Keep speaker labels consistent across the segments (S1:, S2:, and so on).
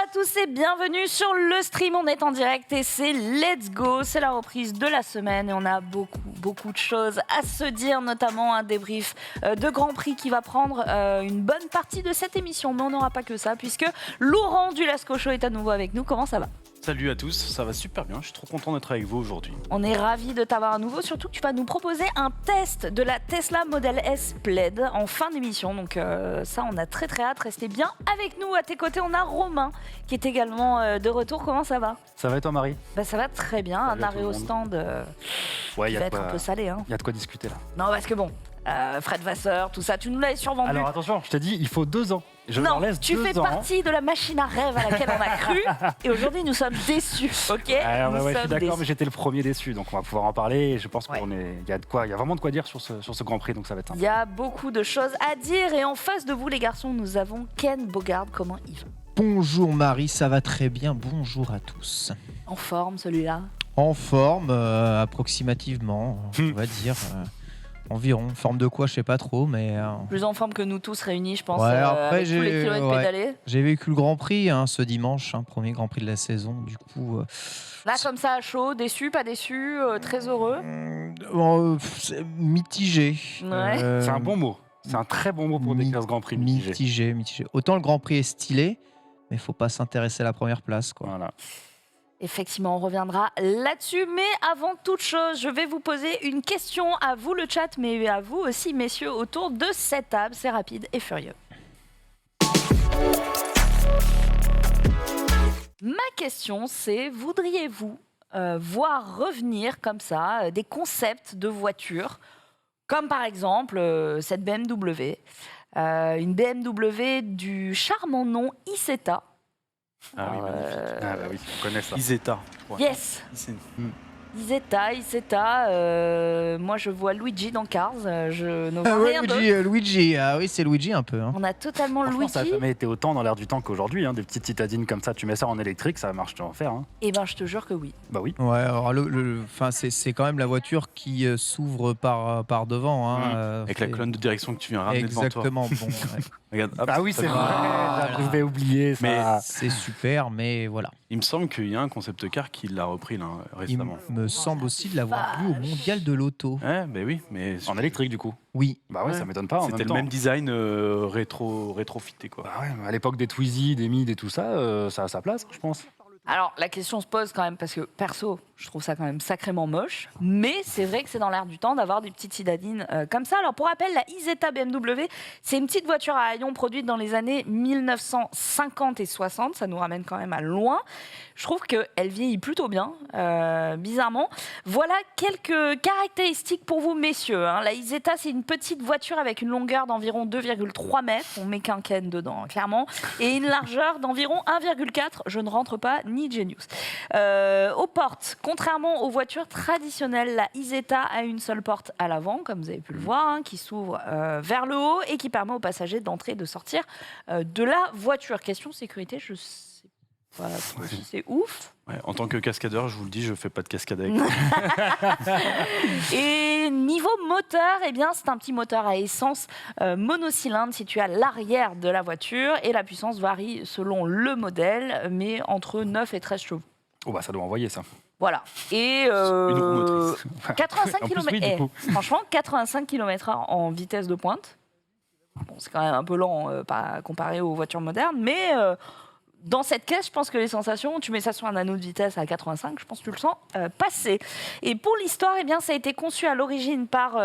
S1: à tous et bienvenue sur le stream. On est en direct et c'est Let's Go. C'est la reprise de la semaine et on a beaucoup de choses à se dire, notamment un débrief de Grand Prix qui va prendre une bonne partie de cette émission. Mais on n'aura pas que ça puisque Laurent du Lascaux Show est à nouveau avec nous. Comment ça va ?
S2: Salut à tous, ça va super bien, je suis trop content d'être avec vous aujourd'hui.
S1: On est ravis de t'avoir à nouveau, surtout que tu vas nous proposer un test de la Tesla Model S Plaid en fin d'émission. Donc ça, on a très hâte, restez bien avec nous. À tes côtés, on a Romain qui est également de retour. Comment ça va ?
S3: Ça va et toi, Marie ?
S1: Ça va très bien,
S3: Salut
S1: un
S3: à tout
S1: arrêt
S3: le
S1: au
S3: monde.
S1: stand
S3: Ouais,
S1: qui va être un peu salé.
S3: Il y a de quoi discuter là.
S1: Non, parce que bon, Fred Vasseur, tout ça, tu nous l'avais survendu.
S3: Alors attention, je t'ai dit, il faut 2 ans. Je
S1: non,
S3: leur laisse
S1: tu
S3: 2
S1: fais
S3: ans.
S1: partie de la machine à rêve à laquelle on a cru. Et aujourd'hui, nous sommes déçus, ok ?
S3: Alors,
S1: Nous
S3: je suis
S1: sommes
S3: d'accord,
S1: déçus.
S3: mais j'étais le premier déçu, donc on va pouvoir en parler. Et je pense
S1: Ouais.
S3: il y a vraiment de quoi dire sur ce Grand Prix, donc ça va être
S1: Il
S3: sympa.
S1: y a beaucoup de choses à dire. Et en face de vous, les garçons, nous avons Ken Bogard. Comment il va ?
S4: Bonjour Marie, ça va très bien, bonjour à tous.
S1: En forme, celui-là ?
S4: En forme, approximativement, on va dire. Environ. Forme de quoi, je sais pas trop, mais...
S1: Plus en forme que nous tous réunis, je pense,
S4: Ouais, après,
S1: avec tous les kilomètres pédalés.
S4: J'ai vécu le Grand Prix ce dimanche, premier Grand Prix de la saison, du coup...
S1: Là, comme ça, à chaud, déçu, pas déçu, très heureux.
S4: C'est mitigé.
S1: Ouais.
S3: C'est un bon mot. C'est un très bon mot pour décrire ce Grand Prix mitigé.
S4: Mitigé. Autant le Grand Prix est stylé, mais faut pas s'intéresser à la première place, quoi.
S3: Voilà.
S1: Effectivement, on reviendra là-dessus. Mais avant toute chose, je vais vous poser une question à vous, le chat, mais à vous aussi, messieurs, autour de cette table. C'est rapide et furieux. Ma question, c'est voudriez-vous voir revenir comme ça des concepts de voitures, comme par exemple cette BMW, une BMW du charmant nom Isetta.
S3: Ah oui, magnifique. Ah bah oui, on connaît ça.
S2: Isetta. Ouais.
S1: Yes, Isetta. Moi, je vois Luigi dans Cars. Je ne vois rien d'autre.
S4: Luigi, oui, c'est Luigi un peu.
S1: On a totalement
S3: Franchement, ça n'a
S1: Luigi.
S3: jamais été autant dans l'air du temps qu'aujourd'hui. Des petites citadines comme ça, tu mets ça en électrique, ça marche en fer.
S1: Eh ben, je te jure que oui.
S3: Bah oui.
S4: Ouais, alors c'est quand même la voiture qui s'ouvre par devant.
S2: Avec la colonne de direction que tu viens ramener
S4: Exactement. Bon, ouais.
S2: devant toi. Regarde, hop,
S3: Ah oui,
S2: ça
S3: c'est
S2: vient.
S3: vrai. J'avais oublié ça.
S2: Mais
S4: c'est super, mais voilà.
S2: il me semble qu'il y a un concept car qui l'a repris là,
S4: Il
S2: récemment.
S4: me semble aussi de l'avoir vu au mondial de l'auto.
S2: Ouais, bah oui, mais
S3: En électrique du coup.
S4: Oui.
S3: Bah ouais,
S2: Ouais.
S3: ça m'étonne pas. En
S2: c'était
S3: même
S2: le
S3: temps.
S2: même design rétrofité quoi.
S3: Bah ouais, à l'époque des Twizy, des Mid et tout ça, ça a sa place, je pense.
S1: Alors, la question se pose quand même, parce que perso, je trouve ça quand même sacrément moche. Mais c'est vrai que c'est dans l'air du temps d'avoir des petites citadines comme ça. Alors, pour rappel, la Isetta BMW, c'est une petite voiture à haillons produite dans les années 1950 et 60. Ça nous ramène quand même à loin. Je trouve qu'elle vieillit plutôt bien, bizarrement. Voilà quelques caractéristiques pour vous, messieurs. La Isetta, c'est une petite voiture avec une longueur d'environ 2,3 mètres. On met qu'un Ken dedans, clairement. Et une largeur d'environ 1,4. Je ne rentre pas ni Genius. Aux portes, contrairement aux voitures traditionnelles, la Isetta a une seule porte à l'avant, comme vous avez pu le voir, qui s'ouvre vers le haut et qui permet aux passagers d'entrer et de sortir de la voiture. Question sécurité, je sais pas trop si c'est ouf.
S2: Ouais, en tant que cascadeur, je vous le dis, je fais pas de cascade avec.
S1: Et niveau moteur, eh bien, c'est un petit moteur à essence monocylindre situé à l'arrière de la voiture et la puissance varie selon le modèle, mais entre 9 et 13 chevaux.
S3: Oh bah ça doit envoyer ça.
S1: Voilà. Et
S2: Une roue motrice.
S1: 85
S3: En plus, oui,
S1: km.
S3: du coup.
S1: Franchement, 85 km/h en vitesse de pointe. Bon, c'est quand même un peu lent comparé aux voitures modernes, mais dans cette caisse, je pense que les sensations, tu mets ça sur un anneau de vitesse à 85, je pense que tu le sens passer. Et pour l'histoire, eh bien, ça a été conçu à l'origine par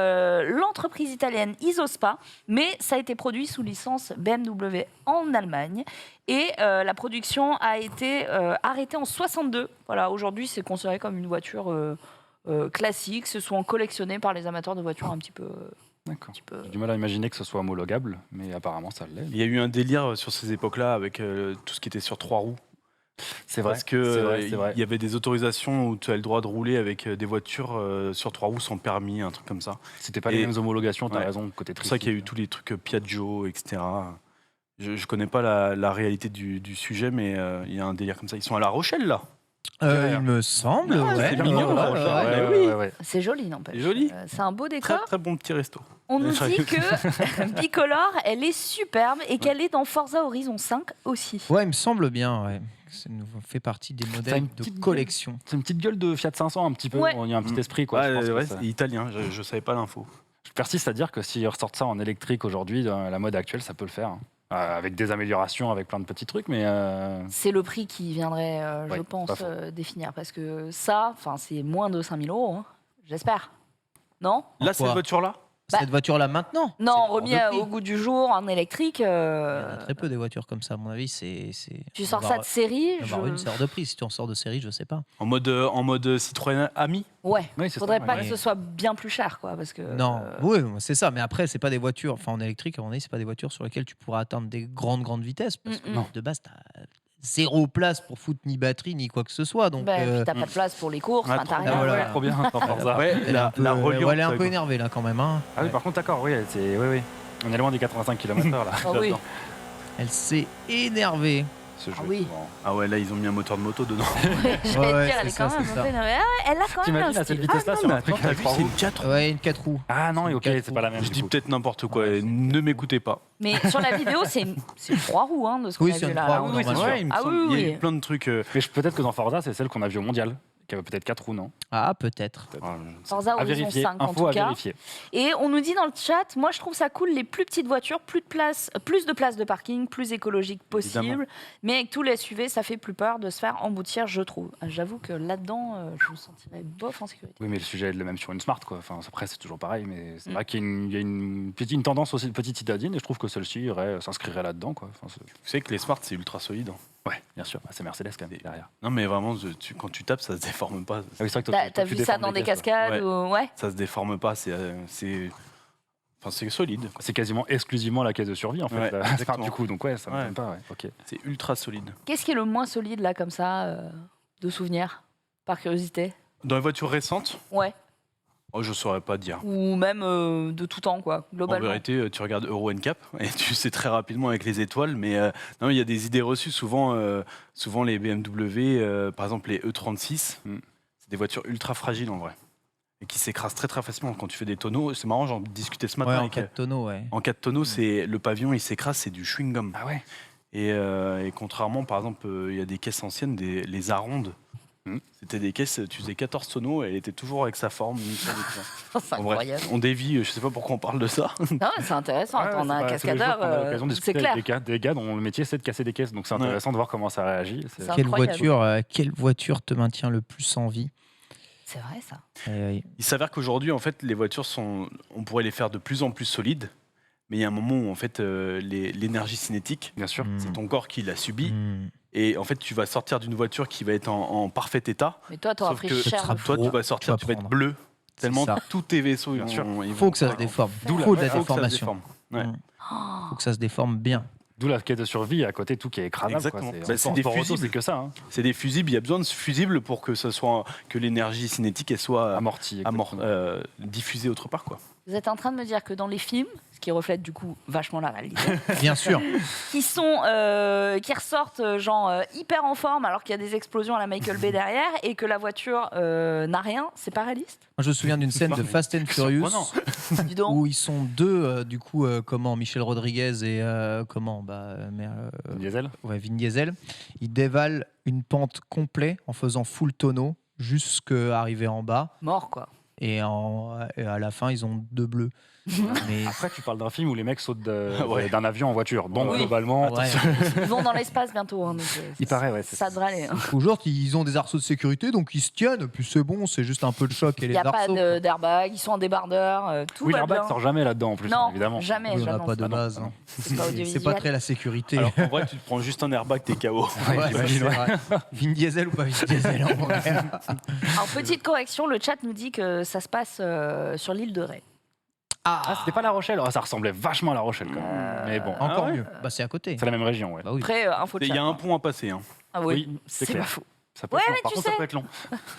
S1: l'entreprise italienne Isospa, mais ça a été produit sous licence BMW en Allemagne. Et la production a été arrêtée en 62. Voilà, aujourd'hui, c'est considéré comme une voiture classique. Ce sont collectionnés par les amateurs de voitures un petit peu...
S3: D'accord. J'ai du mal à imaginer que ce soit homologable, mais apparemment ça l'est.
S2: Il y a eu un délire sur ces époques-là avec tout ce qui était sur 3 roues.
S3: C'est vrai.
S2: Parce que
S3: c'est vrai.
S2: il y avait des autorisations où tu as le droit de rouler avec des voitures sur 3 roues sans permis, un truc comme ça.
S3: C'était pas les mêmes homologations, t'as
S2: Ouais.
S3: raison, côté
S2: C'est pour ça qu'il y a eu tous les trucs Piaggio, etc. Je connais pas la réalité du sujet, mais il y a un délire comme ça. Ils sont à La Rochelle, là.
S4: Il me semble,
S2: Ah,
S4: ouais.
S2: c'est mignon,
S4: ouais,
S2: franchement.
S4: ouais.
S2: oui.
S1: C'est joli, n'empêche.
S2: C'est joli.
S1: C'est un beau
S2: Très
S1: décor.
S2: très bon petit resto.
S1: On nous
S2: Sérieux.
S1: dit que Bicolore, elle est superbe et qu'elle est dans Forza Horizon 5 aussi.
S4: Ouais, il me semble bien, ouais. Ça nous fait partie des
S3: Ça a
S4: modèles
S3: une
S4: de
S3: petite
S4: collection.
S3: C'est une petite gueule de Fiat 500 un petit peu.
S1: Ouais.
S3: Il y a un petit esprit quoi. Je pense que
S2: Ouais,
S3: ça-
S2: c'est italien, je savais pas l'info.
S3: Je persiste à dire que s'ils ressortent ça en électrique aujourd'hui, dans la mode actuelle, ça peut le faire. Hein. Avec des améliorations, avec plein de petits trucs, mais
S1: C'est le prix qui viendrait, je
S3: Ouais,
S1: pense,
S3: pas faux.
S1: définir. Parce que ça, c'est moins de 5 000 €, hein. J'espère. Non
S2: Là,
S4: Quoi
S2: cette voiture-là
S4: Cette voiture-là maintenant
S1: Non,
S4: c'est hors
S1: remis
S4: de prix.
S1: au goût du jour, en électrique.
S4: Il y en a très peu des voitures comme ça, à mon avis.
S1: Tu sors ça de série,
S4: Il va y avoir une, c'est hors de prix. Si tu en sors de série, je sais pas.
S2: en mode Citroën Ami.
S1: Ouais.
S3: oui, c'est
S1: Faudrait
S3: ça,
S1: pas
S3: ouais.
S1: que ce soit bien plus cher, quoi, parce que.
S4: Non, oui, c'est ça. Mais après, c'est pas des voitures. Enfin, en électrique, à mon avis, c'est pas des voitures sur lesquelles tu pourras atteindre des grandes vitesses. Parce que
S1: Non.
S4: de base, t'as zéro place pour foutre ni batterie ni quoi que ce soit. Donc,
S1: Puis t'as pas de place pour les courses,
S2: Ah,
S1: enfin, t'as
S2: trop
S1: rien.
S4: bien, voilà.
S3: Trop bien. dans Forza.
S2: Ouais,
S4: elle est un peu,
S2: reliante,
S4: elle est un peu
S2: quoi.
S4: énervée là quand même. Hein.
S3: Ah oui, par contre, d'accord, oui, oui. On est loin des 85 km/h là.
S1: Ah oui.
S3: là-dedans.
S4: Elle s'est énervée.
S3: Ce jeu
S1: Ah
S3: est
S1: oui.
S3: souvent-
S2: Ah ouais, là, ils ont mis un moteur de moto dedans.
S1: J'allais
S4: Ouais,
S1: dire,
S4: c'est
S1: elle est
S4: ça,
S1: quand même
S4: c'est
S1: un
S4: ça.
S1: peu énervée. Ah ouais, elle a quand même
S3: T'imagines
S1: un
S3: à cette
S1: style.
S3: vitesse-là sur un truc
S2: t'as
S3: avec
S2: vu,
S3: 3
S2: c'est
S3: roues
S2: une 4
S4: Ouais, une 4 roues.
S3: Ah non, ok,
S4: quatre
S3: c'est pas la même.
S2: Je
S3: du
S2: dis
S3: coup.
S2: peut-être n'importe quoi,
S3: Ouais,
S2: et
S3: c'est-
S2: ne m'écoutez pas.
S1: Mais sur la vidéo, c'est une 3 roues, hein, de ce qu'on
S4: Oui,
S1: a
S4: c'est
S1: vu
S4: une
S1: là.
S4: 3
S1: là.
S4: roues,
S1: Oui, oui, c'est
S4: normalement.
S1: sûr.
S2: il me
S1: Ah
S2: semble.
S1: oui,
S2: Il y a
S1: oui.
S2: eu plein de trucs.
S3: Mais peut-être que dans Forza, c'est celle qu'on a vue au mondial, qui avait peut-être 4 roues, non
S4: Ah, peut-être.
S1: Forza
S3: À
S1: Horizon
S3: vérifier.
S1: 5 en
S3: Info à
S1: tout cas.
S3: vérifier.
S1: Et on nous dit dans le chat, moi je trouve ça cool, les plus petites voitures, plus de place de parking, plus écologique possible.
S2: Évidemment.
S1: Mais avec tous les SUV, ça fait plus peur de se faire emboutir, je trouve. J'avoue que là-dedans, je me sentirais bof en sécurité.
S3: Oui, mais le sujet est le même sur une Smart, quoi. Enfin, après, c'est toujours pareil, mais c'est vrai qu'il y a une tendance aussi de petite citadine, et je trouve que celle-ci s'inscrirait là-dedans, quoi. Enfin,
S2: Vous savez que les Smart, c'est ultra solide.
S3: ouais, bien sûr, c'est Mercedes quand même derrière.
S2: Non, mais vraiment, quand tu tapes, ça se déforme pas.
S3: Ah oui, c'est vrai que toi,
S1: T'as
S3: tu
S1: vu ça
S3: déformes
S1: dans
S3: les
S1: des
S3: caisses, toi.
S1: cascades ouais.
S2: Ça se déforme pas. Enfin, c'est solide. quoi.
S3: C'est quasiment exclusivement la caisse de survie, en fait,
S2: Ouais,
S3: la Smart,
S2: exactement.
S3: du coup. Donc ouais, ça me
S2: Ouais.
S3: m'étonne pas, ouais. Ok.
S2: C'est ultra solide.
S1: Qu'est-ce qui est le moins solide là, comme ça, de souvenirs, par curiosité?
S2: Dans les voitures récentes,
S1: Ouais.
S2: oh, je saurais pas dire.
S1: Ou même de tout temps, quoi,
S2: En
S1: globalement.
S2: vérité, tu regardes Euro NCAP et tu sais très rapidement avec les étoiles, mais non, il y a des idées reçues. Souvent les BMW, par exemple les E36, c'est des voitures ultra fragiles en vrai et qui s'écrasent très très facilement quand tu fais des tonneaux. C'est marrant, j'en discutais ce matin
S4: Ouais, en
S2: avec,
S4: 4 tonneaux, ouais.
S2: en 4 tonneaux, c'est le pavillon il s'écrase, c'est du chewing gum.
S3: Ah ouais.
S2: Et contrairement, par exemple, il y a des caisses anciennes, les Arondes. C'était des caisses, tu faisais 14 tonneaux et elle était toujours avec sa forme. nickel et tout.
S1: C'est
S2: En bref,
S1: incroyable.
S2: on dévie, je sais pas pourquoi on parle de ça.
S1: Non, c'est intéressant. Attends, on a un cascadeur,
S3: On a l'occasion de
S1: c'est
S3: discuter
S1: clair.
S3: avec des gars dont le métier c'est de casser des caisses, donc c'est intéressant de voir comment ça réagit.
S1: C'est
S4: Quelle
S1: incroyable.
S4: quelle voiture te maintient le plus en vie?
S1: C'est vrai, ça.
S2: Il s'avère qu'aujourd'hui, en fait, les voitures on pourrait les faire de plus en plus solides, mais il y a un moment où en fait, l'énergie cinétique,
S3: Bien sûr.
S2: c'est ton corps qui l'a subi,
S4: Hmm.
S2: et en fait, tu vas sortir d'une voiture qui va être en parfait état.
S1: Mais toi, t'auras
S2: Sauf
S1: pris
S2: que
S1: cher.
S4: sera
S1: de
S2: Toi,
S1: fou.
S2: tu vas sortir,
S4: tu
S2: tu
S4: vas
S2: vas être
S4: prendre.
S2: bleu, tellement
S4: ça.
S2: tous tes vaisseaux,
S3: Bien sûr.
S2: ils
S4: Faut
S2: vont
S4: que ça se
S2: craquer.
S4: déforme.
S1: D'où
S4: Faut de
S2: Ouais,
S4: la
S2: faut que ça se
S4: déformation.
S2: déforme. Ouais.
S1: Oh.
S4: Faut que ça se déforme bien.
S3: D'où la quête de survie à côté, tout qui est écrasable.
S2: Exactement.
S3: Quoi.
S2: Bah, c'est des
S3: sport auto,
S2: fusibles.
S3: c'est que ça, hein.
S2: C'est des fusibles, il y a besoin de fusibles pour que l'énergie cinétique elle soit
S3: Amorti.
S2: diffusée autre part, quoi.
S1: Vous êtes en train de me dire que dans les films, ce qui reflète du coup vachement la réalité,
S4: Bien sûr.
S1: qui ressortent hyper en forme alors qu'il y a des explosions à la Michael Bay derrière et que la voiture n'a rien, c'est pas réaliste?
S4: Moi, je me souviens d'une scène de Fast and Furious
S3: surprenant.
S1: Dis donc.
S4: où ils sont deux, du coup, Michel Rodriguez et
S3: Diesel.
S4: Vin Diesel. Ils dévalent une pente complète en faisant full tonneau jusqu'à arriver en bas.
S1: Mort, quoi.
S4: Et à la fin, ils ont 2 bleus. Mais
S3: Après, tu parles d'un film où les mecs sautent
S2: Ouais.
S3: d'un avion en voiture. Donc,
S1: Oui.
S3: globalement,
S4: ouais.
S1: Ils vont dans l'espace bientôt. Hein, donc,
S3: il paraît, ouais.
S1: ça devrait aller. hein.
S4: Aujourd'hui, ils ont des arceaux de sécurité, donc ils se tiennent. Puis c'est bon, c'est juste un peu de choc et
S1: Il
S4: les
S1: n'y a pas
S4: arceaux.
S1: d'airbag, ils sont en débardeur, tout
S3: Oui,
S1: va
S3: l'airbag
S1: bien.
S3: sort jamais là-dedans, en plus,
S1: Non,
S3: évidemment.
S1: jamais.
S4: Oui, on n'a
S1: j'annonce.
S4: pas de
S3: Ah non,
S4: base.
S3: ah non.
S4: hein.
S1: C'est pas audiovisuel.
S4: C'est pas très la sécurité.
S2: Alors qu'en vrai, tu te prends juste un airbag, t'es KO.
S4: Ouais,
S3: j'imagine,
S4: c'est
S3: ouais.
S4: vrai. Vin Diesel ou pas Vin Diesel en vrai.
S1: Alors, petite correction, le chat nous dit que ça se passe sur l'île de Ré.
S3: Ah, c'était pas La Rochelle. Oh, ça ressemblait vachement à La Rochelle, quand même. Mais bon,
S4: Encore
S2: ouais.
S4: mieux. Bah, c'est à côté.
S3: c'est la même région, ouais.
S4: Bah oui.
S1: Après, info de
S2: Il
S1: chat.
S2: y a un pont à passer. Hein.
S1: Ah oui,
S3: Oui, c'est
S1: c'est
S3: clair.
S1: pas faux.
S3: Ça peut
S1: Ouais,
S3: être long.
S1: mais
S3: Par
S1: tu
S3: contre, ça
S1: sais.
S3: peut être long.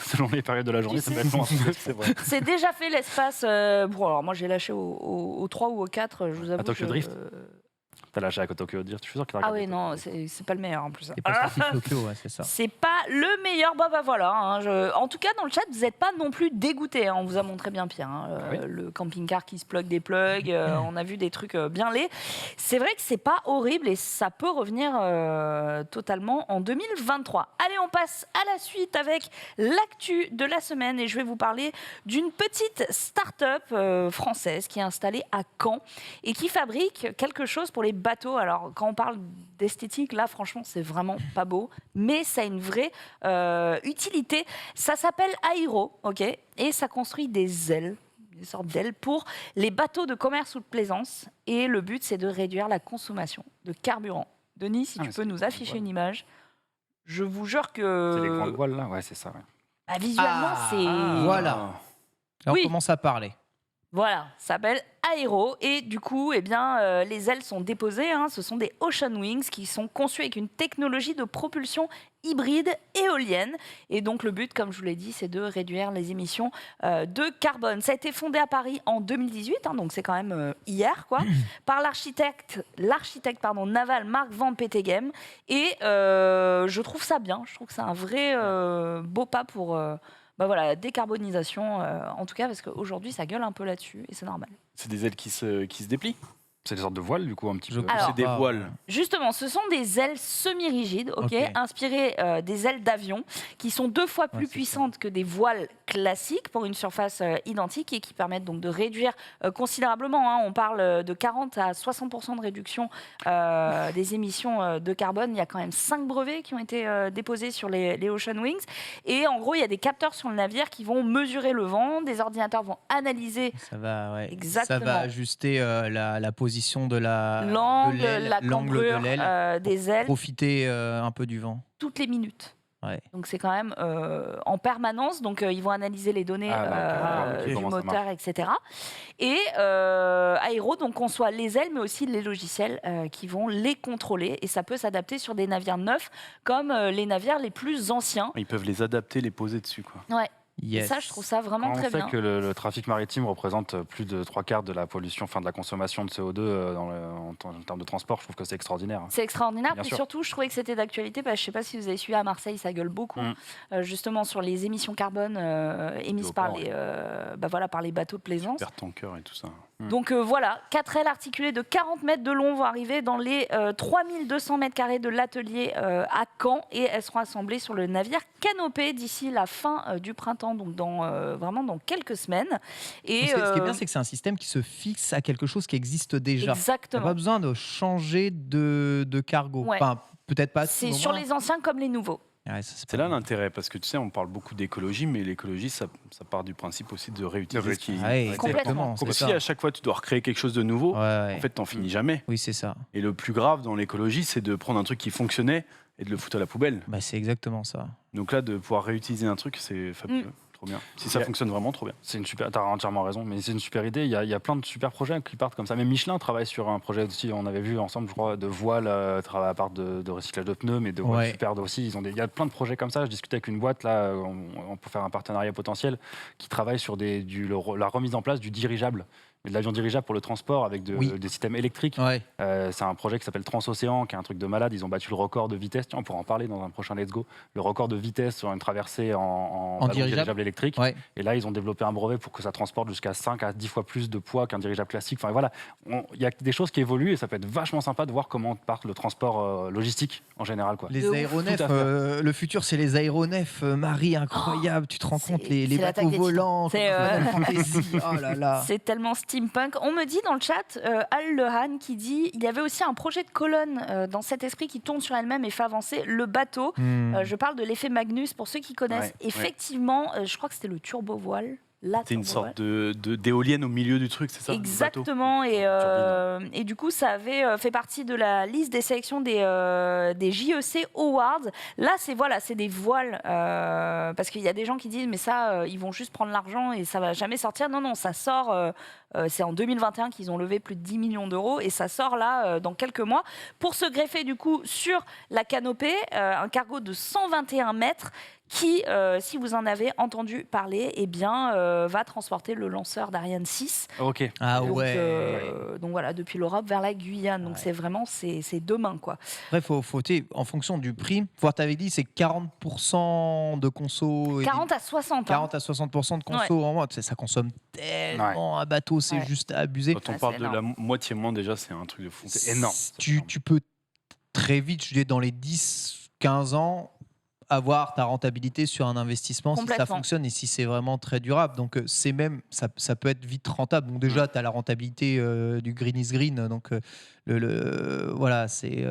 S3: Selon les périodes de la journée, ça peut être long. C'est vrai.
S1: C'est déjà fait l'espace. Bon, alors moi j'ai lâché au 3 ou au 4, je vous avoue.
S3: À Tokyo
S1: que,
S3: Drift T'as lâché à Tokyo dire, je suis sûr qu'il a
S1: Ah
S3: regardé
S1: oui, non, c'est pas le meilleur en plus.
S4: C'est pas sorti de Tokyo, ouais, c'est ça.
S1: C'est pas le meilleur. Bah voilà. En tout cas, dans le chat, vous n'êtes pas non plus dégoûtés. On vous a montré bien pire.
S3: Oui.
S1: Le camping-car qui se plug des plugs. On a vu des trucs bien laids. C'est vrai que c'est pas horrible et ça peut revenir totalement en 2023. Allez, on passe à la suite avec l'actu de la semaine et je vais vous parler d'une petite start-up française qui est installée à Caen et qui fabrique quelque chose pour les bateaux. Alors, quand on parle d'esthétique, là, franchement, c'est vraiment pas beau, mais ça a une vraie utilité. Ça s'appelle Aero, ok, et ça construit des ailes, des sortes d'ailes pour les bateaux de commerce ou de plaisance. Et le but, c'est de réduire la consommation de carburant. Denis, si tu peux nous afficher une image, je vous jure que...
S3: C'est les grandes voiles là, ouais, c'est ça. Ouais.
S1: Bah, visuellement, c'est...
S4: Voilà. Là, on
S1: Oui.
S4: commence à parler.
S1: Voilà, ça s'appelle Aero et du coup, eh bien, les ailes sont déposées. Ce sont des Ocean Wings qui sont conçues avec une technologie de propulsion hybride éolienne. Et donc le but, comme je vous l'ai dit, c'est de réduire les émissions de carbone. Ça a été fondé à Paris en 2018, donc c'est quand même hier, quoi, par l'architecte naval Marc Van Petegem. Et je trouve ça bien. Je trouve que c'est un vrai beau pas pour... la décarbonisation, en tout cas, parce qu'aujourd'hui, ça gueule un peu là-dessus, et c'est normal.
S2: C'est des ailes qui se déplient.
S3: C'est des sortes de voiles, du coup, un petit peu.
S1: Alors,
S2: C'est des voiles.
S1: Justement, ce sont des ailes semi-rigides,
S4: Ok.
S1: inspirées des ailes d'avion, qui sont 2 fois plus
S4: c'est
S1: puissantes que des voiles classiques pour une surface identique et qui permettent donc de réduire considérablement. On parle de 40 à 60% de réduction des émissions de carbone. Il y a quand même 5 brevets qui ont été déposés sur les Ocean Wings. Et en gros, il y a des capteurs sur le navire qui vont mesurer le vent. Des ordinateurs vont analyser
S4: Ça va, ouais.
S1: Exactement.
S4: Ça va ajuster la position de
S1: l'angle, la
S4: l'angle de
S1: cambrure
S4: l'aile.
S1: des ailes
S4: Profiter un peu du vent.
S1: toutes les minutes.
S4: Ouais.
S1: Donc c'est quand même en permanence. Donc ils vont analyser les données
S3: ok,
S1: du
S3: comment ça
S1: moteur, etc. Et Aero donc conçoit les ailes, mais aussi les logiciels qui vont les contrôler. Et ça peut s'adapter sur des navires neufs comme les navires les plus anciens.
S2: Ils peuvent les adapter, les poser dessus, quoi.
S1: Ouais. Et
S4: Yes.
S1: ça, je trouve ça vraiment
S3: Quand on
S1: très
S3: sait
S1: bien.
S3: que le trafic maritime représente plus de 3/4 de la pollution, de la consommation de CO2 en termes de transport, je trouve que c'est extraordinaire.
S1: C'est extraordinaire.
S3: Bien
S1: Puis
S3: sûr.
S1: surtout, je trouvais que c'était d'actualité. Parce que je ne sais pas si vous avez suivi à Marseille, ça gueule beaucoup, justement sur les émissions carbone émises
S3: Au
S1: par
S3: port,
S1: par les bateaux de plaisance.
S2: Super tanker et tout ça.
S1: Donc voilà, 4 ailes articulées de 40 mètres de long vont arriver dans les 3200 mètres carrés de l'atelier à Caen et elles seront assemblées sur le navire Canopée d'ici la fin du printemps, donc vraiment dans quelques semaines. Et,
S4: Ce qui est bien, c'est que c'est un système qui se fixe à quelque chose qui existe déjà. Il n'y a
S1: exactement.
S4: pas besoin de changer de cargo.
S1: Ouais.
S4: Enfin, peut-être pas.
S1: C'est
S4: au
S1: sur
S4: moins.
S1: les anciens comme les nouveaux.
S4: Ouais, ça,
S2: C'est
S4: pas
S2: là
S4: mal.
S2: l'intérêt, parce que tu sais, on parle beaucoup d'écologie, mais l'écologie, ça part du principe aussi de réutiliser ce qui...
S4: Ouais,
S1: Complètement.
S4: exactement. c'est
S2: Si
S4: ça.
S2: à chaque fois tu dois recréer quelque chose de nouveau,
S4: Ouais.
S2: en fait, t'en finis jamais.
S4: Oui, c'est ça.
S2: Et le plus grave dans l'écologie, c'est de prendre un truc qui fonctionnait et de le foutre à la poubelle.
S4: Bah, c'est exactement ça.
S2: Donc là, de pouvoir réutiliser un truc, c'est fabuleux. Trop bien. Si ça fonctionne vraiment, trop bien.
S3: C'est une super, t'as entièrement raison, mais c'est une super idée. Il y a plein de super projets qui partent comme ça. Même Michelin travaille sur un projet aussi, on avait vu ensemble, je crois, de voiles, à part de recyclage de pneus, mais de voiles
S4: Ouais.
S3: super aussi. Il y a plein de projets comme ça. Je discutais avec une boîte, là, on peut faire un partenariat potentiel, qui travaille sur la remise en place du dirigeable. De l'avion dirigeable pour le transport avec
S4: Oui.
S3: des systèmes électriques.
S4: Ouais.
S3: C'est un projet qui s'appelle Transocéan, qui est un truc de malade. Ils ont battu le record de vitesse. Tiens, on pourra en parler dans un prochain Let's Go. Le record de vitesse sur une traversée en ballon
S4: dirigeable
S3: électrique.
S4: Ouais.
S3: Et là, ils ont développé un brevet pour que ça transporte jusqu'à 5 à 10 fois plus de poids qu'un dirigeable classique. Enfin voilà, il y a des choses qui évoluent et ça peut être vachement sympa de voir comment part le transport logistique en général, quoi.
S4: Les
S1: De ouf.
S4: aéronefs,
S3: Tout à fait.
S4: le futur, c'est les aéronefs, Marie, incroyable. Tu te rends compte, les
S1: c'est l'attaque
S4: bateaux
S1: des titans.
S4: volants,
S1: C'est,
S4: Final Fantasy. Oh là là.
S1: C'est tellement steampunk. On me dit dans le chat, Al Lehan qui dit il y avait aussi un projet de colonne dans cet esprit qui tourne sur elle-même et fait avancer le bateau. Je parle de l'effet Magnus pour ceux qui connaissent.
S2: Ouais,
S1: Effectivement, je crois que c'était le turbo-voile.
S2: C'est une sorte d'éolienne au milieu du truc, c'est ça? du bateau
S1: Exactement, et du coup, ça avait fait partie de la liste des sélections des JEC Awards. Là, c'est des voiles, parce qu'il y a des gens qui disent, mais ça, ils vont juste prendre l'argent et ça va jamais sortir. Non, ça sort C'est en 2021 qu'ils ont levé plus de 10 millions d'euros et ça sort là dans quelques mois pour se greffer du coup sur la canopée, un cargo de 121 mètres qui, si vous en avez entendu parler, eh bien, va transporter le lanceur d'Ariane 6.
S3: Ok.
S4: Ah
S1: Donc,
S4: ouais.
S1: donc voilà, depuis l'Europe vers la Guyane. Donc c'est vraiment c'est demain quoi.
S4: Après, en fonction du prix, tu avais dit c'est 40% de conso.
S1: 40 à 60.
S4: 40 à 60% de conso en moins. Tu sais, ça consomme tellement un bateau, c'est
S1: Ouais.
S4: juste abusé.
S2: Quand on
S1: Ouais,
S2: parle
S1: c'est
S2: de la
S1: énorme.
S2: moitié moins, déjà, c'est un truc de fou.
S3: C'est énorme.
S4: Tu peux très vite, je dis dans les 10-15 ans, avoir ta rentabilité sur un investissement si ça
S1: Complètement.
S4: fonctionne et si c'est vraiment très durable. Donc c'est même ça peut être vite rentable. Donc déjà tu as la rentabilité du green is green, donc voilà, c'est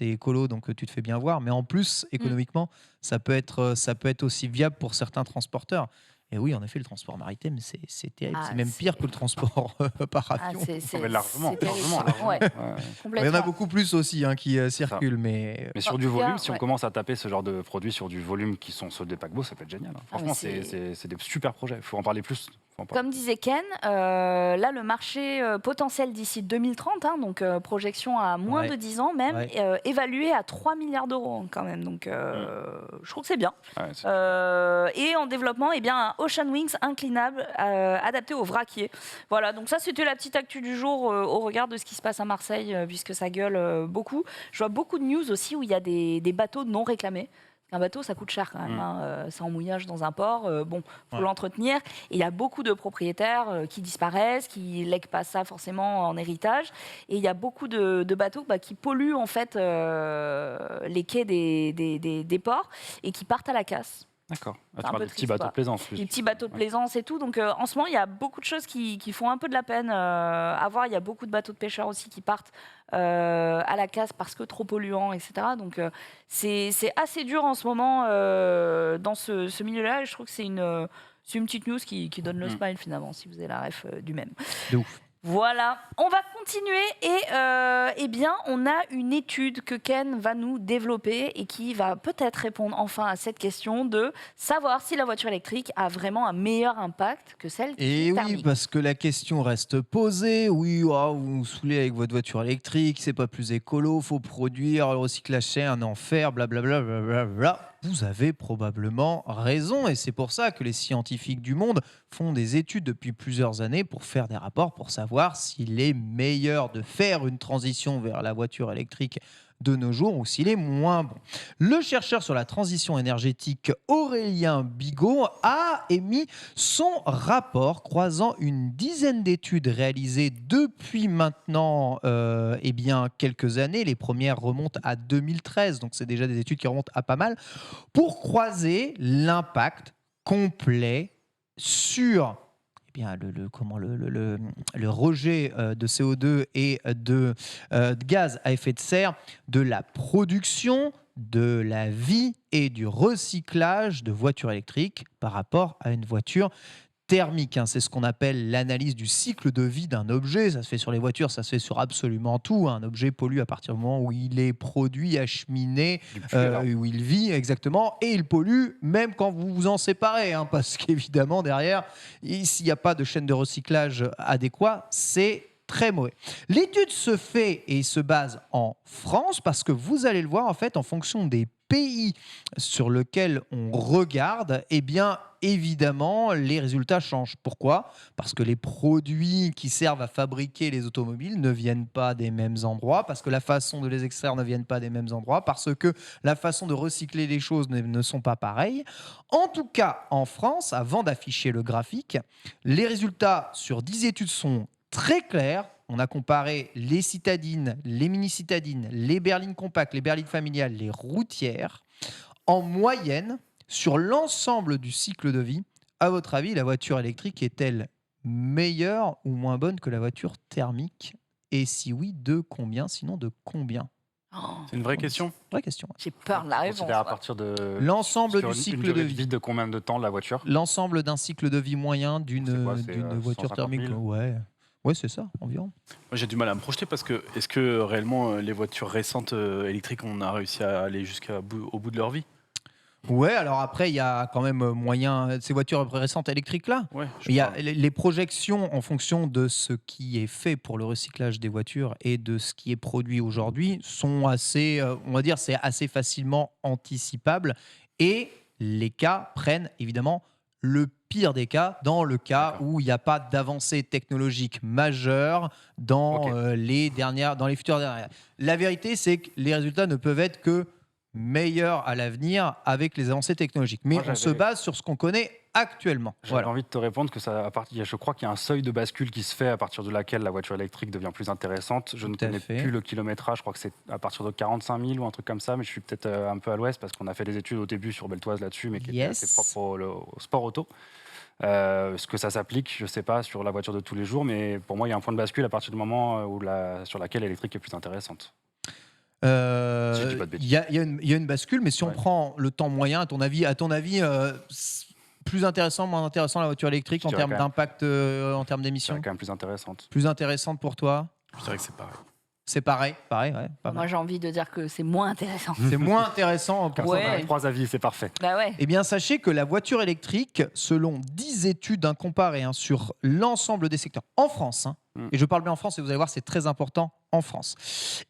S4: écolo, donc tu te fais bien voir. Mais en plus économiquement, ça peut être aussi viable pour certains transporteurs. Et oui, en effet, le transport maritime, c'est terrible.
S1: Ah,
S4: c'est même pire que le transport par
S1: Ah,
S4: avion.
S3: Mais largement,
S1: terrible.
S3: largement.
S1: Ouais,
S3: Ouais.
S4: Il y en
S1: complètement.
S4: a beaucoup plus aussi qui circulent, mais
S3: Mais sur
S1: En
S3: du
S1: tout
S3: volume,
S1: cas,
S3: si on
S1: ouais.
S3: commence à taper ce genre de produits sur du volume qui sont ceux des paquebots, ça peut être génial. Hein.
S1: Ah, mais
S3: Franchement,
S1: c'est-
S3: c'est des super projets. Il faut en parler plus. Faut en parler.
S1: Comme disait Ken, là, le marché potentiel d'ici 2030, hein, donc projection à moins
S4: Ouais.
S1: de 10 ans même,
S4: Ouais.
S1: évalué à 3 milliards d'euros quand même. Donc, je trouve que c'est bien.
S3: Ouais, c'est-
S1: Et en développement, eh bien, un Ocean Wings inclinable adapté au vraquier. Voilà, donc ça, c'était la petite actu du jour au regard de ce qui se passe à Marseille, puisque ça gueule beaucoup. Je vois beaucoup de news aussi où il y a des bateaux non réclamés. Un bateau, ça coûte cher quand même. C'est en mouillage dans un port. Bon, faut
S4: Ouais.
S1: l'entretenir. Et il y a beaucoup de propriétaires qui disparaissent, qui lèguent pas ça forcément en héritage. Et il y a beaucoup de bateaux qui polluent en fait les quais des ports et qui partent à la casse.
S3: D'accord. Ah,
S1: C'est
S3: tu
S1: un
S3: parles
S1: peu
S3: des petits
S1: triste,
S3: bateaux
S1: quoi.
S3: de plaisance. Plus.
S1: Les petits bateaux de plaisance et tout. Donc en ce moment, il y a beaucoup de choses qui font un peu de la peine à voir. Il y a beaucoup de bateaux de pêcheurs aussi qui partent à la casse parce que trop polluants, etc. Donc c'est assez dur en ce moment dans ce milieu-là. Et je trouve que c'est une petite news qui donne le smile finalement, si vous avez la ref du même.
S4: de ouf.
S1: Voilà, on va continuer et eh bien, on a une étude que Ken va nous développer et qui va peut-être répondre enfin à cette question de savoir si la voiture électrique a vraiment un meilleur impact que celle qui
S4: Et
S1: est
S4: oui,
S1: thermique.
S4: parce que la question reste posée. Oui, vous vous saoulez avec votre voiture électrique, c'est pas plus écolo, faut produire, le recyclage c'est un enfer, blablabla. Blablabla. Vous avez probablement raison, et c'est pour ça que les scientifiques du monde font des études depuis plusieurs années pour faire des rapports pour savoir s'il est meilleur de faire une transition vers la voiture électrique de nos jours ou s'il est moins bon. Le chercheur sur la transition énergétique Aurélien Bigot a émis son rapport croisant une dizaine d'études réalisées depuis maintenant quelques années. Les premières remontent à 2013, donc c'est déjà des études qui remontent à pas mal, pour croiser l'impact complet sur le rejet de CO2 et de gaz à effet de serre de la production, de la vie et du recyclage de voitures électriques par rapport à une voiture thermique. C'est ce qu'on appelle l'analyse du cycle de vie d'un objet. Ça se fait sur les voitures, ça se fait sur absolument tout. Un objet pollue à partir du moment où il est produit, acheminé, où il vit exactement, et il pollue même quand vous vous en séparez, parce qu'évidemment derrière, s'il n'y a pas de chaîne de recyclage adéquat, c'est très mauvais. L'étude se fait et se base en France parce que vous allez le voir en fait en fonction des pays sur lesquels on regarde, eh bien évidemment les résultats changent. Pourquoi ? Parce que les produits qui servent à fabriquer les automobiles ne viennent pas des mêmes endroits, parce que la façon de les extraire ne viennent pas des mêmes endroits, parce que la façon de recycler les choses ne sont pas pareilles. En tout cas, en France, avant d'afficher le graphique, les résultats sur 10 études sont très clair. On a comparé les citadines, les mini-citadines, les berlines compactes, les berlines familiales, les routières. En moyenne, sur l'ensemble du cycle de vie, à votre avis, la voiture électrique est-elle meilleure ou moins bonne que la voiture thermique ? Et si oui, de combien ? Sinon, de combien ?
S2: C'est une vraie question.
S4: Vraie question.
S1: J'ai peur de la réponse.
S3: Considère à partir de
S4: L'ensemble
S3: sur
S4: du
S3: une
S4: cycle
S3: durée
S4: de vie.
S3: de combien de temps la voiture ?
S4: L'ensemble d'un cycle de vie moyen
S3: C'est quoi,
S4: d'une
S3: c'est,
S4: voiture
S3: 150
S4: thermique.
S3: 000?
S4: Ouais, c'est ça, environ.
S2: Moi, j'ai du mal à me projeter parce que est-ce que réellement les voitures récentes électriques, on a réussi à aller au bout de leur vie ?
S4: Ouais, alors après, il y a quand même moyen, ces voitures récentes électriques-là.
S2: Ouais,
S4: Il y a les projections en fonction de ce qui est fait pour le recyclage des voitures et de ce qui est produit aujourd'hui sont assez, on va dire, c'est assez facilement anticipable. Et les cas prennent évidemment le pire des cas, dans le cas
S3: D'accord.
S4: où il n'y a pas d'avancée technologique majeure dans,
S3: Ok.
S4: dans les futures dernières. La vérité, c'est que les résultats ne peuvent être que meilleurs à l'avenir avec les avancées technologiques. Mais
S3: Moi,
S4: on se
S3: j'avais-
S4: base sur ce qu'on connaît actuellement.
S3: J'avais
S4: Voilà.
S3: envie de te répondre que je crois qu'il y a un seuil de bascule qui se fait à partir de laquelle la voiture électrique devient plus intéressante. Je ne
S4: Tout à
S3: connais
S4: fait.
S3: plus le kilométrage, je crois que c'est à partir de 45 000 ou un truc comme ça, mais je suis peut-être un peu à l'ouest parce qu'on a fait des études au début sur Beltoise là-dessus, mais qui étaient
S4: Yes.
S3: assez propres au sport auto. Ce que ça s'applique, je ne sais pas, sur la voiture de tous les jours, mais pour moi, il y a un point de bascule à partir du moment sur laquelle l'électrique est plus intéressante. Si je dis pas de
S4: Il
S3: bêtises.
S4: y a une bascule, mais si on
S3: Ouais.
S4: prend le temps moyen, à ton avis, plus intéressant, moins intéressant la voiture électrique
S3: Je
S4: en
S3: dirais
S4: termes
S3: quand même-
S4: d'impact, en termes
S3: C'est
S4: d'émissions?
S3: quand même plus intéressante.
S4: Plus intéressante pour toi?
S2: Je dirais que c'est pareil.
S4: C'est pareil, ouais, pas
S1: Moi,
S4: mal.
S1: j'ai envie de dire que c'est moins intéressant.
S4: C'est moins intéressant pour
S1: Ouais.
S4: toi.
S3: 3 avis, c'est parfait.
S1: Bah ouais.
S4: Eh bien, sachez que la voiture électrique, selon 10 études comparées sur l'ensemble des secteurs, en France, et je parle bien en France, et vous allez voir, c'est très important en France,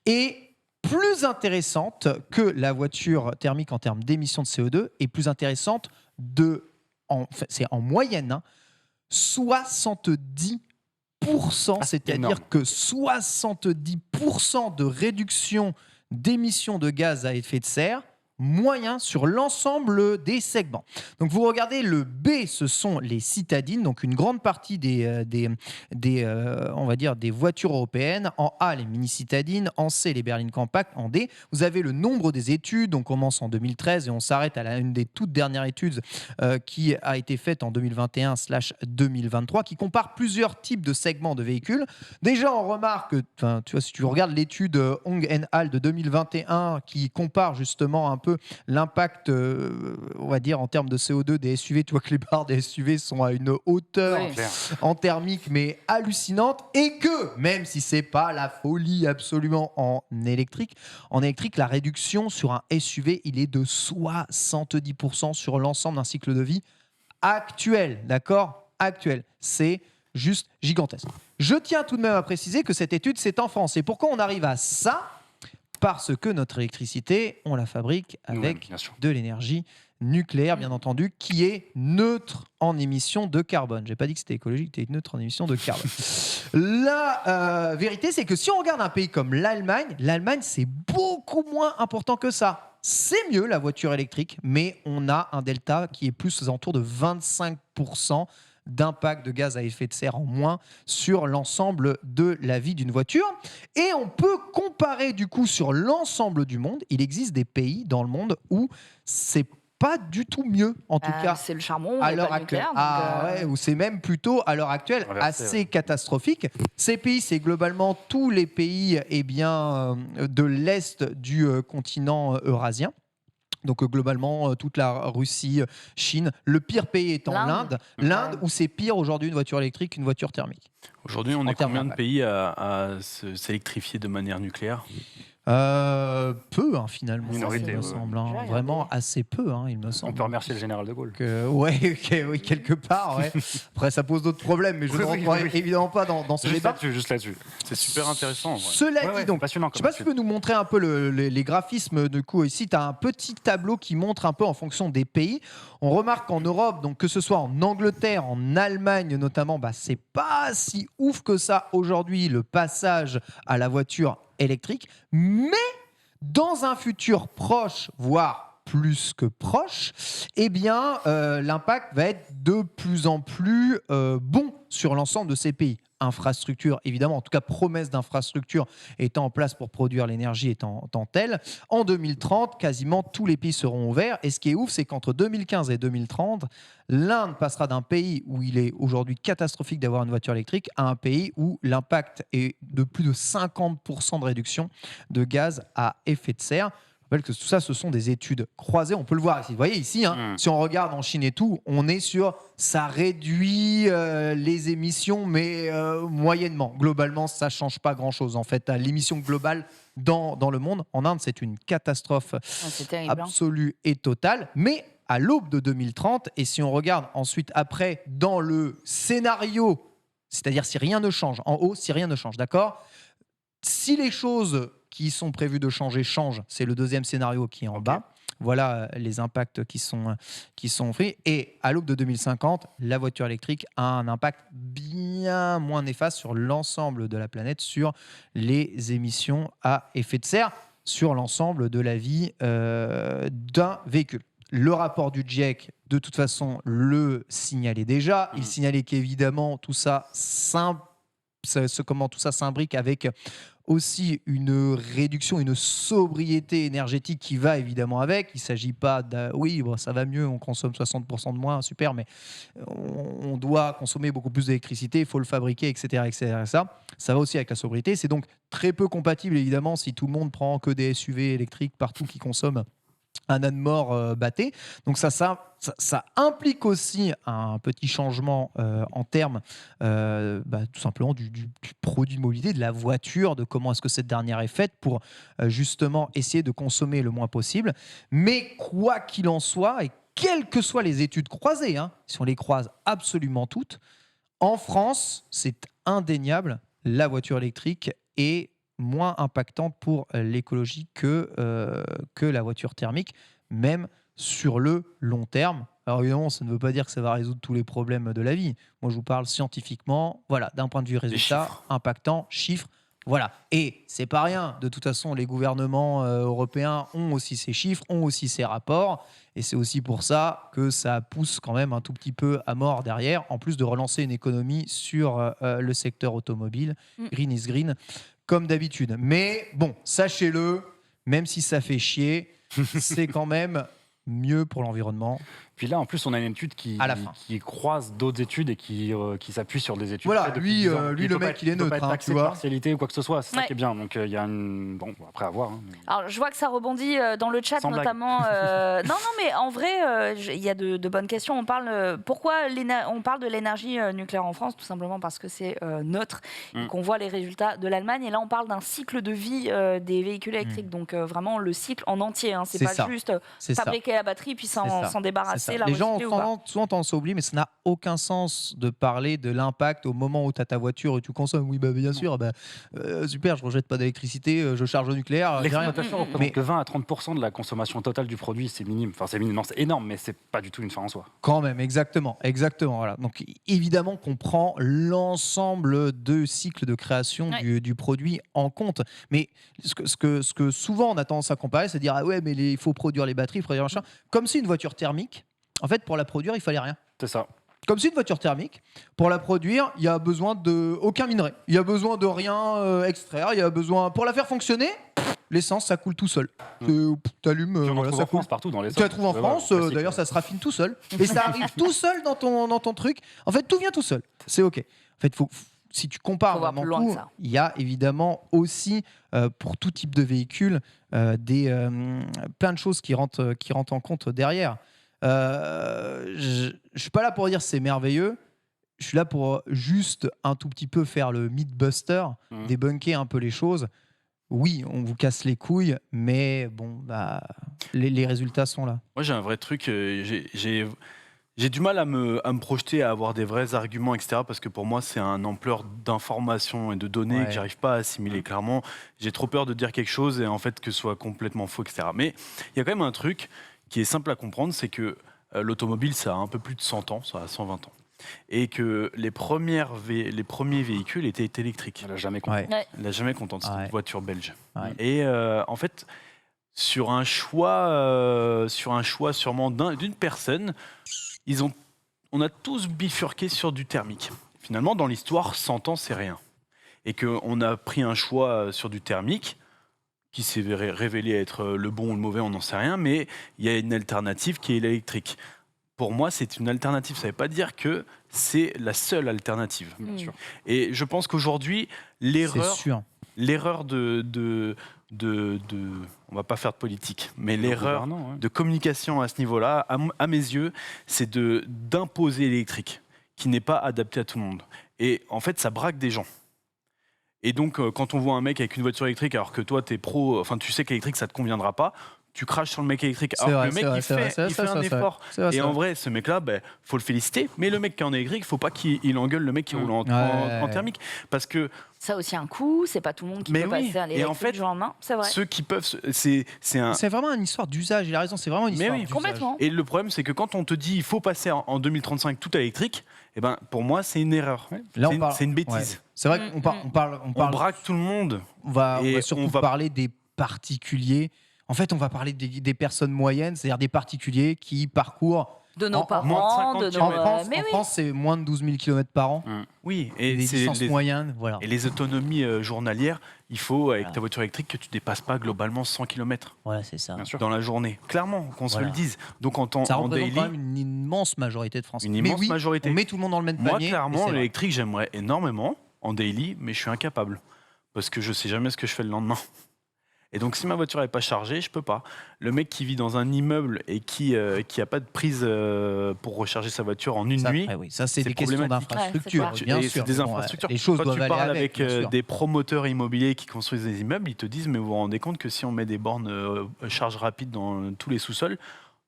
S4: est plus intéressante que la voiture thermique en termes d'émissions de CO2, et plus intéressante c'est en moyenne, 70%, c'est-à-dire
S3: énorme.
S4: que 70% de réduction d'émissions de gaz à effet de serre moyen sur l'ensemble des segments. Donc vous regardez le B, ce sont les citadines, donc une grande partie on va dire des voitures européennes. En A, les mini-citadines. En C, les berlines compactes. En D, vous avez le nombre des études. On commence en 2013 et on s'arrête à une des toutes dernières études qui a été faite en 2021/2023, qui compare plusieurs types de segments de véhicules. Déjà, on remarque, tu vois, si tu regardes l'étude Hong et Al de 2021 qui compare justement un peu l'impact, on va dire, en termes de CO2 des SUV, tu vois que les barres des SUV sont à une hauteur
S1: Oui.
S3: Claire.
S4: en thermique, mais hallucinante, et que, même si c'est pas la folie absolument en électrique, la réduction sur un SUV, il est de 70% sur l'ensemble d'un cycle de vie actuel, d'accord? Actuel. C'est juste gigantesque. Je tiens tout de même à préciser que cette étude, c'est en France. Et pourquoi on arrive à ça? Parce que notre électricité, on la fabrique
S3: Nous-mêmes,
S4: avec
S3: bien sûr.
S4: de l'énergie nucléaire, bien entendu, qui est neutre en émissions de carbone. J'ai pas dit que c'était écologique, c'était neutre en émissions de carbone. La vérité, c'est que si on regarde un pays comme l'Allemagne, c'est beaucoup moins important que ça. C'est mieux la voiture électrique, mais on a un delta qui est plus aux alentours de 25% d'impact de gaz à effet de serre en moins sur l'ensemble de la vie d'une voiture. Et on peut comparer du coup sur l'ensemble du monde. Il existe des pays dans le monde où c'est pas du tout mieux, en tout cas
S1: C'est le charbon,
S4: à
S1: et
S4: l'heure
S1: pas le
S4: actuelle.
S1: nucléaire.
S4: Ou c'est même plutôt à l'heure actuelle
S3: Inversé,
S4: assez catastrophique. Ces pays, c'est globalement tous les pays de l'Est du continent eurasien. Donc globalement, toute la Russie, Chine. Le pire pays étant
S1: L'Inde.
S4: L'Inde, où c'est pire aujourd'hui une voiture électrique qu'une voiture thermique.
S2: Aujourd'hui, on
S4: En
S2: est
S4: termes
S2: combien de
S4: d'impact.
S2: pays à s'électrifier de manière nucléaire?
S4: Peu, finalement,
S3: Minorité,
S4: il me
S3: ouais.
S4: semble.
S1: J'ai regardé.
S4: Vraiment assez peu, il me
S3: On
S4: semble.
S3: peut remercier le général de Gaulle.
S4: Oui, quelque part. Ouais. Après, ça pose d'autres problèmes, mais je ne
S3: Oui,
S4: rentrerai
S3: oui.
S4: évidemment pas dans ce débat.
S3: Juste là-dessus.
S2: C'est super intéressant. en vrai.
S4: Cela
S3: Ouais,
S4: dit,
S3: ouais,
S4: donc,
S3: passionnant.
S4: je ne sais pas si tu peux nous montrer un peu les graphismes. Du coup, ici, tu as un petit tableau qui montre un peu en fonction des pays. On remarque qu'en Europe, donc que ce soit en Angleterre, en Allemagne notamment, c'est pas si ouf que ça aujourd'hui le passage à la voiture électrique. Mais dans un futur proche, voire plus que proche, eh bien, l'impact va être de plus en plus bon sur l'ensemble de ces pays. Infrastructure, évidemment, en tout cas promesse d'infrastructure étant en place pour produire l'énergie étant telle. En 2030, quasiment tous les pays seront ouverts. Et ce qui est ouf, c'est qu'entre 2015 et 2030, l'Inde passera d'un pays où il est aujourd'hui catastrophique d'avoir une voiture électrique à un pays où l'impact est de plus de 50% de réduction de gaz à effet de serre. rappelle que tout ça, ce sont des études croisées. On peut le voir ici. Vous voyez ici, si on regarde en Chine et tout, on est sur ça réduit les émissions, mais moyennement. Globalement, ça ne change pas grand-chose. En fait, l'émission globale dans le monde, en Inde, c'est une catastrophe
S1: c'est terrible,
S4: absolue et totale. Mais à l'aube de 2030, et si on regarde ensuite après dans le scénario, c'est-à-dire si rien ne change, en haut, si rien ne change, d'accord ? Si les choses qui sont prévues de changer changent, c'est le deuxième scénario qui est en bas. Voilà les impacts qui sont faits. Et à l'aube de 2050, la voiture électrique a un impact bien moins néfaste sur l'ensemble de la planète, sur les émissions à effet de serre, sur l'ensemble de la vie d'un véhicule. Le rapport du GIEC, de toute façon, le signalait déjà. Il signalait qu'évidemment, tout ça s'imbrique avec aussi une réduction, une sobriété énergétique qui va évidemment avec. Il ne s'agit pas ça va mieux, on consomme 60% de moins, super, mais on doit consommer beaucoup plus d'électricité, il faut le fabriquer, etc., etc. Ça va aussi avec la sobriété. C'est donc très peu compatible, évidemment, si tout le monde prend que des SUV électriques partout qui consomment un âne mort batté. Donc ça implique aussi un petit changement en termes tout simplement du produit de mobilité, de la voiture, de comment est-ce que cette dernière est faite pour justement essayer de consommer le moins possible. Mais quoi qu'il en soit, et quelles que soient les études croisées, si on les croise absolument toutes, en France, c'est indéniable, la voiture électrique est moins impactante pour l'écologie que la voiture thermique, même sur le long terme. Alors évidemment, ça ne veut pas dire que ça va résoudre tous les problèmes de la vie. Moi, je vous parle scientifiquement, voilà, d'un point de vue résultat, impactant, chiffres, voilà. Et c'est pas rien. De toute façon, les gouvernements européens ont aussi ces chiffres, ont aussi ces rapports, et c'est aussi pour ça que ça pousse quand même un tout petit peu à mort derrière, en plus de relancer une économie sur le secteur automobile. Green is green, comme d'habitude. Mais bon, sachez-le, même si ça fait chier, c'est quand même mieux pour l'environnement.
S3: Puis là, en plus, on a une étude qui croise d'autres études et qui s'appuie sur des études.
S4: Voilà, lui, le mec, il est neutre.
S3: Il ne peut pas être taxé de partialité ou quoi que ce soit. C'est ça
S1: Ouais.
S3: qui est bien. Donc, il y a une... Bon, après, à voir.
S1: Alors, je vois que ça rebondit dans le chat,
S3: Sans blague.
S1: notamment. Non, mais en vrai, il y a de bonnes questions. On parle pourquoi on parle de l'énergie nucléaire en France, tout simplement parce que c'est neutre et qu'on voit les résultats de l'Allemagne. Et là, on parle d'un cycle de vie des véhicules électriques. Donc, vraiment, le cycle en entier. C'est pas juste fabriquer la batterie puis s'en débarrasser.
S4: Les gens ont souvent tendance à oublier, mais ça n'a aucun sens de parler de l'impact au moment où tu as ta voiture et tu consommes. Oui, bien sûr, super, je ne rejette pas d'électricité, je charge au nucléaire.
S3: L'exploitation représente que 20 à 30% de la consommation totale du produit, c'est minime. Enfin, c'est minime, non, c'est énorme, mais c'est pas du tout une fin en soi.
S4: Quand même, exactement. Voilà. Donc, évidemment qu'on prend l'ensemble de cycles de création du produit en compte. Mais ce que souvent on a tendance à comparer, c'est de dire mais il faut produire les batteries, il faut produire machin. Comme si une voiture thermique, en fait, pour la produire, il fallait rien.
S3: C'est ça.
S4: Comme si une voiture thermique, pour la produire, il y a besoin de aucun minerai. Il y a besoin de rien extraire. Il y a besoin pour la faire fonctionner. L'essence, ça coule tout seul. T'allumes,
S3: ça coule partout dans les.
S4: Tu la trouves en France. D'ailleurs, ça se raffine tout seul. Et ça arrive tout seul dans ton truc. En fait, tout vient tout seul. C'est ok. En fait, si tu compares vraiment tout, il y a évidemment aussi pour tout type de véhicule plein de choses qui rentrent en compte derrière. Je suis pas là pour dire c'est merveilleux. Je suis là pour juste un tout petit peu faire le mythbuster, débunker un peu les choses. Oui, on vous casse les couilles, mais bon, les résultats sont là.
S2: Moi, j'ai un vrai truc. J'ai du mal à me projeter, à avoir des vrais arguments, etc. Parce que pour moi, c'est un ampleur d'informations et de données que j'arrive pas à assimiler clairement. J'ai trop peur de dire quelque chose et en fait que ce soit complètement faux, etc. Mais il y a quand même un truc qui est simple à comprendre, c'est que l'automobile, ça a un peu plus de 100 ans, ça a 120 ans. Et que les premiers véhicules étaient électriques.
S3: Elle n'a jamais compté.
S2: Elle n'a jamais compté, c'était une voiture belge. Et en fait, sur un choix sûrement d'une personne, on a tous bifurqué sur du thermique. Finalement, dans l'histoire, 100 ans, c'est rien. Et qu'on a pris un choix sur du thermique, qui s'est révélé être le bon ou le mauvais, on n'en sait rien, mais il y a une alternative qui est l'électrique. Pour moi, c'est une alternative. Ça ne veut pas dire que c'est la seule alternative. Bien sûr. Et je pense qu'aujourd'hui, l'erreur on va pas faire de politique, mais
S3: Le
S2: l'erreur
S3: gouvernant, ouais.
S2: de communication à ce niveau-là, à mes yeux, c'est d'imposer l'électrique, qui n'est pas adapté à tout le monde. Et en fait, ça braque des gens. Et donc, quand on voit un mec avec une voiture électrique, alors que toi, t'es pro, enfin, tu sais que l'électrique, ça te conviendra pas, tu craches sur le mec électrique. Alors que le mec, il fait un effort. Et en vrai, ce mec-là, faut le féliciter. Mais le mec qui est en électrique, faut pas qu'il engueule le mec qui roule en thermique. Parce que
S1: Ça a aussi un coût, c'est pas tout le monde qui peut passer à l'électrique
S2: en fait,
S1: du jour au lendemain, c'est vrai.
S2: ceux qui peuvent, c'est
S4: vraiment une histoire d'usage, il a raison, c'est vraiment une histoire d'usage.
S1: Complètement.
S2: Et le problème, c'est que quand on te dit il faut passer en 2035 tout à électrique, eh ben, pour moi, c'est une erreur.
S4: Là,
S2: C'est une bêtise.
S4: Ouais. C'est vrai qu'on
S2: On braque tout le monde.
S4: on va
S2: et
S4: surtout parler des particuliers. En fait, on va parler des personnes moyennes, c'est-à-dire des particuliers qui parcourent.
S1: De nos parents,
S2: moins de 50
S1: de nos.
S2: kilomètres.
S1: Mais
S4: En
S1: oui.
S4: France, c'est moins de 12 000 km par an.
S2: Oui,
S4: Et les distances moyennes, voilà.
S2: Et les autonomies journalières, il faut, avec ta voiture électrique, que tu dépasses pas globalement 100 km
S4: Voilà, c'est ça.
S3: Bien sûr.
S2: dans la journée. Clairement, qu'on se le dise. Donc
S4: Ça
S2: en
S4: représente
S2: daily,
S4: quand même une immense majorité de Français.
S2: Une
S4: Mais
S2: immense
S4: oui,
S2: majorité.
S4: on met tout le monde dans le même panier.
S2: moi,
S4: mais
S2: clairement,
S4: c'est vrai.
S2: l'électrique, j'aimerais énormément en daily, mais je suis incapable. Parce que je sais jamais ce que je fais le lendemain. Et donc, si ma voiture n'est pas chargée, je peux pas. Le mec qui vit dans un immeuble et qui a pas de prise pour recharger sa voiture en une nuit,
S4: Oui, ça, c'est
S2: c'est
S4: des questions
S2: problématique.
S4: d'infrastructure,
S1: Ouais, c'est
S4: bien
S2: et
S4: sûr.
S2: c'est des
S4: Mais bon,
S2: infrastructures.
S4: les choses
S2: Quand
S4: doivent
S2: tu
S4: aller
S2: parles
S4: avec, bien sûr.
S2: des promoteurs immobiliers qui construisent des immeubles, ils te disent, mais vous vous rendez compte que si on met des bornes charge rapide dans tous les sous-sols,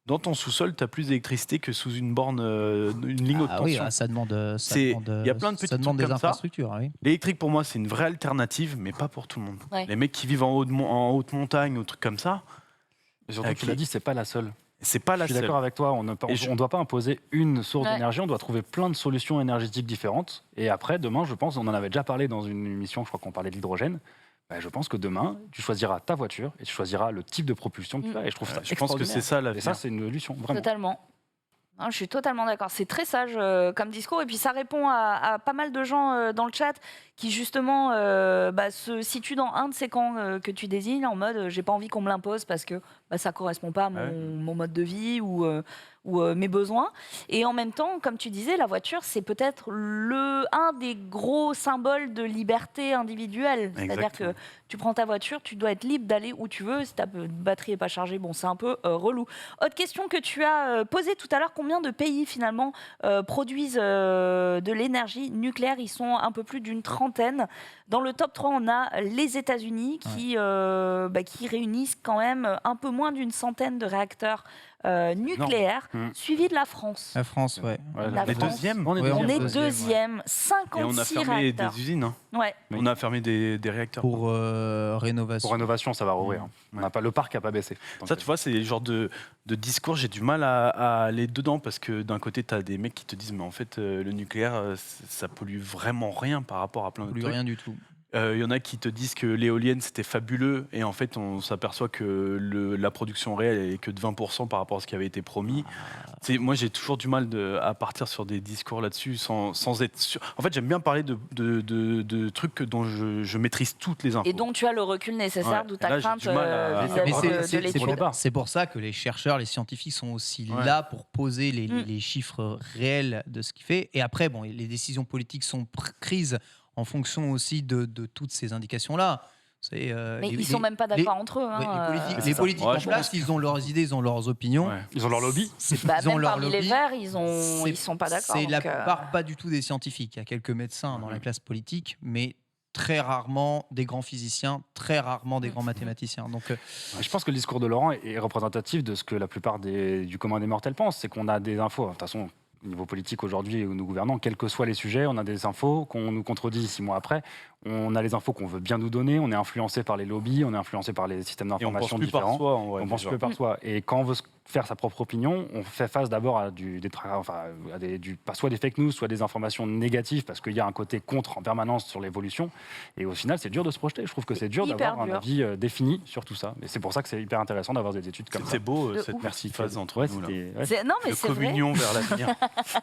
S2: dans ton sous-sol, tu as plus d'électricité que sous une borne, une ligne haute
S4: Ah oui,
S2: tension.
S4: ça demande,
S2: Il y a plein de petits
S4: ça demande
S2: trucs
S4: des
S2: comme ça.
S4: infrastructures. Oui.
S2: L'électrique, pour moi, c'est une vraie alternative, mais pas pour tout le monde.
S1: Ouais.
S2: Les mecs qui vivent en haute montagne ou trucs comme ça,
S3: Et surtout, tu l'as dit, c'est pas la seule.
S2: c'est pas
S3: Je
S2: la
S3: suis
S2: seule.
S3: d'accord avec toi, on ne doit pas imposer une source
S1: Ouais.
S3: d'énergie, on doit trouver plein de solutions énergétiques différentes. Et après, demain, je pense, on en avait déjà parlé dans une émission, je crois qu'on parlait de l'hydrogène. Je pense que demain, tu choisiras ta voiture et tu choisiras le type de propulsion que tu as. Et je trouve ça
S2: Je pense que c'est ça la
S3: Et ça, c'est une solution, vraiment.
S1: Totalement. Non, je suis totalement d'accord. C'est très sage comme discours. Et puis ça répond à pas mal de gens dans le chat qui justement se situent dans un de ces camps que tu désignes, en mode j'ai pas envie qu'on me l'impose parce que ça correspond pas à mon mode de vie ou mes besoins. Et en même temps, comme tu disais, la voiture, c'est peut-être un des gros symboles de liberté individuelle. C'est-à-dire
S2: Exactement.
S1: que tu prends ta voiture, tu dois être libre d'aller où tu veux. Si ta batterie n'est pas chargée, bon, c'est un peu relou. Autre question que tu as posée tout à l'heure, combien de pays finalement produisent de l'énergie nucléaire? Ils sont un peu plus d'une trentaine. Dans le top 3, on a les États-Unis qui réunissent quand même un peu moins d'une centaine de réacteurs nucléaires, suivi de la France.
S4: La France, ouais.
S1: La
S2: Les
S1: France.
S2: deuxièmes.
S3: On est
S4: Ouais,
S1: On est
S4: deuxième,
S1: deuxième,
S2: Et
S1: 56
S2: on a fermé
S1: réacteurs.
S2: des usines. Hein.
S1: Ouais.
S2: On a fermé des réacteurs.
S4: Pour rénovation.
S3: Pour rénovation, ça va rouvrir. Le parc n'a pas baissé.
S2: Ça, tu vois, c'est le genre de discours, j'ai du mal à aller dedans parce que d'un côté, tu as des mecs qui te disent, mais en fait, le nucléaire, ça pollue vraiment rien par rapport à plein de
S4: Plus
S2: trucs.
S4: rien du tout.
S2: Il y en a qui te disent que l'éolienne c'était fabuleux et en fait on s'aperçoit que la production réelle est que de 20% par rapport à ce qui avait été promis. Moi j'ai toujours du mal à partir sur des discours là-dessus sans être sûr. En fait j'aime bien parler de trucs dont je maîtrise toutes les infos.
S1: Et donc tu as le recul nécessaire,
S2: Ouais.
S1: d'où
S2: Et
S1: ta
S2: là, j'ai
S1: crainte
S2: du mal à-
S1: vis-à-vis
S4: Mais
S1: de l'étude.
S4: c'est pour ça que les chercheurs, les scientifiques sont aussi
S2: Ouais.
S4: là pour poser les chiffres réels de ce qu'il fait. Et après, bon, les décisions politiques sont prises en fonction aussi de toutes ces indications-là.
S1: Mais ils ne sont même pas d'accord entre eux.
S4: Les politiques
S2: Ouais,
S4: en
S2: je
S4: place,
S2: pense.
S4: ils ont leurs idées, ils ont leurs opinions.
S2: Ouais.
S3: Ils ont leur lobby.
S4: Ils ont
S1: Même
S4: leur
S1: parmi les
S4: lobby.
S1: Verts, ils ne sont pas d'accord.
S4: C'est la
S1: donc,
S4: plupart pas du tout des scientifiques. Il y a quelques médecins dans la classe politique, mais très rarement des grands physiciens, très rarement des grands mathématiciens. Donc,
S3: Je pense que le discours de Laurent est représentatif de ce que la plupart du commun des mortels pensent. C'est qu'on a des infos. De toute façon, au niveau politique aujourd'hui, où nous gouvernons, quels que soient les sujets, on a des infos qu'on nous contredit 6 mois après. On a les infos qu'on veut bien nous donner. On est influencé par les lobbies, on est influencé par les systèmes
S2: Et on pense
S3: d'information
S2: plus par
S3: différents.
S2: soi. En vrai,
S3: On pense
S2: déjà.
S3: plus par soi. Et quand on veut faire sa propre opinion, on fait face d'abord à soit des fake news, soit des informations négatives, parce qu'il y a un côté contre en permanence sur l'évolution. Et au final, c'est dur de se projeter. Je trouve que c'est dur
S1: Hyper
S3: d'avoir un
S1: dur.
S3: avis défini sur tout ça. Et c'est pour ça que c'est hyper intéressant d'avoir des études comme ça.
S2: C'est beau
S1: De
S2: cette
S1: ouf.
S2: merci phase entre
S3: Ouais,
S2: nous là.
S1: Non, mais
S2: De
S1: c'est vrai.
S2: communion vers l'avenir.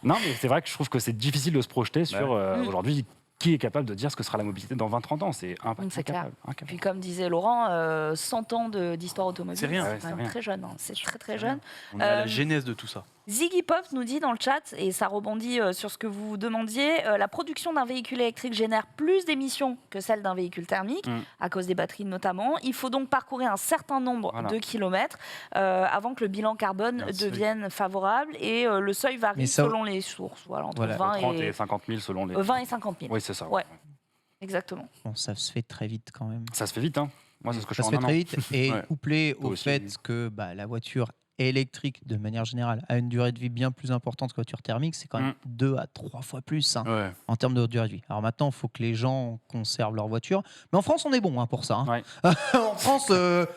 S3: Non, mais c'est vrai que je trouve que c'est difficile de se projeter sur aujourd'hui qui est capable de dire ce que sera la mobilité dans 20-30 ans. C'est
S1: C'est clair.
S3: incapable.
S1: Puis comme disait Laurent, 100 ans d'histoire automobile,
S2: C'est rien.
S3: Ouais,
S1: c'est
S3: c'est
S1: quand même
S3: rien.
S1: très jeune. Hein. C'est très très jeune.
S2: On est à la genèse de tout ça.
S1: Ziggy Pop nous dit dans le chat, et ça rebondit sur ce que vous demandiez, la production d'un véhicule électrique génère plus d'émissions que celle d'un véhicule thermique, à cause des batteries notamment. Il faut donc parcourir un certain nombre de kilomètres avant que le bilan carbone devienne favorable, et le seuil varie selon les sources. Voilà, entre 20
S3: 30 et 50 000 selon les...
S1: 20 et 50 000.
S3: Oui, c'est ça.
S1: Ouais. Exactement.
S4: Bon, ça se fait très vite quand même.
S3: Ça se fait vite, hein. Moi, c'est ce que je
S4: Ça
S3: fais
S4: se
S3: en
S4: fait
S3: un
S4: très
S3: an.
S4: vite et couplé au
S3: aussi,
S4: fait
S3: oui.
S4: que la voiture électrique, de manière générale, a une durée de vie bien plus importante que la voiture thermique, c'est quand même 2 à 3 fois plus en termes de durée de vie. Alors maintenant, il faut que les gens conservent leur voiture. Mais en France, on est bon pour ça.
S3: Ouais.
S4: En France,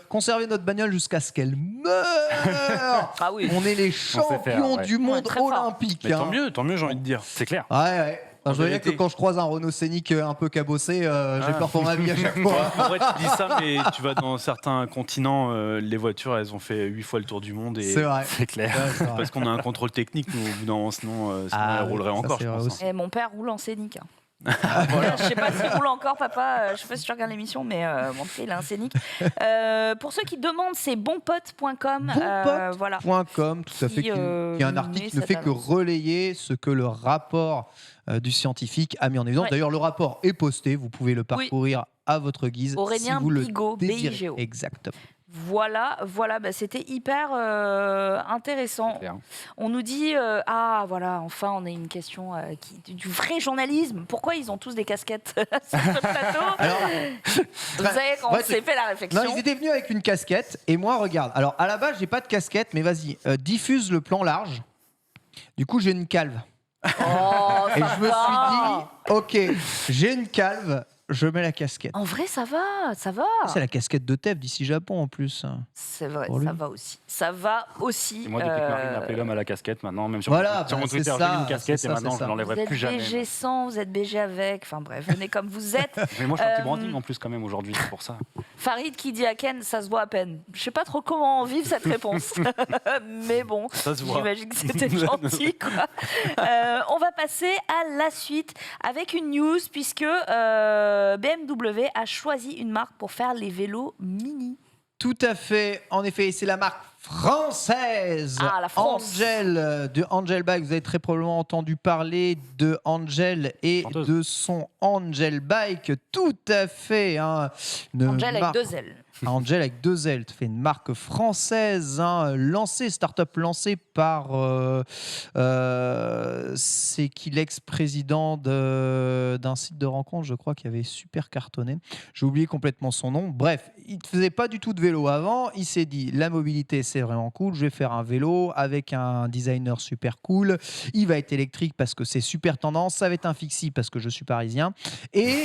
S4: conserver notre bagnole jusqu'à ce qu'elle meure.
S1: Ah oui.
S4: On est les champions du monde
S1: très fort.
S4: olympique.
S2: Mais tant mieux, j'ai envie de dire.
S3: C'est clair.
S4: Ouais.
S2: En
S4: Je veux dire
S2: vérité.
S4: que quand je croise un Renault Scénic un peu cabossé, j'ai peur pour ma vie à chaque fois.
S2: En vrai, tu dis ça, mais tu vas dans certains continents, les voitures, elles ont fait 8 fois le tour du monde. Et...
S4: C'est vrai.
S3: C'est clair.
S4: Ouais, c'est vrai.
S2: Parce qu'on a un contrôle technique, nous, au bout d'un moment, sinon elle roulerait
S4: ça,
S2: encore,
S4: c'est
S2: je
S4: vrai
S2: pense.
S4: aussi.
S1: Et mon père roule en Scénic. Je sais pas s'il roule encore, papa. Je sais pas si tu regardes l'émission, mais en tout cas, il a un Scénic. Pour ceux qui demandent, c'est bonpote.com. Voilà.
S4: .com, tout à fait, qui est un article qui ne
S1: cette
S4: fait que
S1: annonce.
S4: relayer ce que le rapport du scientifique a mis en évidence.
S1: Ouais.
S4: D'ailleurs, le rapport est posté, vous pouvez le parcourir à votre guise.
S1: Aurélien
S4: si vous
S1: Bigot,
S4: le désirez.
S1: BIGO.
S4: Exactement.
S1: Voilà, c'était hyper intéressant.
S3: Clair.
S1: On nous dit voilà, enfin on a une question du vrai journalisme. Pourquoi ils ont tous des casquettes sur ce plateau?
S4: Alors,
S1: Vous savez, quand on s'est fait la réflexion.
S4: non, ils étaient venus avec une casquette et moi, regarde. Alors, à la base, j'ai pas de casquette, mais vas-y, diffuse le plan large. Du coup, j'ai une calve.
S1: Oh,
S4: Et
S1: ça
S4: je me
S1: va.
S4: suis dit, ok, j'ai une calve, je mets la casquette.
S1: En vrai, ça va, ça va.
S4: C'est la casquette de Tev d'ici Japon en plus.
S1: C'est vrai,
S4: Pour lui.
S1: ça va aussi. Ça va aussi.
S3: Et moi, depuis que Marine a appelé l'homme à la casquette, maintenant, même sur,
S4: Voilà,
S3: sur mon
S4: bah, c'est
S3: Twitter,
S4: ça,
S3: j'ai mis une casquette
S4: c'est
S3: et
S4: ça,
S3: maintenant,
S4: c'est
S3: je
S4: ça.
S3: ne
S1: vous
S3: l'enlèverai
S1: êtes
S3: plus jamais.
S1: BG sans, vous êtes BG avec. Enfin bref, venez comme vous êtes.
S3: Mais moi, je fais un petit branding en plus, quand même, aujourd'hui, c'est pour ça.
S1: Farid qui dit à Ken, ça se voit à peine. Je sais pas trop comment vivre cette réponse. Mais bon,
S2: Ça se voit.
S1: j'imagine que c'était gentil. Quoi. On va passer à la suite avec une news puisque BMW a choisi une marque pour faire les vélos mini.
S4: Tout à fait, en effet, c'est la marque française.
S1: Ah, la France.
S4: Angel, de Angel Bike. Vous avez très probablement entendu parler de Angel et
S3: Chanteuse.
S4: de son Angel Bike. Tout à fait. Une
S1: Angel avec
S4: marque-
S1: 2 ailes.
S4: Angel avec 2 L, fait une marque française, start-up lancée par c'est qui l'ex-président d'un site de rencontre, je crois, qui avait super cartonné. J'ai oublié complètement son nom. Bref, il ne faisait pas du tout de vélo avant. Il s'est dit, la mobilité, c'est vraiment cool. Je vais faire un vélo avec un designer super cool. Il va être électrique parce que c'est super tendance. Ça va être un fixie parce que je suis parisien. Et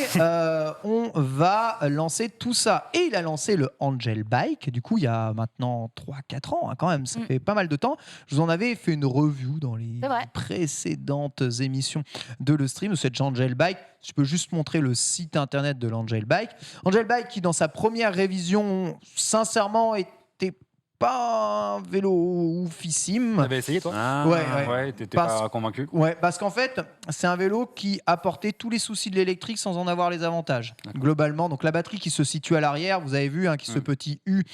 S4: on va lancer tout ça. Et il a lancé le Angel Bike, du coup il y a maintenant 3-4 ans quand même, ça fait pas mal de temps. Je vous en avais fait une review dans les
S1: C'est vrai.
S4: précédentes émissions de le stream de cette Angel Bike. Je peux juste montrer le site internet de l'Angel Bike. Angel Bike qui dans sa première révision sincèrement était pas un vélo oufissime.
S3: T'avais essayé, toi?
S4: Ouais.
S3: T'étais
S4: Parce-
S3: pas convaincu?
S4: Ouais, parce qu'en fait, c'est un vélo qui apportait tous les soucis de l'électrique sans en avoir les avantages. Globalement, donc la batterie qui se situe à l'arrière, vous avez vu, ce petit U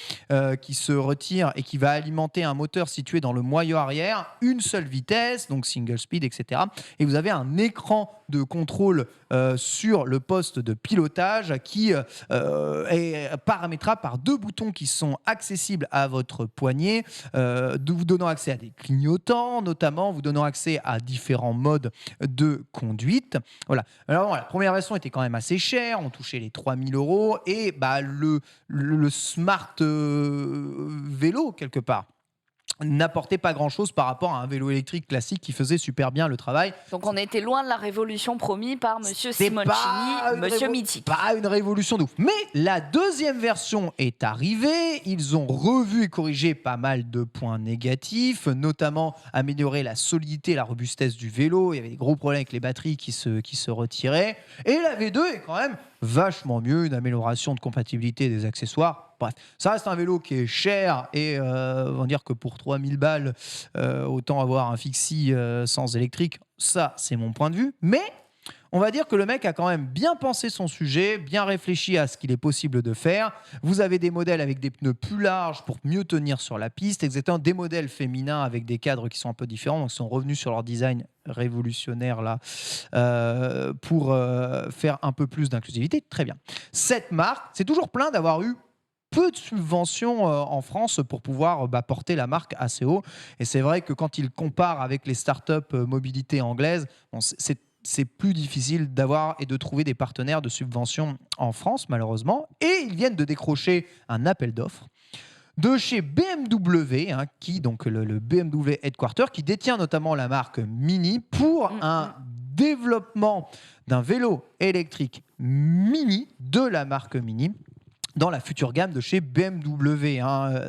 S4: qui se retire et qui va alimenter un moteur situé dans le moyeu arrière, une seule vitesse, donc single speed, etc. Et vous avez un écran de contrôle sur le poste de pilotage qui est paramétrable par 2 boutons qui sont accessibles à votre poignet, vous donnant accès à des clignotants, notamment vous donnant accès à différents modes de conduite. Voilà. Alors, la première version était quand même assez chère, on touchait les 3 000 € et le smart vélo, quelque part, n'apportait pas grand-chose par rapport à un vélo électrique classique qui faisait super bien le travail.
S1: Donc on était loin de la révolution promise par Monsieur
S4: C'est
S1: Simoncini,
S4: pas une
S1: Monsieur Mythique.
S4: Pas une révolution de ouf. Mais la deuxième version est arrivée. Ils ont revu et corrigé pas mal de points négatifs, notamment améliorer la solidité et la robustesse du vélo. Il y avait des gros problèmes avec les batteries qui se retiraient. Et la V2 est quand même vachement mieux, une amélioration de compatibilité des accessoires. Bref, ça reste un vélo qui est cher et on va dire que pour 3000 balles, autant avoir un fixie sans électrique. Ça, c'est mon point de vue. Mais On va dire que le mec a quand même bien pensé son sujet, bien réfléchi à ce qu'il est possible de faire. Vous avez des modèles avec des pneus plus larges pour mieux tenir sur la piste, exactement, des modèles féminins avec des cadres qui sont un peu différents, donc ils sont revenus sur leur design révolutionnaire là pour faire un peu plus d'inclusivité. Très bien. Cette marque, c'est toujours plein d'avoir eu peu de subventions en France pour pouvoir porter la marque assez haut. Et c'est vrai que quand ils comparent avec les startups mobilité anglaises, bon, c'est plus difficile d'avoir et de trouver des partenaires de subvention en France, malheureusement. Et ils viennent de décrocher un appel d'offres de chez BMW, qui donc le BMW Headquarter, qui détient notamment la marque Mini pour un développement d'un vélo électrique Mini de la marque Mini dans la future gamme de chez BMW.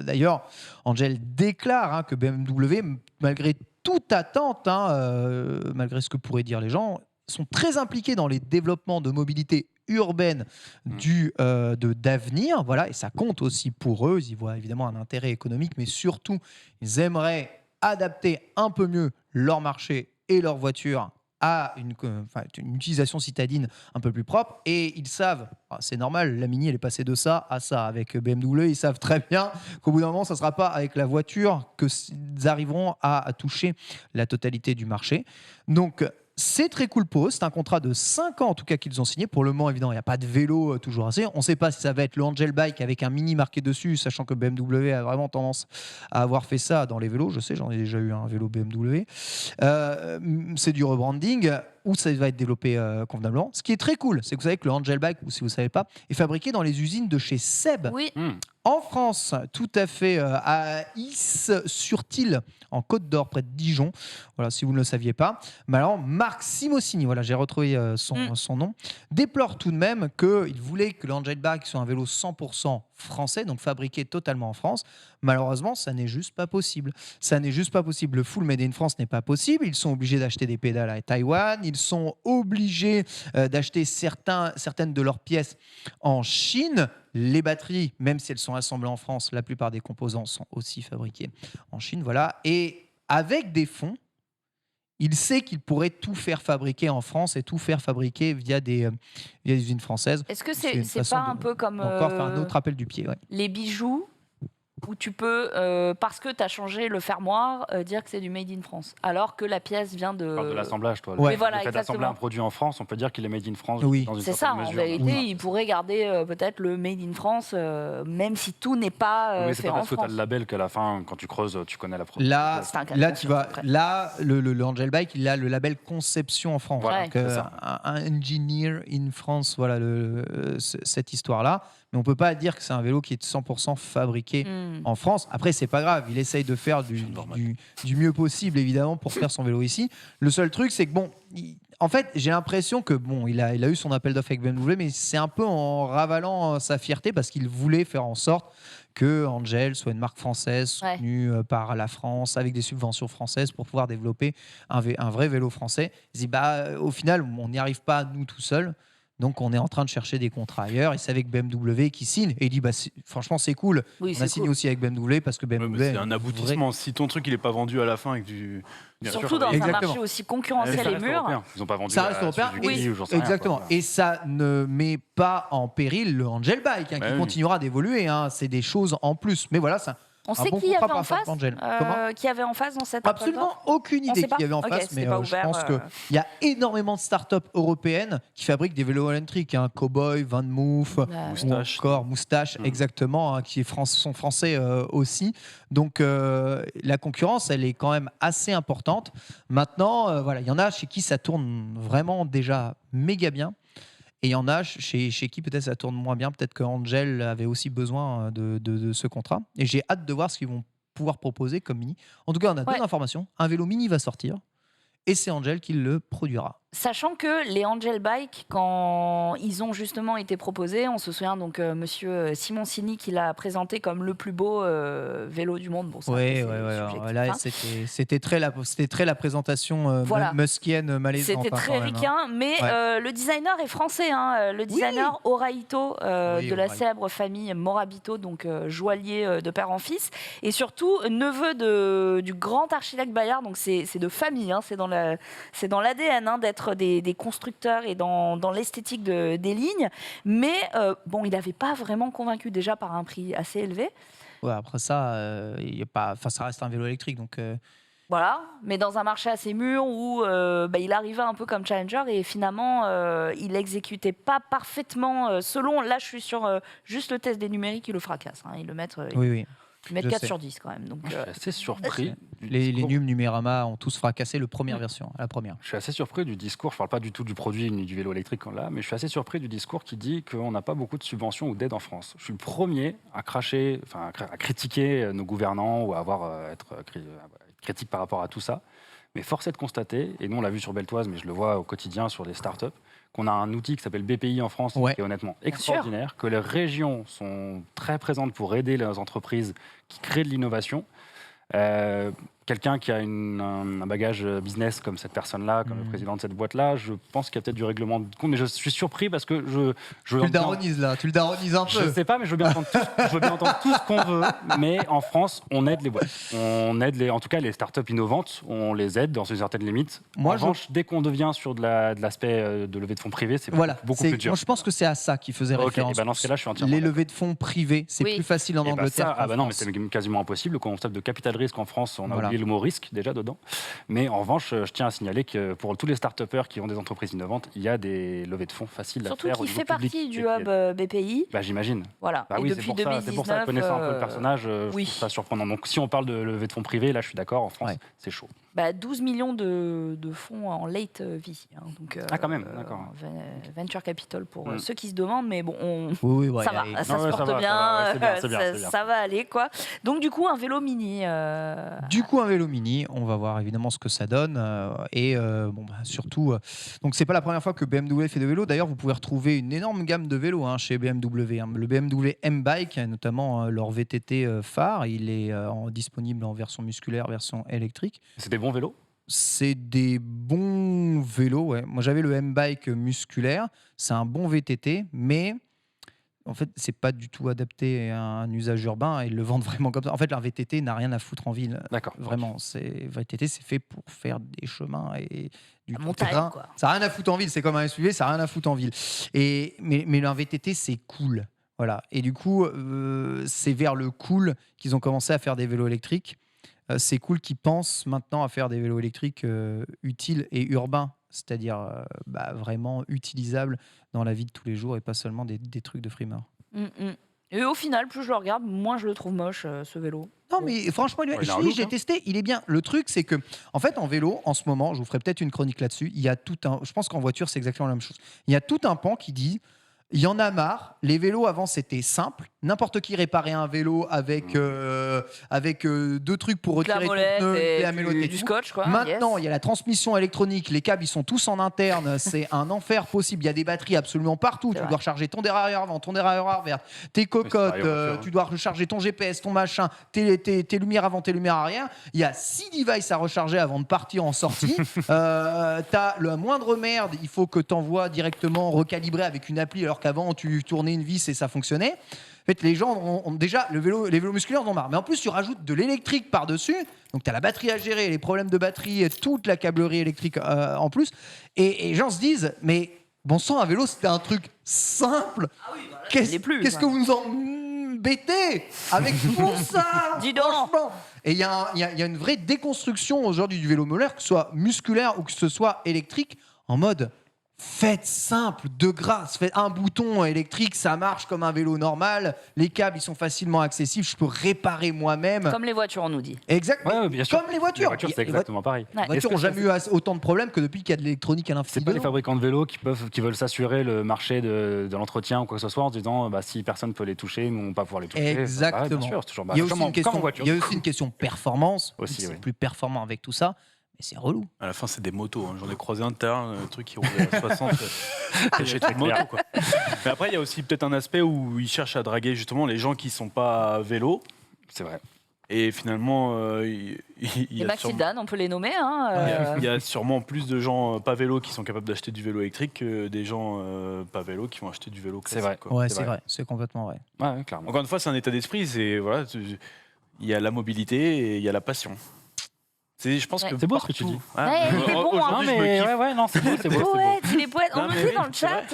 S4: D'ailleurs, Angel déclare que BMW, malgré toute attente, malgré ce que pourraient dire les gens, sont très impliqués dans les développements de mobilité urbaine d'avenir. Voilà, et ça compte aussi pour eux. Ils y voient évidemment un intérêt économique, mais surtout, ils aimeraient adapter un peu mieux leur marché et leur voiture à une utilisation citadine un peu plus propre. Et ils savent, c'est normal, la Mini elle est passée de ça à ça avec BMW. Ils savent très bien qu'au bout d'un moment, ça ne sera pas avec la voiture qu'ils arriveront à toucher la totalité du marché. Donc, c'est très cool pour eux. C'est un contrat de 5 ans en tout cas qu'ils ont signé. Pour le moment, évidemment, il n'y a pas de vélo toujours assez. On ne sait pas si ça va être le Angel Bike avec un Mini marqué dessus, sachant que BMW a vraiment tendance à avoir fait ça dans les vélos. Je sais, j'en ai déjà eu un vélo BMW. C'est du rebranding où ça va être développé convenablement. Ce qui est très cool, c'est que vous savez que le Angel Bike, ou si vous ne savez pas, est fabriqué dans les usines de chez Seb.
S1: Oui.
S4: En France, tout à fait, à Is-sur-Tille, en Côte d'Or, près de Dijon. Voilà, si vous ne le saviez pas. Mais alors, Marc Simoncini, voilà, j'ai retrouvé son nom, déplore tout de même qu'il voulait que le Angel Bike soit un vélo 100% français, donc fabriqué totalement en France. Malheureusement, ça n'est juste pas possible. Ça n'est juste pas possible. Le full made in France n'est pas possible. Ils sont obligés d'acheter des pédales à Taïwan. Ils sont obligés d'acheter certaines de leurs pièces en Chine. Les batteries, même si elles sont assemblées en France, la plupart des composants sont aussi fabriqués en Chine. Voilà. Et avec des fonds, il sait qu'il pourrait tout faire fabriquer en France et tout faire fabriquer via des usines françaises.
S1: Est-ce que c'est pas un peu comme
S4: encore faire un autre appel du pied,
S1: les bijoux où tu peux, parce que tu as changé le fermoir, dire que c'est du made in France, alors que la pièce vient de...
S3: De l'assemblage, toi.
S1: Ouais. Mais voilà,
S3: le fait d'assembler un produit en France, on peut dire qu'il est made in France dans une
S1: c'est
S3: certaine
S1: ça,
S3: mesure.
S1: en vérité, ils pourraient garder peut-être le made in France, même si tout n'est pas
S3: mais c'est
S1: fait
S3: pas
S1: en
S3: parce que tu as
S1: France.
S3: le label qu'à la fin, quand tu creuses, tu connais la production.
S4: Là, tu vois, le Angel Bike, il a le label conception en France.
S3: Voilà,
S4: donc, un engineer in France, voilà cette histoire-là. Mais on ne peut pas dire que c'est un vélo qui est 100% fabriqué en France. Après, c'est pas grave. Il essaye de faire du mieux possible, évidemment, pour faire son vélo ici. Le seul truc, c'est que, en fait, j'ai l'impression que, il a eu son appel d'offres avec BMW, mais c'est un peu en ravalant sa fierté parce qu'il voulait faire en sorte que Angel soit une marque française soutenue par la France, avec des subventions françaises pour pouvoir développer un vrai vélo français. Il dit, au final, on n'y arrive pas, nous, tout seuls. Donc, on est en train de chercher des contrats ailleurs. Et c'est avec BMW qui signe. Et il dit, franchement, c'est cool.
S1: Oui,
S4: on a signé aussi avec BMW parce que BMW...
S2: c'est un aboutissement. Si ton truc, il n'est pas vendu à la fin avec du...
S1: Surtout dans un marché aussi concurrentiel et mûr.
S3: Ils n'ont pas vendu
S4: ça reste européen.
S3: ou j'en sais
S4: exactement.
S3: Rien,
S4: et ça ne met pas en péril le Angel Bike, qui continuera d'évoluer. C'est des choses en plus. Mais voilà, ça...
S1: On sait qui y avait en face qui avait en face dans cette
S4: Absolument aucune idée qui y avait en face, mais je pense qu'il y a énormément de startups européennes qui fabriquent des vélos électriques. Cowboy, Van Moof, Moustache, exactement, qui sont français aussi. Donc la concurrence, elle est quand même assez importante. Maintenant, il y en a chez qui ça tourne vraiment déjà méga bien. Et il y en a chez qui peut-être ça tourne moins bien. Peut-être que Angel avait aussi besoin de ce contrat. Et j'ai hâte de voir ce qu'ils vont pouvoir proposer comme Mini. En tout cas, on a deux informations. Un vélo Mini va sortir et c'est Angel qui le produira.
S1: Sachant que les Angel Bike, quand ils ont justement été proposés, on se souvient donc monsieur Simoncini qui l'a présenté comme le plus beau vélo du monde. Bon,
S4: là, c'était très la présentation muskienne malaisante.
S1: C'était très ricain, mais le designer est français. Le designer Oraito de la célèbre famille Morabito, donc joaillier de père en fils, et surtout neveu du grand architecte Bayard. Donc c'est de famille, c'est dans l'ADN d'être spectre des constructeurs et dans l'esthétique des lignes, mais bon, il n'avait pas vraiment convaincu déjà par un prix assez élevé.
S4: Ouais, après ça, y a pas, ça reste un vélo électrique, donc.
S1: Voilà, mais dans un marché assez mûr où il arrivait un peu comme challenger et finalement il n'exécutait pas parfaitement selon. Là, je suis sur juste le test des numériques, il le fracasse. Ils le mettent,
S4: Oui.
S1: ils mettent
S4: Je
S1: 4
S4: sais.
S1: sur 10 quand même. Donc,
S3: Je suis assez surpris.
S4: Les Num Numérama ont tous fracassé la première version.
S3: Je suis assez surpris du discours, je ne parle pas du tout du produit ni du vélo électrique là, mais je suis assez surpris du discours qui dit qu'on n'a pas beaucoup de subventions ou d'aides en France. Je suis le premier à cracher, à critiquer nos gouvernants ou à être critique par rapport à tout ça. Mais force est de constater, et nous on l'a vu sur Beltoise, mais je le vois au quotidien sur des startups, qu'on a un outil qui s'appelle BPI en France,
S4: Ouais.
S3: qui est honnêtement extraordinaire, que les régions sont très présentes pour aider les entreprises qui créent de l'innovation. Quelqu'un qui a un bagage business comme cette personne-là, comme le président de cette boîte-là, je pense qu'il y a peut-être du règlement de compte, mais je suis surpris parce que
S4: Tu le daronises là, tu le daronises un peu.
S3: je sais pas, mais je veux bien entendre tout ce qu'on veut. Mais en France, on aide les boîtes. On aide en tout cas les startups innovantes, on les aide dans une certaine limite.
S4: Moi,
S3: en revanche, dès qu'on devient sur de l'aspect de levée de fonds privés, c'est beaucoup plus dur.
S4: Moi, je pense que c'est à ça qu'il faisait
S3: Ok,
S4: référence.
S3: et ben dans ce cas-là, je suis entièrement
S4: Les
S3: d'accord.
S4: levées de fonds privées, c'est
S1: Oui.
S4: plus facile en
S3: Et ben
S4: Angleterre.
S3: ça,
S4: qu'en
S3: non, mais
S4: France.
S3: c'est quasiment impossible. Le concept de capital risque en France, on a
S4: Voilà.
S3: oublié le mot risque déjà dedans. Mais en revanche, je tiens à signaler que pour tous les start-upers qui ont des entreprises innovantes, il y a des levées de fonds faciles
S1: surtout
S3: à faire.
S1: qu'il
S3: au niveau
S1: fait partie
S3: public
S1: du
S3: et
S1: hub BPI.
S3: Bah, j'imagine.
S1: Voilà.
S3: Bah
S1: et
S3: oui,
S1: depuis
S3: c'est pour ça,
S1: 2019,
S3: connaissant un peu le personnage, je
S1: oui.
S3: trouve ça surprenant. Donc si on parle de levée de fonds privés, là je suis d'accord, en France,
S4: Ouais.
S3: c'est chaud.
S1: 12 millions de fonds en late vie. Donc,
S3: Quand même, d'accord.
S1: Venture capital pour
S3: Mm.
S1: ceux qui se demandent, mais bon,
S4: Oui, ouais,
S1: ça
S4: il y a-
S1: va, ça
S3: Non,
S1: se
S3: ouais,
S1: porte
S3: ça va,
S1: bien,
S3: ça va, ouais, c'est bien, c'est bien.
S1: ça va aller quoi. Donc du coup, un vélo mini.
S4: Du coup, un vélo mini, on va voir évidemment ce que ça donne. Surtout, donc c'est pas la première fois que BMW fait de vélo. D'ailleurs, vous pouvez retrouver une énorme gamme de vélos chez BMW. Le BMW M-Bike, notamment leur VTT phare, il est disponible en version musculaire, version électrique.
S3: C'est des bons vélos.
S4: C'est des bons vélos. Ouais. Moi, j'avais le M-Bike musculaire. C'est un bon VTT, mais en fait, c'est pas du tout adapté à un usage urbain. Et ils le vendent vraiment comme ça. En fait, un VTT n'a rien à foutre en ville.
S3: D'accord.
S4: Vraiment, VTT, c'est fait pour faire des chemins et du
S1: La montagne,
S4: terrain.
S1: quoi.
S4: Ça n'a rien à foutre en ville. C'est comme un SUV, ça n'a rien à foutre en ville. Mais un VTT, c'est cool. Voilà. Et du coup, c'est vers le cool qu'ils ont commencé à faire des vélos électriques. C'est cool qu'ils pensent maintenant à faire des vélos électriques utiles et urbains, c'est-à-dire vraiment utilisables dans la vie de tous les jours et pas seulement des trucs de frimeur.
S1: Et au final, plus je le regarde, moins je le trouve moche, ce vélo.
S4: Non, mais franchement,
S3: il a un look,
S4: j'ai testé, il est bien. Le truc, c'est que, en fait, en vélo, en ce moment, je vous ferai peut-être une chronique là-dessus, il y a tout un. Je pense qu'en voiture, c'est exactement la même chose. Il y a tout un pan qui dit. Il y en a marre. Les vélos avant c'était simple. N'importe qui réparait un vélo avec deux trucs pour
S1: De la
S4: retirer
S1: molette
S4: ton pneu,
S1: et
S4: la molette et
S1: du
S4: tout.
S1: scotch, quoi.
S4: Maintenant,
S1: yes.
S4: il y a la transmission électronique. Les câbles, ils sont tous en interne. C'est un enfer possible. Il y a des batteries absolument partout.
S1: C'est
S4: Tu
S1: vrai.
S4: dois recharger ton dérailleur avant, ton dérailleur arrière, tes cocottes.
S3: pareil en voiture, hein.
S4: Tu dois recharger ton GPS, ton machin, tes lumières avant, tes lumières arrière. Il y a 6 devices à recharger avant de partir en sortie. T'as la moindre merde. Il faut que tu envoies directement recalibrer avec une appli, alors qu'avant, tu tournais une vis et ça fonctionnait. En fait, les gens ont déjà les vélos musculaires en ont marre. Mais en plus, tu rajoutes de l'électrique par-dessus. Donc, tu as la batterie à gérer, les problèmes de batterie, toute la câblerie électrique en plus. Et les gens se disent, mais bon sang, un vélo, c'était un truc simple.
S1: il est plus,
S4: Qu'est-ce que vous nous embêtez avec tout ça?
S1: Dis donc.
S4: Franchement. Et il y a une vraie déconstruction aujourd'hui du vélo modulaire, que ce soit musculaire ou que ce soit électrique, en mode... Faites simple, de grâce. Faites un bouton électrique, ça marche comme un vélo normal. Les câbles, ils sont facilement accessibles. Je peux réparer moi-même.
S1: Comme les voitures, on nous dit.
S4: Exactement.
S3: Ouais, bien sûr.
S4: Comme les voitures.
S3: Les voitures, c'est exactement pareil.
S1: Ouais.
S4: Les voitures n'ont jamais eu autant de problèmes que depuis qu'il y a de l'électronique à l'infini.
S3: C'est pas les fabricants de vélos qui veulent s'assurer le marché de l'entretien ou quoi que ce soit en se disant si personne ne peut les toucher, nous on va pas pouvoir les toucher.
S4: Exactement.
S3: Ouais, bien sûr, c'est toujours
S4: Il y a aussi
S3: comme
S4: une
S3: en
S4: question,
S3: voiture.
S4: il y a aussi une question performance.
S3: Aussi,
S4: c'est
S3: oui.
S4: plus performant avec tout ça, mais c'est relou.
S2: À la fin, c'est des motos. J'en ai croisé un de terrain, un truc qui roule à 60. J'achète une moto. Quoi. Mais après, il y a aussi peut-être un aspect où ils cherchent à draguer justement les gens qui sont pas à vélo.
S3: C'est vrai.
S2: Et finalement, il
S1: Les
S2: y a
S1: Maxi
S2: sûrement-
S1: Dan, on peut les nommer.
S2: il y a sûrement plus de gens pas vélo qui sont capables d'acheter du vélo électrique que des gens pas vélo qui vont acheter du vélo classique.
S3: C'est vrai.
S2: Quoi.
S4: Ouais,
S3: c'est
S4: c'est
S3: vrai.
S4: vrai. C'est complètement vrai.
S3: Ouais, clairement.
S2: Encore une fois, c'est un état d'esprit. Il y a la mobilité et il y a la passion. Je pense
S1: Ouais.
S2: que
S3: C'est beau ce que tu
S2: partout-
S3: dis.
S2: Ah,
S1: Ouais, il est bon,
S2: aujourd'hui,
S1: hein.
S3: Non,
S2: je me
S3: mais
S2: kiffe.
S3: ouais, non, c'est beau, c'est beau. c'est
S1: Ouais,
S3: beau.
S1: il est poète. On
S2: Non,
S1: me
S2: mais
S1: dit dans
S2: oui,
S1: le
S2: c'est
S1: chat,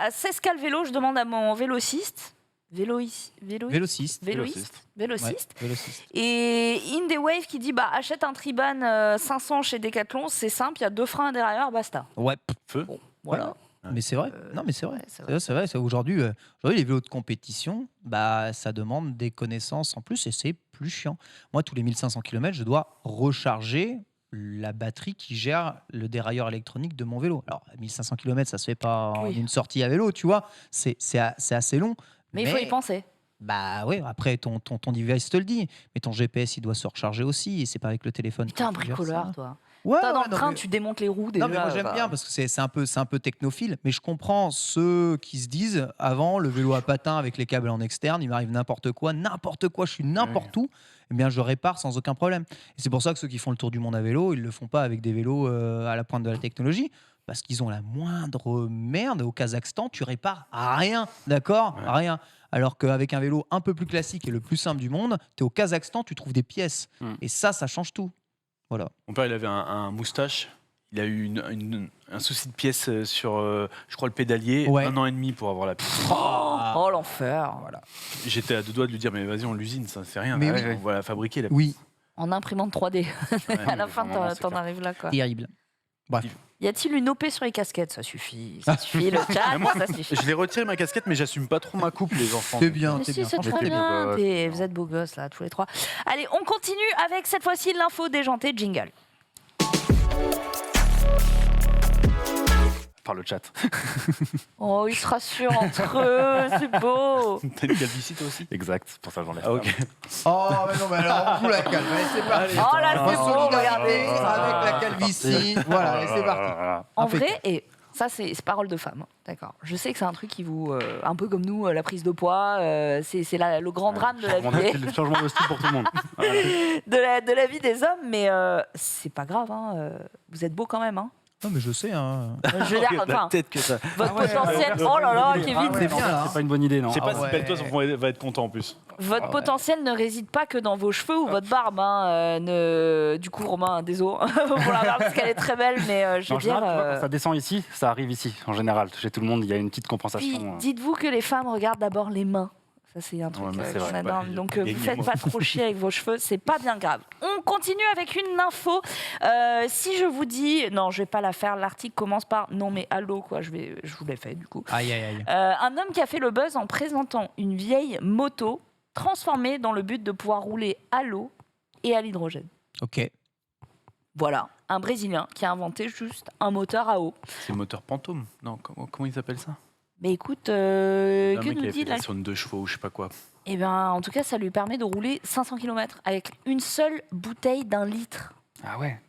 S1: à 16K le vélo, je demande à mon vélociste. Vélociste.
S4: Vélociste.
S1: Vélociste.
S4: Ouais,
S1: Vélociste.
S4: vélociste.
S1: Et In the Wave qui dit achète un Triban 500 chez Decathlon, c'est simple, il y a 2 freins dérailleurs, basta.
S4: Ouais.
S2: Feu.
S1: Bon, voilà.
S4: Mais c'est vrai. Non, mais c'est vrai.
S1: Ouais, c'est vrai.
S4: C'est vrai. Aujourd'hui, les vélos de compétition, ça demande des connaissances en plus et c'est plus chiant. Moi, tous les 1500 km, je dois recharger la batterie qui gère le dérailleur électronique de mon vélo. Alors, à 1500 km, ça se fait pas en
S1: Oui.
S4: une sortie à vélo, tu vois. C'est assez long.
S1: Mais il faut y penser.
S4: Bah ouais, après, ton device te le dit. Mais ton GPS, il doit se recharger aussi et c'est pas avec le téléphone.
S1: T'es un
S4: que tu gères
S1: bricoleur,
S4: ça.
S1: toi.
S4: Ouais,
S1: Toi, dans
S4: ouais,
S1: le
S4: non,
S1: train,
S4: mais-
S1: tu démontes les roues déjà.
S4: Non, mais moi j'aime bien parce que c'est un peu technophile, mais je comprends ceux qui se disent avant le vélo à patins avec les câbles en externe, il m'arrive n'importe quoi, je suis n'importe où, eh bien je répare sans aucun problème. Et c'est pour ça que ceux qui font le tour du monde à vélo, ils le font pas avec des vélos à la pointe de la technologie. Parce qu'ils ont la moindre merde. Au Kazakhstan, tu répares à rien, d'accord,
S2: Ouais.
S4: à rien. Alors qu'avec un vélo un peu plus classique et le plus simple du monde, tu es au Kazakhstan, tu trouves des pièces. Et ça change tout. Voilà.
S2: Mon père, il avait un moustache. Il a eu un souci de pièce sur, je crois, le pédalier.
S4: Ouais.
S2: 1 an et demi pour avoir la pièce.
S1: Oh, l'enfer.
S4: Voilà.
S2: J'étais à 2 doigts de lui dire, mais vas-y, on l'usine, ça c'est rien.
S4: Mais
S2: Ouais,
S4: oui.
S2: On va la fabriquer. La
S4: Oui,
S1: En imprimante 3D. À la fin,
S3: vraiment, c'est
S1: t'en
S3: clair.
S1: arrives là, quoi.
S4: terrible. Bref.
S1: Y a-t-il une OP sur les casquettes? Ça suffit. Ça suffit, le chat,
S2: Mais moi,
S1: ça suffit.
S2: Je l'ai retiré ma casquette, mais j'assume pas trop ma coupe, les enfants.
S4: C'est bien,
S1: Mais
S4: c'est
S1: si,
S4: bien.
S1: c'est
S4: franchement,
S1: très
S3: t'es beau
S1: bien.
S3: gosse.
S1: Vous êtes beaux gosses, là, tous les trois. Allez, on continue avec cette fois-ci l'info déjantée jingle.
S3: Par le chat.
S1: Oh, ils se rassurent entre eux, c'est beau.
S2: T'as une calvitie toi aussi?
S3: Exact, pour ça j'enlève.
S2: Ah, ok.
S4: Oh, mais non, mais alors, on joue la calme. Allez, c'est parti.
S1: Oh là,
S4: En
S1: c'est beau,
S4: solidarité
S1: regardez.
S4: avec la calvitie. Voilà, allez, c'est parti.
S1: En
S4: Impeccable.
S1: vrai, et ça, c'est parole de femme, hein, d'accord. Je sais que c'est un truc qui vous, un peu comme nous, la prise de poids, c'est le grand drame de la vie,
S3: Le changement de style pour tout le monde. Voilà.
S1: de la vie des hommes, mais c'est pas grave. Hein, vous êtes beaux quand même. Hein.
S4: Non, mais je sais. Hein.
S1: Je veux dire,
S2: La
S1: enfin,
S2: tête que ça.
S1: votre
S4: Ah ouais,
S1: potentiel.
S4: ouais,
S1: Oh là là, Kevin.
S4: Ah ouais,
S3: C'est
S4: bien, là.
S3: pas une bonne idée, non.
S2: Je sais pas
S3: Ah
S2: si
S3: ouais.
S2: Peltos va être content en plus.
S1: Votre
S4: Ah ouais.
S1: potentiel ne réside pas que dans vos cheveux ou votre barbe. Hein, du coup, Romain, désolé pour la barbe parce qu'elle est très belle, mais je
S3: En
S1: veux dire.
S3: général, tu vois, quand ça descend ici, ça arrive ici. En général, chez tout le monde, il y a une petite
S1: Puis,
S3: compensation.
S1: dites-vous que les femmes regardent d'abord les mains. Ça, c'est un truc
S2: Ouais, mais c'est
S1: qu'on
S2: vrai,
S1: adore.
S2: ouais,
S1: Donc,
S2: il y a
S1: vous faites
S2: une-
S1: pas trop chier avec vos cheveux, c'est pas bien grave. On continue avec une info. Si je vous dis, non, je vais pas la faire. L'article commence par non, mais allô, quoi. Je vous l'ai fait du coup.
S4: Aïe, aïe, aïe.
S1: Un homme qui a fait le buzz en présentant une vieille moto transformée dans le but de pouvoir rouler à l'eau et à l'hydrogène.
S4: Ok.
S1: Voilà, un Brésilien qui a inventé juste un moteur à eau.
S2: C'est le moteur Pantôme. Non, comment ils appellent ça?
S1: Mais écoute,
S2: Un
S1: que
S2: mec qui
S1: nous
S2: avait
S1: dit
S2: fait
S1: là
S2: ça sur une 2 chevaux ou je sais pas quoi.
S1: Eh bien, en tout cas, ça lui permet de rouler 500 km avec une seule bouteille d'1 litre.
S3: Ah ouais.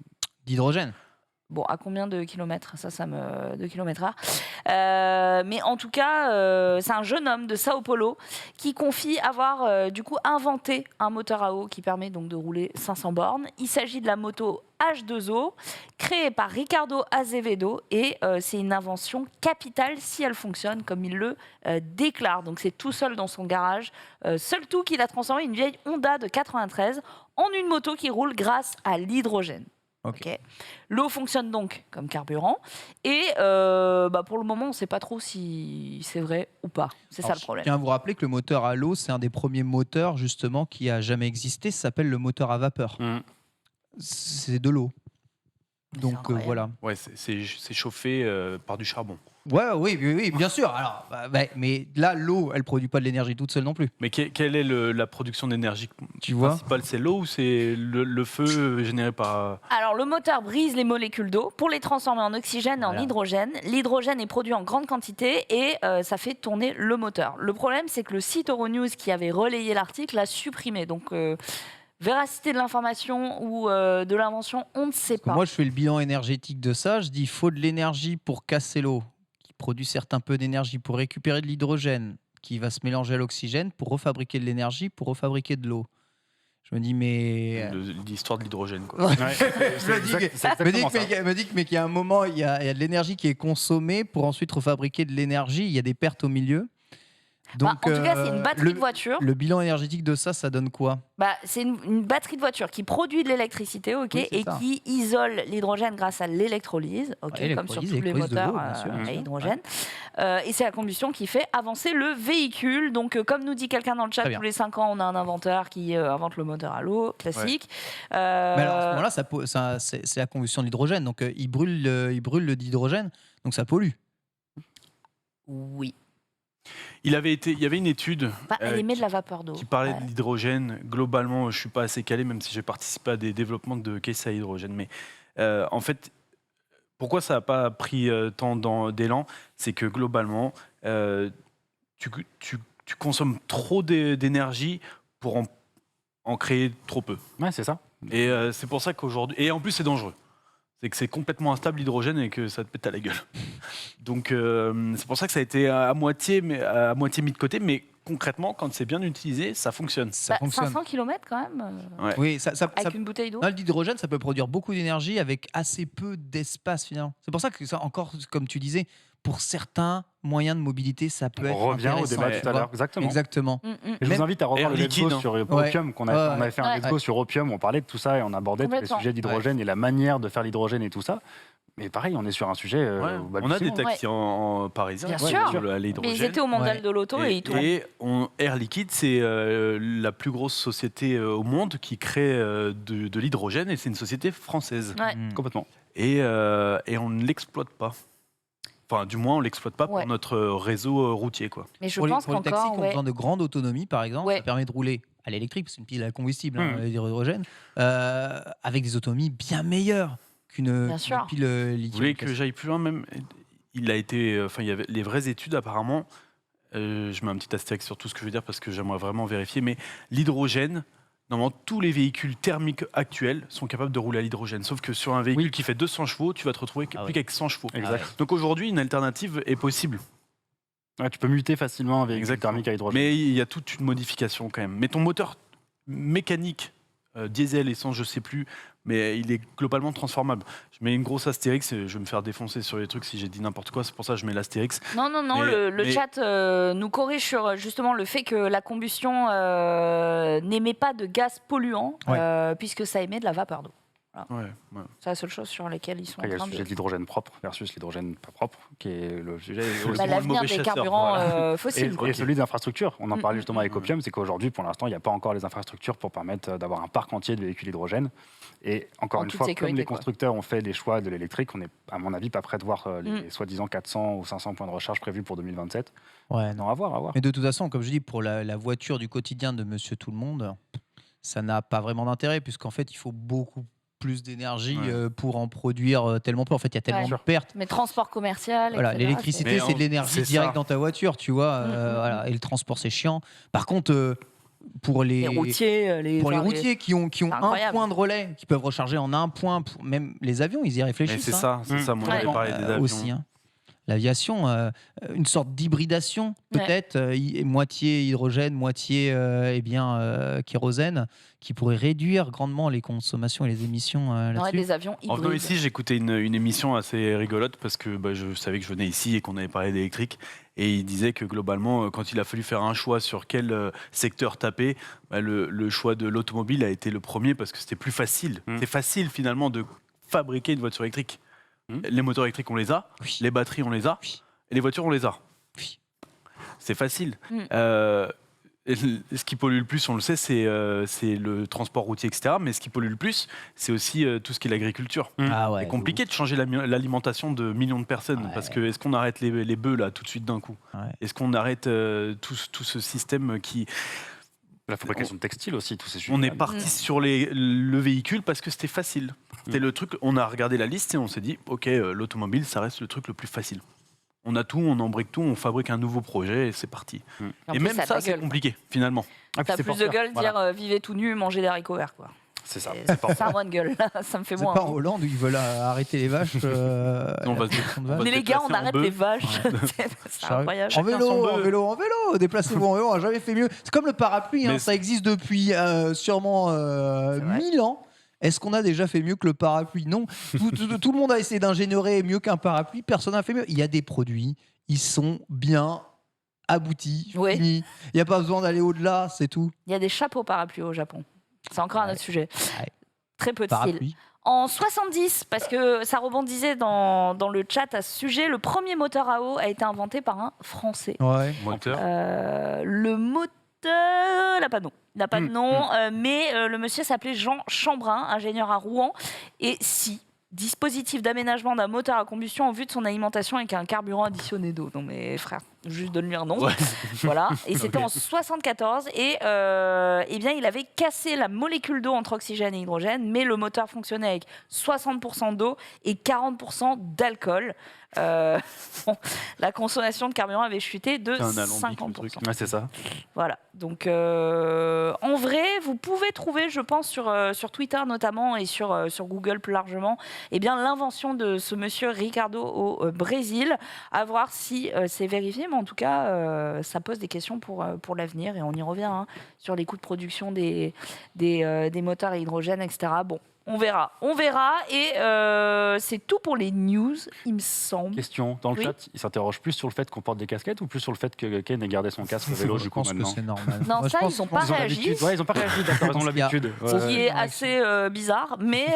S4: D'hydrogène.
S1: Bon, à combien de kilomètres? De kilomètres-heure. Mais en tout cas, c'est un jeune homme de Sao Paulo qui confie avoir du coup inventé un moteur à eau qui permet donc de rouler 500 bornes. Il s'agit de la moto H2O, créée par Ricardo Azevedo, et c'est une invention capitale si elle fonctionne comme il le déclare. Donc c'est tout seul dans son garage, seul tout qu'il a transformé une vieille Honda de 93 en une moto qui roule grâce à l'hydrogène.
S4: Ok.
S1: Ok. L'eau fonctionne donc comme carburant et pour le moment on ne sait pas trop si c'est vrai ou pas. C'est ça
S4: Alors,
S1: le problème.
S4: Je tiens à vous rappeler que le moteur à l'eau, c'est un des premiers moteurs justement qui a jamais existé. Ça s'appelle le moteur à vapeur.
S3: Mmh.
S4: C'est de l'eau. Donc
S1: incroyable.
S4: voilà.
S2: Ouais, c'est chauffé par du charbon.
S4: Ouais, oui, bien sûr. Alors, mais là, l'eau, elle produit pas de l'énergie toute seule non plus.
S2: Mais quelle est la production d'énergie
S4: Tu vois.
S2: principale? C'est l'eau ou c'est le feu généré par...
S1: Alors le moteur brise les molécules d'eau pour les transformer en oxygène et en
S4: Voilà.
S1: hydrogène. L'hydrogène est produit en grande quantité et ça fait tourner le moteur. Le problème c'est que le site Euronews qui avait relayé l'article l'a supprimé. Donc véracité de l'information ou de l'invention, on ne sait pas.
S4: Moi, je fais le bilan énergétique de ça. Je dis, il faut de l'énergie pour casser l'eau, qui produit certes un peu d'énergie pour récupérer de l'hydrogène, qui va se mélanger à l'oxygène pour refabriquer de l'énergie, pour refabriquer de l'eau. Je me dis, mais...
S2: L'histoire de l'hydrogène, quoi.
S3: Ouais.
S4: Je me dis que-
S3: C'est
S4: me dit
S3: exactement
S4: que-
S3: ça.
S4: me dit que- mais qu'il y a un moment, il y a de l'énergie qui est consommée pour ensuite refabriquer de l'énergie. Il y a des pertes au milieu. Donc,
S1: En tout cas, c'est une batterie de voiture.
S4: Le bilan énergétique de ça, ça donne quoi?
S1: C'est une batterie de voiture qui produit de l'électricité, ok,
S4: Oui, c'est
S1: et
S4: ça.
S1: qui isole l'hydrogène grâce à l'électrolyse, ok,
S4: Ouais,
S1: comme sur tous les
S4: électrolyse de
S1: moteurs
S4: l'eau, bien sûr,
S1: à
S4: bien sûr.
S1: hydrogène. Et c'est la combustion qui fait avancer le véhicule. Donc, comme nous dit quelqu'un dans le chat,
S4: Très bien.
S1: tous les 5 ans, on a un inventeur qui invente le moteur à l'eau, classique.
S4: Mais alors, à ce moment-là, c'est la combustion de l'hydrogène. Donc, il brûle le d'hydrogène, donc ça pollue.
S1: Oui.
S2: Il y avait une étude
S1: Elle émet de la vapeur d'eau.
S2: qui parlait
S1: Ouais.
S2: de l'hydrogène. Globalement, je suis pas assez calé, même si j'ai participé à des développements de caisses à hydrogène. Mais en fait, pourquoi ça n'a pas pris tant d'élan? C'est que globalement, tu consommes trop d'énergie pour en créer trop peu.
S3: Ouais, c'est ça.
S2: Et c'est pour ça qu'aujourd'hui... Et en plus, c'est dangereux. C'est que c'est complètement instable l'hydrogène et que ça te pète à la gueule. Donc c'est pour ça que ça a été à moitié mis de côté, mais concrètement, quand c'est bien utilisé, ça fonctionne.
S4: Ça fonctionne.
S1: 500 km quand même,
S2: Ouais.
S4: Oui, ça,
S1: avec une bouteille d'eau.
S4: l'hydrogène, ça peut produire beaucoup d'énergie avec assez peu d'espace finalement. C'est pour ça que ça, encore, comme tu disais, pour certains moyens de mobilité, ça peut être
S3: On revient au
S4: intéressant,
S3: débat
S4: tu
S3: tout à
S4: vois.
S3: l'heure. Exactement.
S4: Exactement.
S1: Mm.
S3: Je vous invite à revoir
S2: Air
S3: le Let's Go
S2: liquide,
S3: sur
S4: Ouais.
S3: Opium on avait fait un
S1: Ouais.
S3: Let's Go sur Opium, on parlait de tout ça et on abordait tous les
S1: Complètement.
S3: sujets d'hydrogène et la manière de faire l'hydrogène et tout ça. Mais pareil, on est sur un sujet.
S2: Ouais. On a des taxis en parisien
S1: Bien
S2: qui
S1: sûr.
S2: roulent à
S1: Mais
S2: l'hydrogène.
S1: ils étaient au mondial
S4: Ouais.
S1: de l'auto et ils tournent.
S2: Air Liquide, c'est la plus grosse société au monde qui crée de l'hydrogène et c'est une société française.
S1: Ouais.
S4: Mm.
S3: Complètement.
S2: Et on ne l'exploite pas. Enfin, du moins, on ne l'exploite pas
S1: Ouais.
S2: pour notre réseau routier, quoi.
S1: Mais je
S4: Pour
S1: pense
S4: les taxis qui
S1: qu'encore,
S4: ont besoin de grande autonomie, par exemple,
S1: Ouais.
S4: ça permet de rouler à l'électrique, parce que c'est une pile à combustible,
S3: Mhm.
S4: l'hydrogène, avec des autonomies bien meilleures qu'une
S1: Bien sûr.
S4: pile
S2: Vous
S4: lithium.
S2: voulez que j'aille plus loin même? Il a été, il y avait les vraies études apparemment. Je mets un petit astérix sur tout ce que je veux dire parce que j'aimerais vraiment vérifier. Mais l'hydrogène, normalement, tous les véhicules thermiques actuels sont capables de rouler à l'hydrogène. Sauf que sur un véhicule qui fait 200 chevaux, tu vas te retrouver plus qu'avec 100 chevaux.
S3: Exact.
S2: Donc aujourd'hui, une alternative est possible.
S3: Ouais, tu peux muter facilement un véhicule
S2: Exactement.
S3: thermique à hydrogène.
S2: Mais il y a toute une modification quand même. Mais ton moteur mécanique, diesel, essence, je sais plus, mais il est globalement transformable. Je mets une grosse astérix, et je vais me faire défoncer sur les trucs si j'ai dit n'importe quoi, c'est pour ça que je mets l'astérix.
S1: Non,
S2: Mais-
S1: le
S2: mais-
S1: chat nous corrige sur justement le fait que la combustion n'émet pas de gaz polluant, puisque ça émet de la vapeur d'eau.
S2: Ouais.
S1: C'est la seule chose sur laquelle ils sont
S3: Après, il y
S1: en
S3: a
S1: train
S3: le
S1: de...
S3: sujet de l'hydrogène propre versus l'hydrogène pas propre, qui est le sujet.
S1: Bah,
S2: le
S1: l'avenir
S2: mauvais
S1: des
S2: chasseur,
S1: carburants
S2: voilà.
S1: fossiles. quoi.
S3: Et celui d'infrastructure. On en parlait justement avec
S2: mm.
S3: Opium, c'est qu'aujourd'hui, pour l'instant, il n'y a pas encore les infrastructures pour permettre d'avoir un parc entier de véhicules hydrogène. Et encore
S1: En
S3: une
S1: toute
S3: fois,
S1: sécurité,
S3: comme les
S1: quoi.
S3: constructeurs ont fait les choix de l'électrique, on n'est, à mon avis, pas prêt de voir les soi-disant 400 ou 500 points de recharge prévus pour 2027.
S4: Ouais,
S3: Non, à voir, à voir.
S4: Mais de toute façon, comme je dis, pour la voiture du quotidien de Monsieur Tout le Monde, ça n'a pas vraiment d'intérêt, puisqu'en fait, il faut beaucoup plus d'énergie pour en produire tellement peu. En fait, il y a tellement
S1: Ouais.
S4: de pertes.
S1: Mais transport commercial,
S4: Voilà,
S1: etc.,
S4: l'électricité,
S2: Mais
S4: c'est de l'énergie
S2: c'est
S4: directe
S2: ça.
S4: dans ta voiture, tu vois. Voilà, et le transport, c'est chiant. Par contre, pour
S1: les routiers,
S4: pour les routiers qui ont un
S1: incroyable.
S4: point de relais, qui peuvent recharger en un point, même les avions, ils y
S2: Mais
S4: réfléchissent.
S2: c'est
S4: hein.
S2: ça, moi j'avais parlé des avions.
S4: Aussi. Hein. L'aviation, une sorte d'hybridation,
S1: Ouais.
S4: peut-être, moitié hydrogène, moitié kérosène, qui pourrait réduire grandement les consommations et les émissions
S1: Ouais,
S4: là-dessus.
S1: des avions
S2: En venant
S1: hybrides.
S2: ici, j'écoutais une émission assez rigolote parce que je savais que je venais ici et qu'on avait parlé d'électrique. Et il disait que globalement, quand il a fallu faire un choix sur quel secteur taper, le choix de l'automobile a été le premier parce que c'était plus facile. C'est facile finalement de fabriquer une voiture électrique. Les moteurs électriques, on les a.
S4: Oui.
S2: Les batteries, on les a.
S4: Oui.
S2: Et les voitures, on les a.
S4: Oui.
S2: C'est facile.
S1: Mm.
S2: Et ce qui pollue le plus, on le sait, c'est le transport routier, etc. Mais ce qui pollue le plus, c'est aussi tout ce qui est l'agriculture.
S4: Ah ouais,
S2: C'est compliqué de changer l'alimentation de millions de personnes
S4: Ouais.
S2: parce que est-ce qu'on arrête les bœufs là tout de suite d'un coup?
S4: Ouais.
S2: Est-ce qu'on arrête tout ce système qui...
S3: La fabrication de textiles aussi, tous ces sujets.
S2: On est parti sur le véhicule parce que c'était facile. C'était le truc, on a regardé la liste et on s'est dit, ok, l'automobile, ça reste le truc le plus facile. On a tout, on embrique tout, on fabrique un nouveau projet et c'est parti.
S1: En
S2: Et
S1: plus,
S2: même
S1: ça a
S2: ça,
S1: ta
S2: c'est
S1: gueule.
S2: compliqué finalement.
S3: Ah, puis
S1: T'as
S3: c'est
S1: plus de
S3: porteur.
S1: gueule
S3: Voilà.
S1: dire vivez tout nu, mangez des haricots verts, quoi.
S3: C'est ça.
S1: C'est un moins de gueule, là. Ça me fait
S4: C'est
S1: moins.
S4: pas en Hollande où ils veulent arrêter les vaches.
S2: On va se-
S4: de
S2: on va
S1: Mais
S2: se
S1: les gars, on
S2: déplacer en
S1: arrête
S2: bœuf.
S1: les vaches. C'est incroyable.
S4: En vélo, déplacez-vous en vélo, on n'a jamais fait mieux. C'est comme le parapluie, hein,
S2: Mais
S4: ça existe depuis sûrement 1000 ans. Est-ce qu'on a déjà fait mieux que le parapluie? Non. Tout le monde a essayé d'ingénierer mieux qu'un parapluie, personne n'a fait mieux. Il y a des produits, ils sont bien abouti,
S1: Oui.
S4: fini. Il n'y a pas besoin d'aller au-delà, c'est tout.
S1: Il y a des chapeaux parapluies au Japon. C'est encore un autre sujet.
S4: Ouais.
S1: Très peu de style.
S4: Parapluie.
S1: En 70, parce que ça rebondisait dans le chat à ce sujet, le premier moteur à eau a été inventé par un Français.
S4: Ouais.
S2: Moteur.
S1: Le moteur n'a pas de nom. Il n'a pas de nom, mais le monsieur s'appelait Jean Chambrun, ingénieur à Rouen. Et si, dispositif d'aménagement d'un moteur à combustion en vue de son alimentation avec un carburant additionné d'eau. Non mais frère, juste donne-lui un nom.
S2: Ouais.
S1: Voilà. Et c'était en 74. Et eh bien, il avait cassé la molécule d'eau entre oxygène et hydrogène, mais le moteur fonctionnait avec 60% d'eau et 40% d'alcool. Bon, la consommation de carburant avait chuté de
S2: C'est un alambic, le
S1: 50%.
S2: truc.
S3: Ouais, c'est ça.
S1: Voilà. Donc, en vrai, vous pouvez trouver, je pense, sur Twitter notamment et sur Google plus largement, eh bien, l'invention de ce monsieur Ricardo au Brésil. À voir si c'est vérifié, mais en tout cas, ça pose des questions pour l'avenir. Et on y revient hein, sur les coûts de production des moteurs à hydrogène, etc. Bon. On verra. Et c'est tout pour les news, il me semble.
S3: Question, dans le
S1: Oui.
S3: chat, il s'interroge plus sur le fait qu'on porte des casquettes ou plus sur le fait que Ken ait gardé son casque vélo du
S4: Je
S3: coup
S4: pense que
S3: maintenant
S4: c'est normal.
S1: Non,
S4: Moi, je
S1: ça,
S4: pense-
S1: ils n'ont pas
S3: Ils ont
S1: réagi.
S3: l'habitude. Ouais, ils ont pas réagi, d'accord, ils ont
S4: qu'il y a-
S3: l'habitude. Ouais,
S1: Ce qui
S3: ouais.
S1: est assez bizarre, mais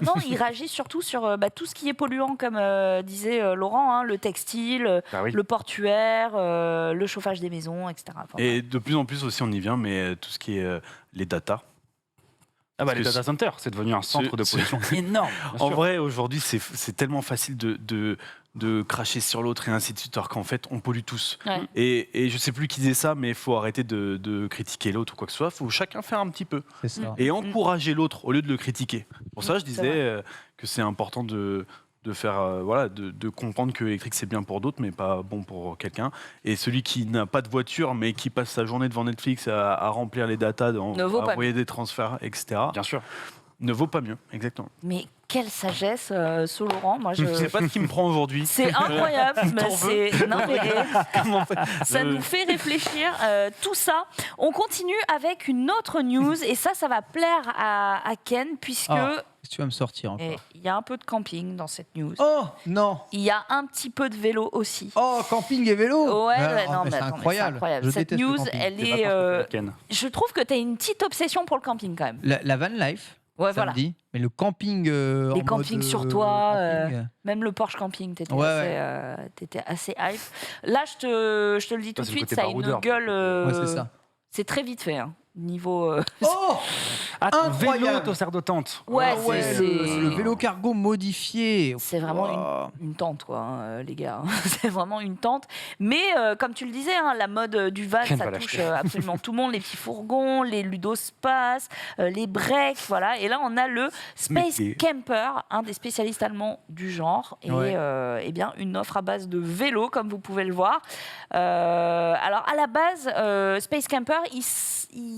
S1: non, il réagit surtout sur tout ce qui est polluant, comme disait Laurent, hein, le textile,
S3: Bah oui.
S1: le portuaire, le chauffage des maisons, etc. Enfin,
S2: Et de plus en plus aussi, on y vient, mais tout ce qui est les data.
S3: Ah bah les
S2: Parce que
S3: data centers, c'est devenu un centre de pollution énorme. bien
S2: En
S3: sûr.
S2: vrai, aujourd'hui, c'est tellement facile de cracher sur l'autre et ainsi de suite, alors qu'en fait, on pollue tous.
S1: Ouais.
S2: Et je sais plus qui disait ça, mais il faut arrêter de critiquer l'autre ou quoi que ce soit. Il faut chacun faire un petit peu.
S4: C'est ça.
S2: Et encourager l'autre au lieu de le critiquer. Pour ça, je
S1: C'est
S2: disais
S1: vrai.
S2: que c'est important de faire, voilà, de comprendre que l'électrique c'est bien pour d'autres, mais pas bon pour quelqu'un. Et celui qui n'a pas de voiture, mais qui passe sa journée devant Netflix à remplir les datas,
S1: Ne vaut
S2: à
S1: pas
S2: envoyer des transferts, etc.,
S3: Bien sûr.
S2: ne vaut pas mieux, exactement.
S1: Mais quelle sagesse, ce Laurent. Moi,
S2: Je sais pas ce qui me prend aujourd'hui.
S1: C'est incroyable, mais
S2: T'en veux
S1: non, mais
S2: Comment
S1: ça
S2: Euh,
S1: nous fait réfléchir. Tout ça, on continue avec une autre news, et ça va plaire à Ken, puisque
S4: Ah. Qu'est-ce que tu vas me sortir encore
S1: il y a un peu de camping dans cette news.
S4: Oh non.
S1: Il y a un petit peu de vélo aussi.
S4: Oh, camping et vélo.
S1: Ouais,
S4: Ah,
S1: ouais,
S4: oh,
S1: non,
S4: mais
S1: mais
S4: c'est
S1: attends,
S4: incroyable. Je
S1: Cette
S4: déteste le
S1: news,
S4: camping.
S1: elle
S3: C'est
S1: est.
S3: pas parfait pour Ken.
S1: Je trouve que tu as une petite obsession pour le camping quand même.
S4: La van life,
S1: Ouais,
S4: ça
S1: voilà.
S4: me dit. Mais le camping.
S1: Les
S4: en
S1: campings
S4: mode,
S1: sur toi,
S4: camping,
S1: Même le Porsche camping, t'étais
S4: Ouais,
S1: assez hype. Là, je te le dis tout de
S3: c'est le
S1: suite,
S3: côté
S1: ça a une
S3: baroudeur.
S1: gueule.
S4: Ouais, c'est ça.
S1: C'est très vite fait. Hein. Niveau.
S4: Oh
S3: Ah, ton
S4: Incroyable.
S3: vélo te sert de tente.
S1: Ouais,
S4: Ah ouais,
S1: c'est-
S4: le vélo cargo modifié.
S1: C'est vraiment
S4: Wow.
S1: une tente, quoi, hein, les gars. C'est vraiment une tente. Mais comme tu le disais, hein, la mode du van,
S3: Ken
S1: ça
S3: va
S1: touche
S3: l'acheter.
S1: absolument tout le monde. Les petits fourgons, les ludospaces, les breaks, voilà. Et là, on a le Space
S2: Mais-
S1: Camper, un des spécialistes allemands du genre. Et
S4: Ouais.
S1: eh bien, une offre à base de vélo, comme vous pouvez le voir. Alors, à la base, Space Camper, il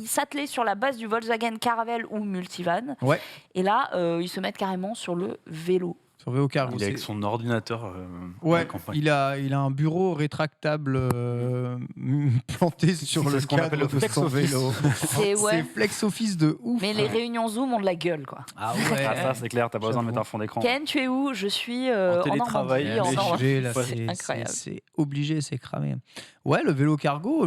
S1: s'attelait sur la base du Volkswagen Caravelle ou Multivan.
S4: Ouais.
S1: Et là, ils se mettent carrément sur le vélo.
S4: Sur vélo cargo.
S2: Il est avec
S4: c'est-
S2: son ordinateur à la
S4: Ouais,
S2: campagne.
S4: il a un bureau rétractable planté sur
S3: C'est
S4: le
S3: ce qu'on appelle
S4: cadre
S3: le
S4: de
S3: flex
S4: son
S3: office.
S4: vélo.
S1: C'est ouais.
S4: C'est flex office de ouf.
S1: Mais les réunions Zoom ont de la gueule, quoi.
S4: Ah
S3: Ah, ça, c'est clair, t'as pas besoin de mettre un fond d'écran.
S1: Ken, tu es où? Je suis
S2: En
S1: en
S2: télétravail,
S1: Normandie. En
S2: mais
S1: Normandie.
S4: obligé, là,
S2: Ouais,
S4: c'est
S1: incroyable.
S4: c'est obligé, c'est cramé. Ouais, le vélo cargo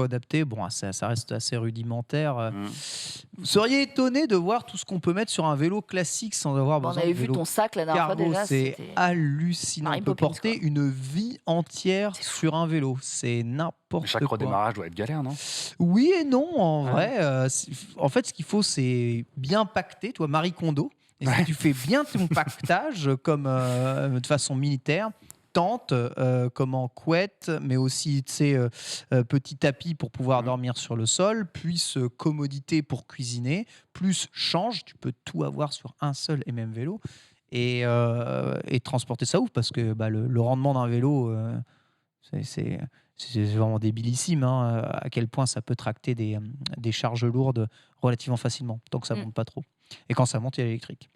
S4: adapté, bon, ça reste assez rudimentaire. Vous seriez étonné de voir tout ce qu'on peut mettre sur un vélo classique sans avoir
S1: Bon, on
S4: besoin
S1: avait
S4: de
S1: vu
S4: vélo
S1: ton sac la dernière fois
S4: cargo.
S1: déjà.
S4: C'est
S1: c'était-
S4: hallucinant.
S1: Mary
S4: On peut
S1: Poppins,
S4: porter
S1: quoi.
S4: une vie entière
S1: C'est fou.
S4: sur un vélo. C'est n'importe
S3: Chaque
S4: quoi.
S3: redémarrage doit être galère, non?
S4: Oui et non, en
S3: Ah.
S4: vrai. En fait, ce qu'il faut, c'est bien pacter, toi, Marie Kondo. Et si tu fais bien ton pactage, comme de façon militaire, tente, comme en couette, mais aussi, tu sais, petit tapis pour pouvoir dormir sur le sol, puis commodité pour cuisiner, plus change, tu peux tout avoir sur un seul et même vélo. Et transporter ça ouf, parce que bah, le rendement d'un vélo, c'est vraiment débilissime, hein, à quel point ça peut tracter des charges lourdes relativement facilement, tant que ça monte pas trop. Et quand ça monte, il y a l'électrique.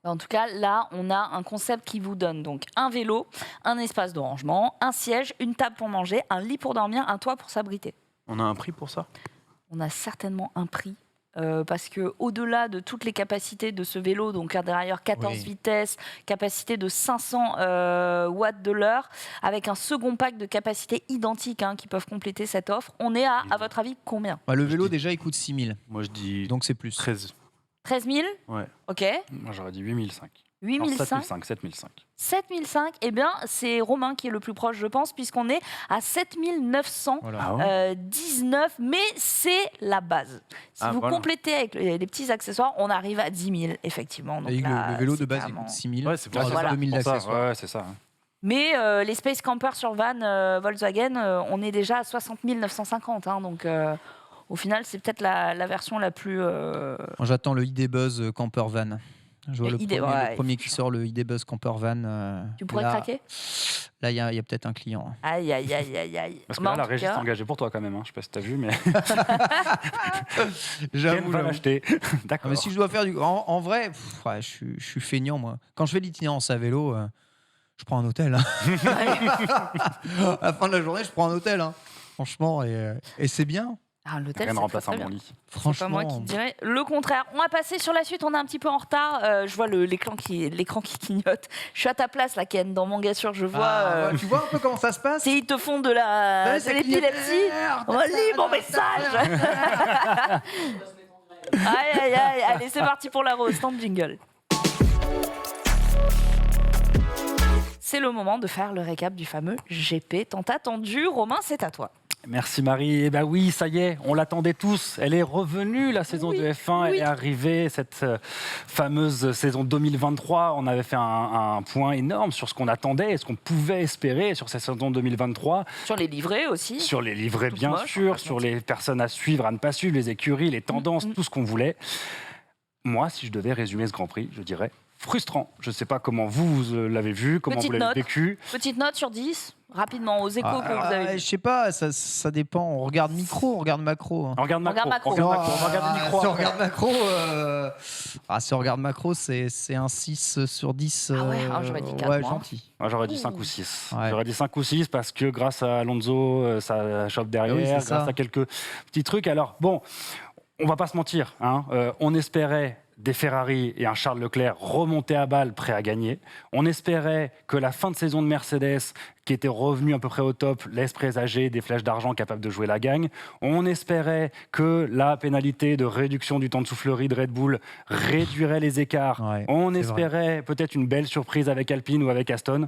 S1: En tout cas, là, on a un concept qui vous donne donc un vélo, un espace de rangement, un siège, une table pour manger, un lit pour dormir, un toit pour s'abriter.
S2: On a un prix pour ça?
S1: On a certainement un prix parce que au-delà de toutes les capacités de ce vélo, donc derrière 14
S4: Oui.
S1: vitesses, capacité de 500 watts de l'heure, avec un second pack de capacités identiques qui peuvent compléter cette offre, on est à votre avis, combien ?
S4: Bah, le
S2: Je
S4: vélo,
S2: dis-
S4: déjà, il coûte 6 000.
S2: Moi, je dis
S4: Donc, c'est plus.
S2: 13.
S1: 13 000
S2: Ouais.
S1: Ok.
S3: Moi, j'aurais dit 8005.
S1: 8
S3: Non,
S1: 500
S3: 7005.
S1: 7005, eh bien, c'est Romain qui est le plus proche, je pense, puisqu'on est à 7919,
S4: Voilà.
S2: Ah ouais.
S1: mais c'est la base. Si
S2: Ah,
S1: vous
S2: voilà.
S1: complétez avec les petits accessoires, on arrive à 10 000, effectivement. Donc
S4: Et
S1: là,
S4: le vélo
S1: c'est
S4: de base, il
S1: carrément-
S4: coûte 6 000.
S2: Ouais, c'est pour
S4: Ah,
S2: ça.
S1: Voilà.
S4: 2000
S3: Pour ça,
S4: d'accessoires.
S3: ouais, c'est ça.
S1: Mais les Space Campers sur van Volkswagen, on est déjà à 60 950. Donc, au final, c'est peut-être la version la plus...
S4: Moi, j'attends le ID Buzz Camper Van. Je vois
S1: Le
S4: le
S1: ID,
S4: premier,
S1: ouais,
S4: le premier qui sort, le ID Buzz Camper Van.
S1: Tu pourrais
S4: là,
S1: craquer
S4: Là, il y a peut-être un client.
S1: Aïe, aïe, aïe, aïe, aïe.
S3: Parce que
S1: Mais
S3: là,
S1: en
S3: la
S1: tout
S3: régie
S1: cas,
S3: s'est engagée pour toi quand même. Je sais pas si t'as vu, mais
S4: J'avoue,
S3: elle va
S4: j'avoue.
S3: l'acheter.
S4: Ah,
S3: D'accord.
S4: mais si je dois faire en vrai, ouais, je suis feignant, moi. Quand je fais l'itinérance à vélo, je prends un hôtel. À la fin de la journée, je prends un hôtel. Franchement, et c'est bien.
S1: l'hôtel,
S3: Rien ne
S1: c'est
S3: remplace
S1: très,
S3: un
S1: très
S3: bon
S1: bien.
S3: lit.
S1: C'est pas
S4: Franchement.
S1: moi qui dirais le contraire. On va passer sur la suite, on est un petit peu en retard. Je vois l'écran qui clignote. Je suis à ta place, là, Ken, dans Manga Sûr, je vois.
S4: Ah, tu vois un peu comment ça se passe.
S1: Ils te font de l'épilepsie. On lit mon message. Aïe, aïe, aïe. Allez, c'est parti pour la rose. Stand jingle. C'est le moment de faire le récap du fameux GP tant attendu. Romain, c'est à toi.
S3: Merci Marie. Eh ben oui, ça y est, on l'attendait tous. Elle est revenue, la saison de F1. Elle est arrivée, cette fameuse saison 2023. On avait fait un point énorme sur ce qu'on attendait et ce qu'on pouvait espérer sur cette saison 2023.
S1: Sur les livrets aussi.
S3: Sur les livrets,
S1: Toutes
S3: bien
S1: moches, on va
S3: sûr,
S1: pas se
S3: sur
S1: mentir.
S3: les personnes à suivre, à ne pas suivre, les écuries, les tendances, tout ce qu'on voulait. Moi, si je devais résumer ce Grand Prix, je dirais frustrant. Je ne sais pas comment vous l'avez vu, comment
S1: Petite
S3: vous l'avez
S1: note.
S3: vécu.
S1: Petite note sur 10, rapidement, aux échos que vous avez
S4: Je
S1: vus.
S4: sais pas, ça dépend. On regarde micro, on regarde macro.
S3: On regarde macro.
S1: macro.
S3: On regarde macro. On va regarder micro.
S4: Si on
S3: après.
S4: regarde macro, si on regarde macro, c'est un 6 sur 10.
S1: Ah ouais, j'aurais dit 4,
S4: ouais,
S1: moi.
S4: gentil.
S3: Moi, j'aurais dit 5 ou 6.
S4: Ouais.
S3: J'aurais dit 5 ou 6 parce que grâce à Alonso, ça chope derrière,
S4: Oui, c'est
S3: grâce
S4: ça.
S3: à quelques petits trucs. Alors, bon, on va pas se mentir. On espérait des Ferrari et un Charles Leclerc remontés à balle, prêts à gagner. On espérait que la fin de saison de Mercedes, qui était revenu à peu près au top, laisse présager des flèches d'argent capables de jouer la gagne. On espérait que la pénalité de réduction du temps de soufflerie de Red Bull réduirait les écarts.
S4: Ouais,
S3: On
S4: c'est
S3: espérait peut-être une belle surprise avec Alpine ou avec Aston.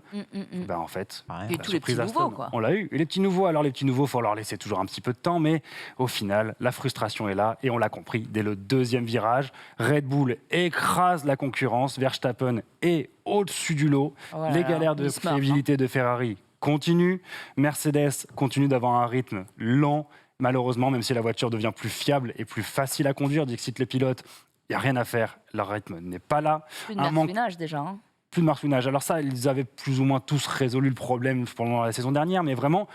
S3: Ben, en fait,
S4: Ouais.
S1: Et
S3: la
S1: tous les petits
S3: surprise
S1: nouveaux,
S3: Aston,
S1: quoi.
S3: on l'a eu. Et les petits nouveaux, alors les petits nouveaux, il faut leur laisser toujours un petit peu de temps, mais au final, la frustration est là et on l'a compris dès le deuxième virage. Red Bull écrase la concurrence, Verstappen est au-dessus du lot.
S1: Voilà,
S3: Les galères de
S1: il se marre,
S3: fiabilité de Ferrari continuent. Mercedes continue d'avoir un rythme lent. Malheureusement, même si la voiture devient plus fiable et plus facile à conduire, dixit les pilotes, il n'y a rien à faire. Leur rythme n'est pas là.
S1: Plus de
S3: Un manque
S1: mercenage déjà.
S3: plus de marchouinage. Alors ça, ils avaient plus ou moins tous résolu le problème pendant la saison dernière, mais vraiment,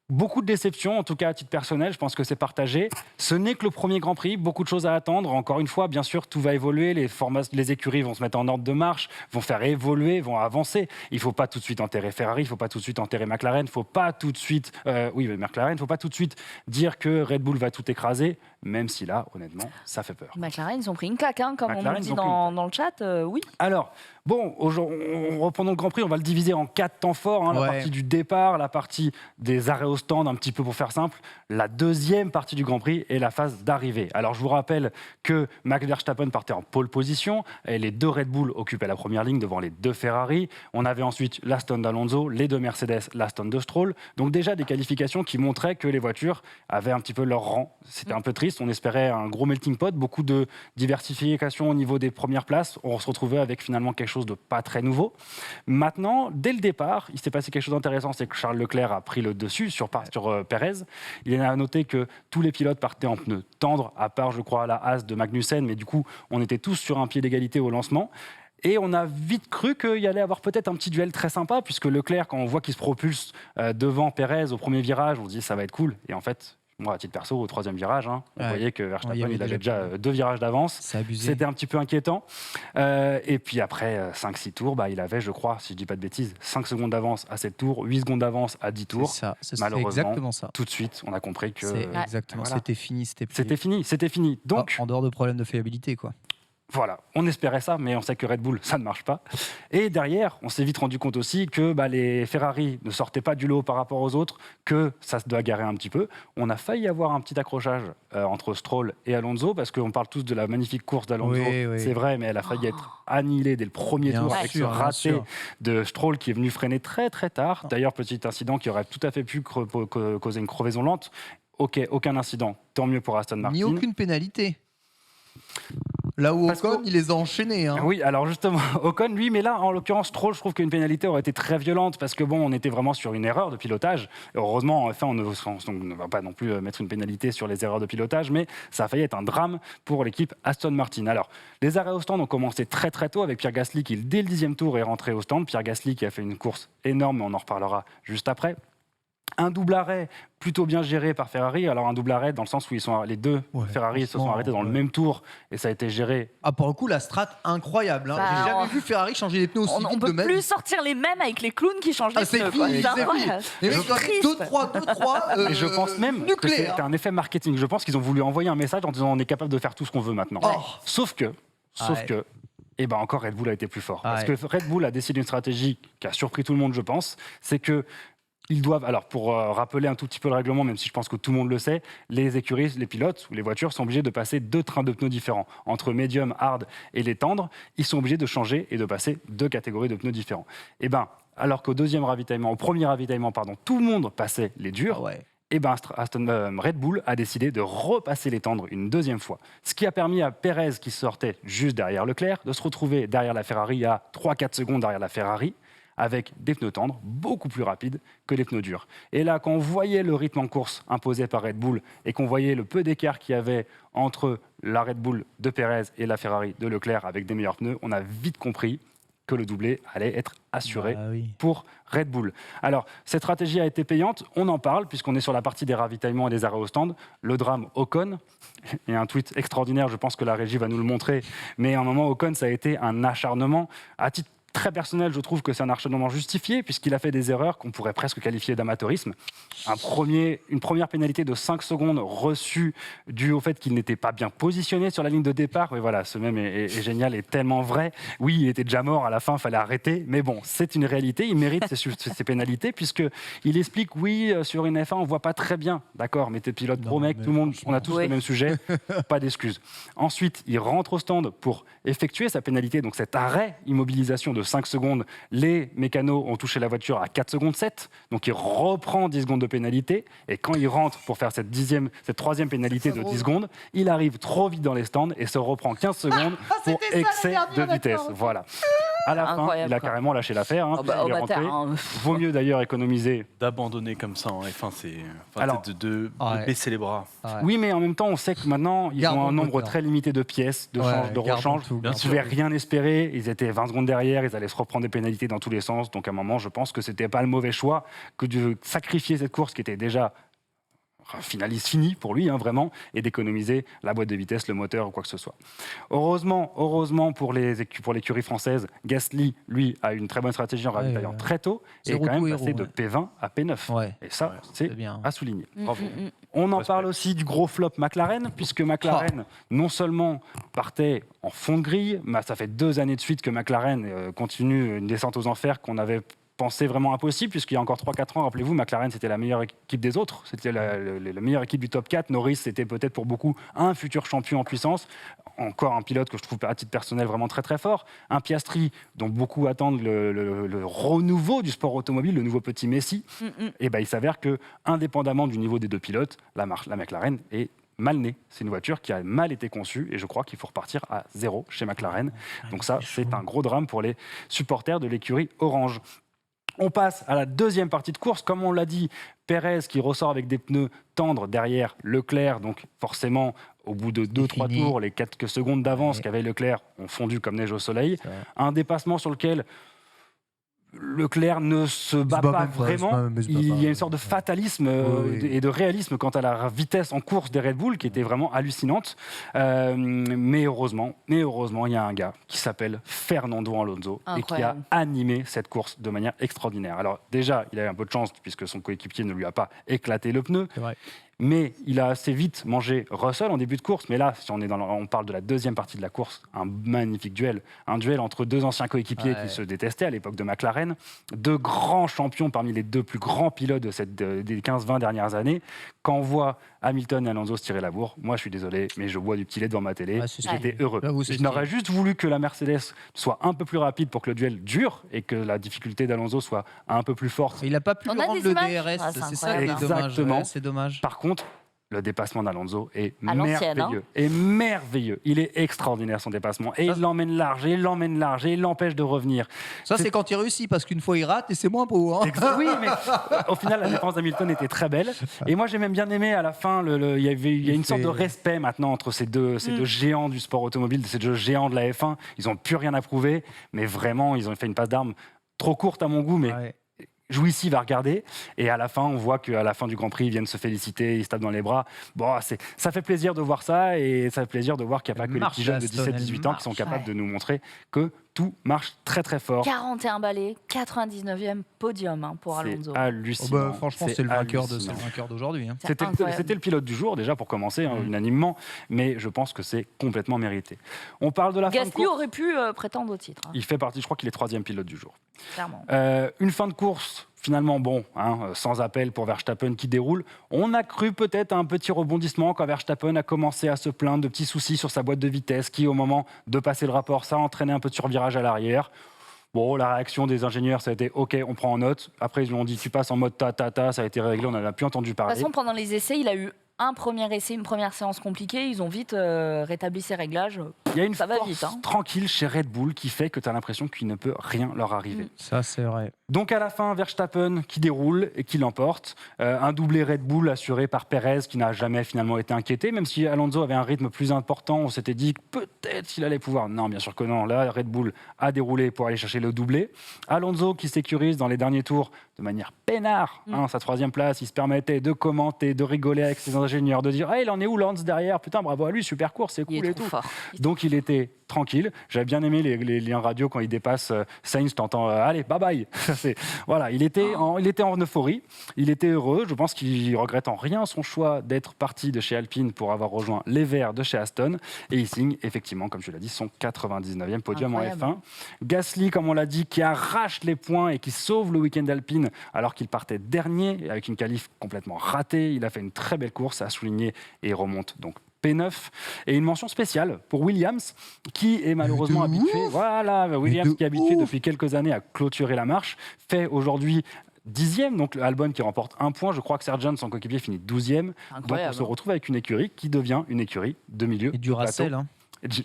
S3: beaucoup de déceptions, en tout cas à titre personnel, je pense que c'est partagé. Ce n'est que le premier Grand Prix, beaucoup de choses à attendre. Encore une fois, bien sûr, tout va évoluer, les écuries vont se mettre en ordre de marche, vont faire évoluer, vont avancer. Il ne faut pas tout de suite enterrer Ferrari, il ne faut pas tout de suite enterrer McLaren, il ne faut pas tout de suite... McLaren, il ne faut pas tout de suite dire que Red Bull va tout écraser, même si là, honnêtement, ça fait peur.
S1: McLaren, ils ont pris une claque, comme
S3: McLaren,
S1: on nous
S3: ils
S1: dit
S3: ont pris une
S1: dans le chat. Oui.
S3: Alors, bon, reprenons le Grand Prix, on va le diviser en 4 temps forts. La
S4: Ouais.
S3: partie du départ, la partie des arrêts au stand, un petit peu pour faire simple. La deuxième partie du Grand Prix est la phase d'arrivée. Alors, je vous rappelle que Max Verstappen partait en pole position et les 2 Red Bull occupaient la première ligne devant les 2 Ferrari. On avait ensuite l'Aston d'Alonso, les 2 Mercedes, l'Aston de Stroll. Donc déjà des qualifications qui montraient que les voitures avaient un petit peu leur rang. C'était un peu triste, on espérait un gros melting pot, beaucoup de diversification au niveau des premières places. On se retrouvait avec finalement quelque chose de pas très nouveau. Maintenant, dès le départ, il s'est passé quelque chose d'intéressant, c'est que Charles Leclerc a pris le dessus sur Perez. Il a noté que tous les pilotes partaient en pneus tendres, à part, je crois, la Haas de Magnussen, mais du coup, on était tous sur un pied d'égalité au lancement. Et on a vite cru qu'il y allait avoir peut-être un petit duel très sympa, puisque Leclerc, quand on voit qu'il se propulse devant Perez au premier virage, on se dit ça va être cool. Et en fait, Moi, à titre perso, au 3e virage, on voyait que Verstappen,
S4: il y avait
S3: il avait
S4: déjà
S3: déjà 2 virages d'avance.
S4: C'est abusé.
S3: C'était un petit peu inquiétant. Et puis après 5-6 tours, il avait, je crois, si je dis pas de bêtises, 5 secondes d'avance à 7 tours, 8 secondes d'avance à 10 tours.
S4: C'est ça, c'est
S3: Malheureusement,
S4: exactement ça.
S3: tout de suite, on a compris que
S4: C'est exactement,
S3: voilà.
S4: c'était fini.
S3: C'était fini. Donc,
S4: en dehors de problèmes de fiabilité, quoi.
S3: voilà, on espérait ça, mais on sait que Red Bull, ça ne marche pas. Et derrière, on s'est vite rendu compte aussi que les Ferrari ne sortaient pas du lot par rapport aux autres, que ça se doit garer un petit peu. On a failli avoir un petit accrochage entre Stroll et Alonso, parce qu'on parle tous de la magnifique course d'Alonso,
S4: Oui.
S3: c'est vrai, mais elle a failli être annihilée dès le premier
S4: Bien
S3: tour avec ce
S4: sûr,
S3: raté
S4: bien sûr.
S3: de Stroll qui est venu freiner très très tard. D'ailleurs, petit incident qui aurait tout à fait pu causer une crevaison lente. Ok, aucun incident, tant mieux pour Aston Martin.
S4: Ni aucune pénalité. Là où
S3: Parce
S4: Ocon,
S3: que-
S4: il les a enchaînés.
S3: Oui, alors justement, Ocon, lui, mais là, en l'occurrence, Stroll, je trouve qu'une pénalité aurait été très violente parce que on était vraiment sur une erreur de pilotage. Et heureusement, enfin, on ne va pas non plus mettre une pénalité sur les erreurs de pilotage, mais ça a failli être un drame pour l'équipe Aston Martin. Alors, les arrêts au stand ont commencé très très tôt avec Pierre Gasly qui, dès le 10e tour, est rentré au stand. Pierre Gasly qui a fait une course énorme, mais on en reparlera juste après. Un double arrêt plutôt bien géré par Ferrari. Alors un double arrêt dans le sens où les deux Ferrari se sont arrêtés dans le même tour et ça a été géré.
S4: Ah, pour le coup, la strat incroyable. J'ai jamais vu Ferrari changer les pneus aussi
S1: On
S4: vite de
S1: peut
S4: même.
S1: plus sortir les mêmes avec les clowns qui changent les
S4: c'est
S1: pneus.
S4: fini,
S1: quoi.
S4: c'est
S1: incroyable.
S4: Les mecs,
S1: triste.
S4: 2-3.
S3: Et je pense même que
S4: nucléaire.
S3: c'était un effet marketing. Je pense qu'ils ont voulu envoyer un message en disant on est capable de faire tout ce qu'on veut maintenant.
S4: Oh.
S3: Sauf que, encore Red Bull a été plus fort. Parce que Red Bull a décidé une stratégie qui a surpris tout le monde, je pense. C'est que ils doivent, alors pour rappeler un tout petit peu le règlement, même si je pense que tout le monde le sait, les écuries, les pilotes ou les voitures sont obligés de passer 2 trains de pneus différents. Entre médium, hard et les tendres, ils sont obligés de changer et de passer 2 catégories de pneus différents. Et alors qu'au premier ravitaillement, tout le monde passait les durs. Red Bull a décidé de repasser les tendres une 2e fois. Ce qui a permis à Pérez, qui sortait juste derrière Leclerc, de se retrouver derrière la Ferrari à 3-4 secondes derrière la Ferrari, avec des pneus tendres beaucoup plus rapides que les pneus durs. Et là, quand on voyait le rythme en course imposé par Red Bull et qu'on voyait le peu d'écart qu'il y avait entre la Red Bull de Pérez et la Ferrari de Leclerc avec des meilleurs pneus, on a vite compris que le doublé allait être assuré pour Red Bull. Alors, cette stratégie a été payante, on en parle, puisqu'on est sur la partie des ravitaillements et des arrêts au stand. Le drame Ocon, il y a un tweet extraordinaire, je pense que la régie va nous le montrer, mais à un moment, Ocon, ça a été un acharnement. À titre très personnel, je trouve que c'est un acharnement justifié, puisqu'il a fait des erreurs qu'on pourrait presque qualifier d'amateurisme. Une première pénalité de 5 secondes reçue due au fait qu'il n'était pas bien positionné sur la ligne de départ. Mais voilà, ce même est génial et tellement vrai. Oui, il était déjà mort à la fin, il fallait arrêter. Mais bon, c'est une réalité. Il mérite ces pénalités, puisqu'il explique, sur une F1, on ne voit pas très bien. D'accord, mais t'es pilote pro, mec, tout le monde, on a tous le même sujet. Pas d'excuses. Ensuite, il rentre au stand pour effectuer sa pénalité, donc cet arrêt, immobilisation de 5 secondes. Les mécanos ont touché la voiture à 4 secondes 7, donc il reprend 10 secondes de pénalité, et quand il rentre pour faire cette 3e pénalité de 10 secondes, il arrive trop vite dans les stands et se reprend 15 secondes pour excès de vitesse. Voilà. À la fin, il a carrément lâché l'affaire. Il est rentré. Vaut mieux d'ailleurs économiser.
S2: D'abandonner comme ça en F1, c'est de baisser les bras.
S3: Oui, mais en même temps, on sait que maintenant, ils ont un nombre très limité de pièces, de rechanges. Ils ne pouvaient rien espérer. Ils étaient 20 secondes derrière, ils allaient se reprendre des pénalités dans tous les sens. Donc à un moment, je pense que ce n'était pas le mauvais choix que de sacrifier cette course qui était déjà fini pour lui, vraiment, et d'économiser la boîte de vitesse, le moteur ou quoi que ce soit. Heureusement pour l'écurie française, Gasly, lui, a une très bonne stratégie en ravitaillant très tôt et est quand même passé de P20 à P9. Et ça, c'est à souligner. Bravo. On en parle aussi du gros flop McLaren, puisque McLaren, non seulement partait en fond de grille, mais ça fait 2 années de suite que McLaren continue une descente aux enfers qu'on avait pensé vraiment impossible, puisqu'il y a encore 3-4 ans, rappelez-vous, McLaren, c'était la meilleure équipe des autres, c'était la meilleure équipe du top 4. Norris, c'était peut-être pour beaucoup un futur champion en puissance. Encore un pilote que je trouve à titre personnel vraiment très très fort. Un Piastri dont beaucoup attendent le renouveau du sport automobile, le nouveau petit Messi. Et il s'avère que, indépendamment du niveau des 2 pilotes, la McLaren est mal née. C'est une voiture qui a mal été conçue et je crois qu'il faut repartir à 0 chez McLaren. Donc ça, c'est un gros drame pour les supporters de l'écurie orange. On passe à la 2e partie de course. Comme on l'a dit, Pérez qui ressort avec des pneus tendres derrière Leclerc. Donc forcément, au bout de 2-3 tours, les quelques secondes d'avance qu'avait Leclerc ont fondu comme neige au soleil. Un dépassement sur lequel Leclerc ne se bat pas vraiment. Il y a une sorte de fatalisme et de réalisme quant à la vitesse en course des Red Bull qui était vraiment hallucinante. Mais heureusement, il y a un gars qui s'appelle Fernando Alonso et qui a animé cette course de manière extraordinaire. Alors déjà, il a eu un peu de chance puisque son coéquipier ne lui a pas éclaté le pneu.
S4: C'est vrai.
S3: Mais il a assez vite mangé Russell en début de course. Mais là, si on parle de la deuxième partie de la course, un magnifique duel. Un duel entre deux anciens coéquipiers qui se détestaient à l'époque de McLaren. Deux grands champions parmi les deux plus grands pilotes des 15-20 dernières années. Quand on voit Hamilton et Alonso se tirer la bourre, moi je suis désolé, mais je bois du petit lait devant ma télé. J'étais heureux. Je n'aurais juste voulu que la Mercedes soit un peu plus rapide pour que le duel dure et que la difficulté d'Alonso soit un peu plus forte.
S4: Il n'a pas pu rendre le DRS, c'est ça qui est dommage.
S3: Exactement.
S4: C'est dommage.
S3: Par contre, le dépassement d'Alonso est
S1: merveilleux.
S3: Merveilleux. Il est extraordinaire son dépassement. Et il l'emmène large, et il l'empêche de revenir.
S4: Ça, c'est quand il réussit, parce qu'une fois il rate et c'est moins beau. Hein.
S3: Oui, mais au final, la défense d'Hamilton était très belle. Et moi, j'ai même bien aimé à la fin, il y a une sorte de respect maintenant entre ces deux géants du sport automobile, ces deux géants de la F1. Ils n'ont plus rien à prouver, mais vraiment, ils ont fait une passe d'armes trop courte à mon goût, mais jouissive à regarder. Et à la fin, on voit qu'à la fin du Grand Prix, ils viennent se féliciter, ils se tapent dans les bras. Bon, ça fait plaisir de voir ça, et ça fait plaisir de voir qu'il n'y a pas que les petits jeunes de 17-18 ans qui sont capables de nous montrer que tout marche très très fort.
S1: 41 balais, 99e podium pour Alonso.
S3: C'est hallucinant.
S4: Franchement, c'est le vainqueur d'aujourd'hui. Hein.
S3: C'était le pilote du jour déjà pour commencer, unanimement, mais je pense que c'est complètement mérité. On parle de la fin de course.
S1: Gasly aurait pu prétendre au titre.
S3: Il fait partie, je crois qu'il est 3e pilote du jour.
S1: Clairement.
S3: Une fin de course finalement sans appel pour Verstappen qui déroule. On a cru peut-être à un petit rebondissement quand Verstappen a commencé à se plaindre de petits soucis sur sa boîte de vitesse qui, au moment de passer le rapport, ça a entraîné un peu de survirage à l'arrière. Bon, la réaction des ingénieurs, ça a été « OK, on prend en note ». Après, ils lui ont dit « Tu passes en mode ta-ta-ta », ça a été réglé, on n'en a plus entendu parler.
S1: De toute façon, pendant les essais, il a eu un premier essai, une première séance compliquée. Ils ont vite rétabli ces réglages.
S3: Il y a une
S1: ça
S3: force
S1: va vite,
S3: tranquille chez Red Bull qui fait que tu as l'impression qu'il ne peut rien leur arriver.
S4: Ça, c'est vrai.
S3: Donc à la fin, Verstappen qui déroule et qui l'emporte. Un doublé Red Bull assuré par Perez qui n'a jamais finalement été inquiété. Même si Alonso avait un rythme plus important, on s'était dit que peut-être il allait pouvoir. Non, bien sûr que non. Là, Red Bull a déroulé pour aller chercher le doublé. Alonso qui sécurise dans les derniers tours de manière peinard sa 3e place. Il se permettait de commenter, de rigoler avec ses ingénieurs, de dire « il en est où Lance derrière ? Putain, bravo à lui, super course, c'est cool et tout. » Donc il était tranquille. J'avais bien aimé les liens radio quand il dépasse Sainz, t'entends allez, bye bye. Voilà, il était en euphorie, il était heureux. Je pense qu'il regrette en rien son choix d'être parti de chez Alpine pour avoir rejoint les Verts de chez Aston. Et il signe effectivement, comme tu l'as dit, son 99e podium en F1. Gasly, comme on l'a dit, qui arrache les points et qui sauve le week-end d'Alpine alors qu'il partait dernier avec une qualif complètement ratée. Il a fait une très belle course à souligner et remonte donc P9. Et une mention spéciale pour Williams, qui est malheureusement habitué. Voilà, Williams qui est habitué depuis quelques années à clôturer la marche, fait aujourd'hui 10e, donc Albon qui remporte 1 point. Je crois que Sargent, son coéquipier, finit 12e. Donc on se retrouve avec une écurie qui devient une écurie de milieu.
S4: Et du Racel, hein.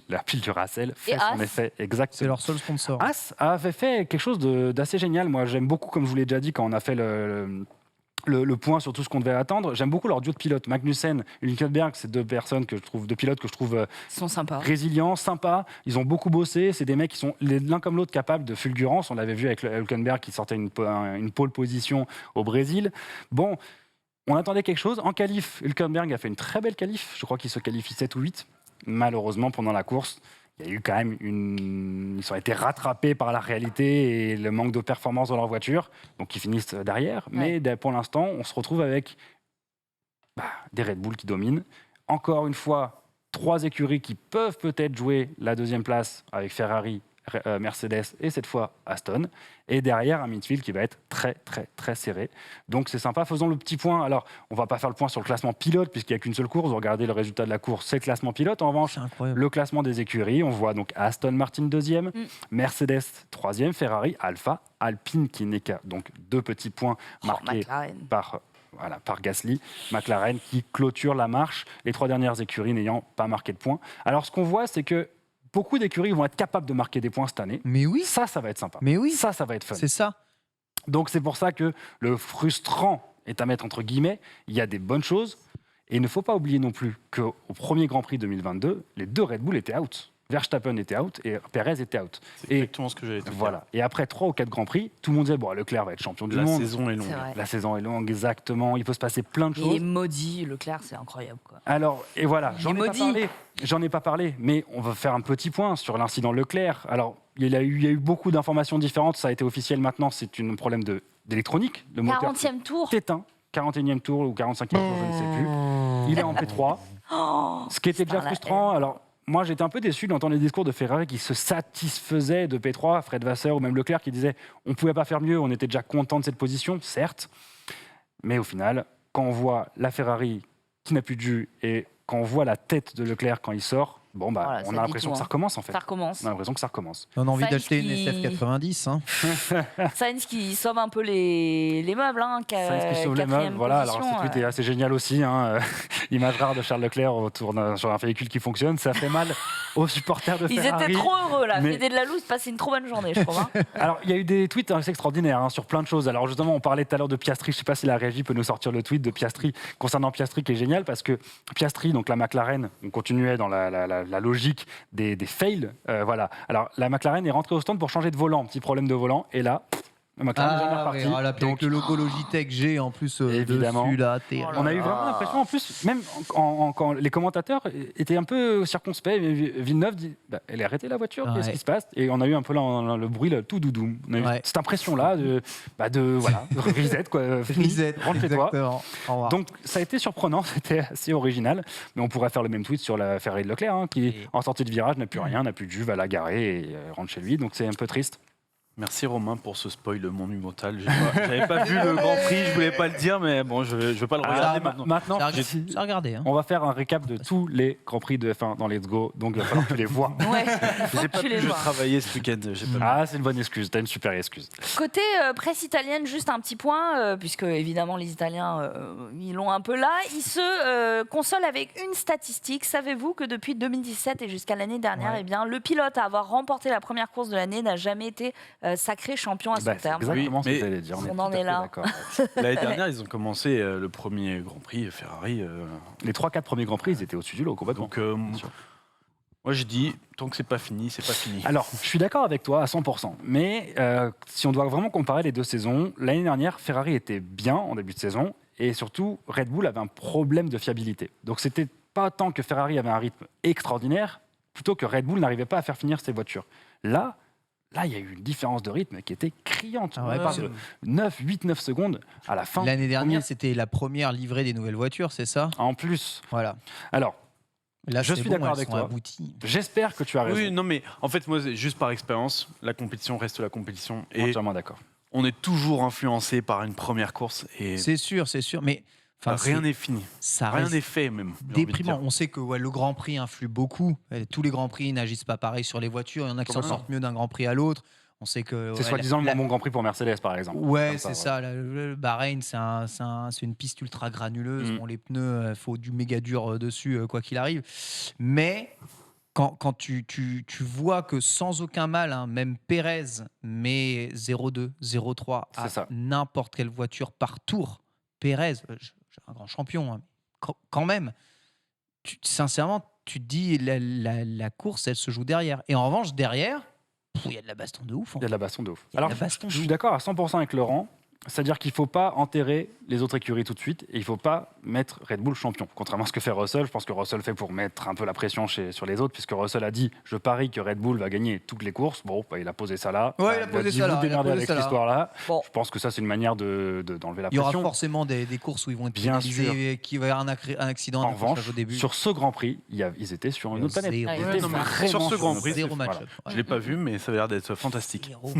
S3: La pile du Racel fait son effet exact.
S4: C'est leur seul sponsor.
S3: As avait fait quelque chose d'assez génial. Moi, j'aime beaucoup, comme je vous l'ai déjà dit, quand on a fait le point sur tout ce qu'on devait attendre. J'aime beaucoup leur duo de pilotes. Magnussen et Hülkenberg, c'est deux pilotes que je trouve
S1: sont sympas.
S3: Résilients, sympas. Ils ont beaucoup bossé. C'est des mecs qui sont l'un comme l'autre capables de fulgurance. On l'avait vu avec Hülkenberg qui sortait une pole position au Brésil. Bon, on attendait quelque chose. En qualif, Hülkenberg a fait une très belle qualif. Je crois qu'il se qualifie 7 ou 8. Malheureusement, pendant la course, il y a eu quand même ils ont été rattrapés par la réalité et le manque de performance dans leur voiture, donc ils finissent derrière. Ouais. Mais pour l'instant, on se retrouve avec des Red Bull qui dominent. Encore une fois, 3 écuries qui peuvent peut-être jouer la 2e place avec Ferrari, Mercedes et cette fois Aston. Et derrière, un midfield qui va être très, très, très serré. Donc c'est sympa. Faisons le petit point. Alors, on ne va pas faire le point sur le classement pilote puisqu'il n'y a qu'une seule course. Vous regardez le résultat de la course, c'est le classement pilote. En revanche, le classement des écuries, on voit donc Aston Martin 2e, Mercedes 3e, Ferrari, Alpha, Alpine qui n'est qu'à donc 2 petits points marqués par Gasly, McLaren qui clôture la marche, les 3 dernières écuries n'ayant pas marqué de points. Alors ce qu'on voit, c'est que beaucoup d'écuries vont être capables de marquer des points cette année.
S4: Mais oui.
S3: Ça va être sympa.
S4: Mais oui.
S3: Ça va être fun.
S4: C'est ça.
S3: Donc c'est pour ça que le frustrant est à mettre entre guillemets. Il y a des bonnes choses. Et il ne faut pas oublier non plus qu'au premier Grand Prix 2022, les 2 Red Bull étaient out. Verstappen était out et Perez était out.
S2: C'est
S3: Et
S2: exactement ce que j'allais te dire.
S3: voilà. Et après 3 ou 4 Grands Prix, tout le monde disait, bon, Leclerc va être champion du
S2: La
S3: monde.
S2: saison est longue.
S1: C'est vrai.
S3: La saison est longue, exactement. Il peut se passer plein de
S1: Il est
S3: choses.
S1: maudit, Leclerc, c'est incroyable. Quoi.
S3: Alors, et voilà,
S1: Il est maudit.
S3: J'en ai pas parlé, mais on va faire un petit point sur l'incident Leclerc. Alors, il y a eu beaucoup d'informations différentes, ça a été officiel maintenant, c'est un problème d'électronique. Le moteur
S1: 40e tour.
S3: s'est éteint, 41e tour ou 45e tour, je ne sais plus. Il est en P3,
S1: Oh,
S3: ce qui était déjà
S1: putain, la
S3: frustrant.
S1: haine.
S3: Alors, moi, j'étais un peu déçu d'entendre les discours de Ferrari qui se satisfaisaient de P3, Fred Vasseur ou même Leclerc qui disaient on ne pouvait pas faire mieux, on était déjà content de cette position, certes. Mais au final, quand on voit la Ferrari qui n'a plus de jus et quand on voit la tête de Leclerc quand il sort, bon, bah,
S1: Voilà,
S3: on
S1: ça
S3: a
S1: dit
S3: l'impression
S1: tout,
S3: que ça
S1: hein.
S3: recommence en fait.
S1: Ça recommence.
S3: On a l'impression que ça recommence.
S4: On a envie
S1: Sainz
S4: d'acheter une
S1: qui-
S4: SF90. Hein.
S1: Sainz qui sauve un peu les meubles. Hein,
S3: Sainz qui sauve les meubles, voilà. Alors, ce tweet est assez génial aussi. Hein. Image rare de Charles Leclerc sur un véhicule qui fonctionne. Ça fait mal aux supporters de
S1: Ils
S3: Ferrari.
S1: étaient trop heureux là.
S3: mais-
S1: Fédé de la Louse passait une trop bonne journée, je crois. Hein.
S3: Alors, il y a eu des tweets assez extraordinaires hein, sur plein de choses. Alors, justement, on parlait tout à l'heure de Piastri. Je ne sais pas si la régie peut nous sortir le tweet de Piastri concernant Piastri qui est génial parce que Piastri, donc la McLaren, on continuait dans la logique des fails. Voilà. Alors, la McLaren est rentrée au stand pour changer de volant. Petit problème de volant. Et là, la McLaren est jamais
S4: Ah,
S3: repartie.
S4: oui, là, puis avec le logo Logitech G en plus
S3: Évidemment.
S4: dessus, là, terrible.
S1: Oh là
S3: On a eu
S1: là.
S3: vraiment l'impression, en plus, même quand les commentateurs étaient un peu circonspects, mais Villeneuve dit bah, elle a arrêté la voiture, qu'est-ce
S4: Ouais.
S3: qui se passe? Et on a eu un peu le bruit, là, tout doudou. On a eu
S4: Ouais.
S3: cette impression-là voilà, reset, quoi, fini,
S4: Reset,
S3: rentre chez toi.
S4: exactement. Au revoir.
S3: Donc ça a été surprenant, c'était assez original, mais on pourrait faire le même tweet sur la Ferrari de Leclerc, hein, qui
S4: Et-
S3: en sortie de virage n'a plus rien, n'a plus de jus, va la garer et rentre chez lui, donc c'est un peu triste.
S2: Merci Romain pour ce spoil monumental. J'avais pas vu le Grand Prix, je voulais pas le dire, mais bon, je vais pas le regarder maintenant.
S3: Maintenant,
S4: Ça a regardé. Hein.
S3: on va faire un récap de tous les Grands Prix de F1 dans Let's Go, donc il va falloir que tu les vois.
S1: Ouais, faut
S2: J'ai
S1: que
S2: pas
S1: tu
S2: pu,
S1: les
S2: je
S1: vois.
S2: travaillais ce week-end. J'ai pas pu.
S3: Ah, c'est une bonne excuse, t'as une super excuse.
S1: Côté presse italienne, juste un petit point, puisque évidemment les Italiens, ils l'ont un peu là. Ils se consolent avec une statistique. Savez-vous que depuis 2017 et jusqu'à l'année dernière,
S4: Ouais.
S1: eh bien, le pilote à avoir remporté la première course de l'année n'a jamais été sacré champion à son
S3: Bah, c'est
S1: terme.
S3: exactement ce
S2: Oui,
S3: que
S2: mais
S3: j'allais dire.
S1: on
S3: est
S1: en
S3: tout à
S1: est
S3: fait
S1: là.
S3: d'accord.
S2: L'année dernière, ils ont commencé le premier Grand Prix Ferrari.
S3: Les 3-4 premiers Grands Prix, ils étaient au-dessus du lot, complètement.
S2: Donc,
S3: sûr.
S2: moi, je dis, tant que c'est pas fini, c'est pas fini.
S3: Alors, je suis d'accord avec toi à 100%. Mais si on doit vraiment comparer les deux saisons, l'année dernière, Ferrari était bien en début de saison. Et surtout, Red Bull avait un problème de fiabilité. Donc, c'était pas tant que Ferrari avait un rythme extraordinaire, plutôt que Red Bull n'arrivait pas à faire finir ses voitures. Là, il y a eu une différence de rythme qui était criante.
S4: Ah ouais,
S3: On parle de 8-9 secondes à la fin.
S4: L'année dernière,
S3: Première-
S4: c'était la première livrée des nouvelles voitures, c'est ça?
S3: En plus.
S4: Voilà.
S3: Alors,
S4: Là,
S3: Je
S4: c'est
S3: suis
S4: bon,
S3: d'accord
S4: elles
S3: avec
S4: sont
S3: toi.
S4: abouties.
S3: j'espère que tu as raison.
S2: Oui, non, mais en fait, moi, c'est juste par expérience, la compétition reste la compétition. Et
S3: Entièrement d'accord.
S2: on est toujours influencé par une première course. Et
S4: C'est sûr, c'est sûr. Mais enfin,
S2: rien n'est fini.
S4: ça
S2: Rien
S4: reste
S2: n'est fait, même. j'ai envie de
S4: déprimant.
S2: dire.
S4: On sait que le Grand Prix influe beaucoup. Tous les Grands Prix n'agissent pas pareil sur les voitures. Il y en a qui s'en
S3: Complètement.
S4: sortent mieux d'un Grand Prix à l'autre. On sait que
S3: C'est soi-disant le bon Grand Prix pour Mercedes, par exemple.
S4: Ouais,
S3: Comme
S4: c'est ça. Le Bahreïn, c'est une piste ultra granuleuse.
S2: Mm.
S4: Bon, les pneus, il faut du méga dur dessus, quoi qu'il arrive. Mais quand tu vois que sans aucun mal, hein, même Pérez met 0,2, 0,3 à
S3: C'est ça.
S4: n'importe quelle voiture par tour, Pérez, un grand champion, hein, quand même, sincèrement, tu te dis la course, elle se joue derrière. Et en revanche, derrière, il y a de la baston de ouf.
S3: Il y a de la baston de ouf.
S4: Il y a de
S3: Alors,
S4: la baston
S3: je suis d'accord à 100% avec Laurent. C'est-à-dire qu'il ne faut pas enterrer les autres écuries tout de suite et il ne faut pas mettre Red Bull champion. Contrairement à ce que fait Russell, je pense que Russell fait pour mettre un peu la pression sur les autres, puisque Russell a dit « je parie que Red Bull va gagner toutes les courses ». Bon, bah, il a posé ça là.
S4: Ouais, il a posé
S3: dit,
S4: ça là,
S3: vous
S4: il a
S3: démerdez
S4: posé
S3: avec
S4: ça
S3: cette
S4: là.
S3: histoire-là.
S1: Bon.
S3: Je pense que ça, c'est une manière d'enlever la
S4: Il y aura
S3: pression.
S4: forcément des courses où ils vont être
S3: Bien
S4: pénalisés, qui va y avoir un accident
S3: En
S4: un accrochage
S3: revanche,
S4: au début.
S3: sur ce Grand Prix, ils étaient sur une autre planète.
S4: Zéro.
S3: Ils
S1: Ouais,
S3: étaient
S2: non, mais
S3: vraiment
S2: sur ce Grand
S3: une-
S2: Prix,
S4: zéro
S2: c'est-
S4: match-up.
S2: Je l'ai pas vu, mais ça a l'air d'être fantastique.
S4: Zéro.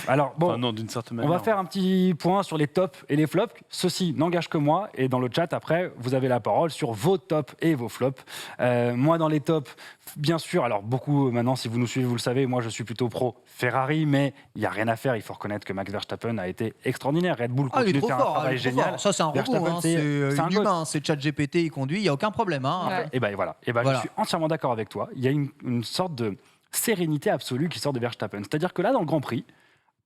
S3: Alors, bon,
S2: Enfin, non, d'une certaine
S3: on
S2: manière.
S3: va faire un petit point sur les tops et les flops. Ceci n'engage que moi. Et dans le chat, après, vous avez la parole sur vos tops et vos flops. Moi, dans les tops, bien sûr, alors beaucoup, maintenant, si vous nous suivez, vous le savez, moi, je suis plutôt pro Ferrari, mais il n'y a rien à faire. Il faut reconnaître que Max Verstappen a été extraordinaire. Red Bull
S4: Ah, il est
S3: continue de
S4: trop
S3: faire un
S4: fort,
S3: travail
S4: il est trop
S3: génial.
S4: fort. Ça, c'est un robot,
S3: Verstappen,
S4: hein,
S3: c'est
S4: c'est
S3: un
S4: un humain, c'est ChatGPT, il conduit, il n'y a aucun problème. Hein.
S1: Ouais.
S3: Et ben voilà. Et ben,
S4: Voilà.
S3: je suis entièrement d'accord avec toi. Il y a une sorte de sérénité absolue qui sort de Verstappen. C'est-à-dire que là, dans le Grand Prix,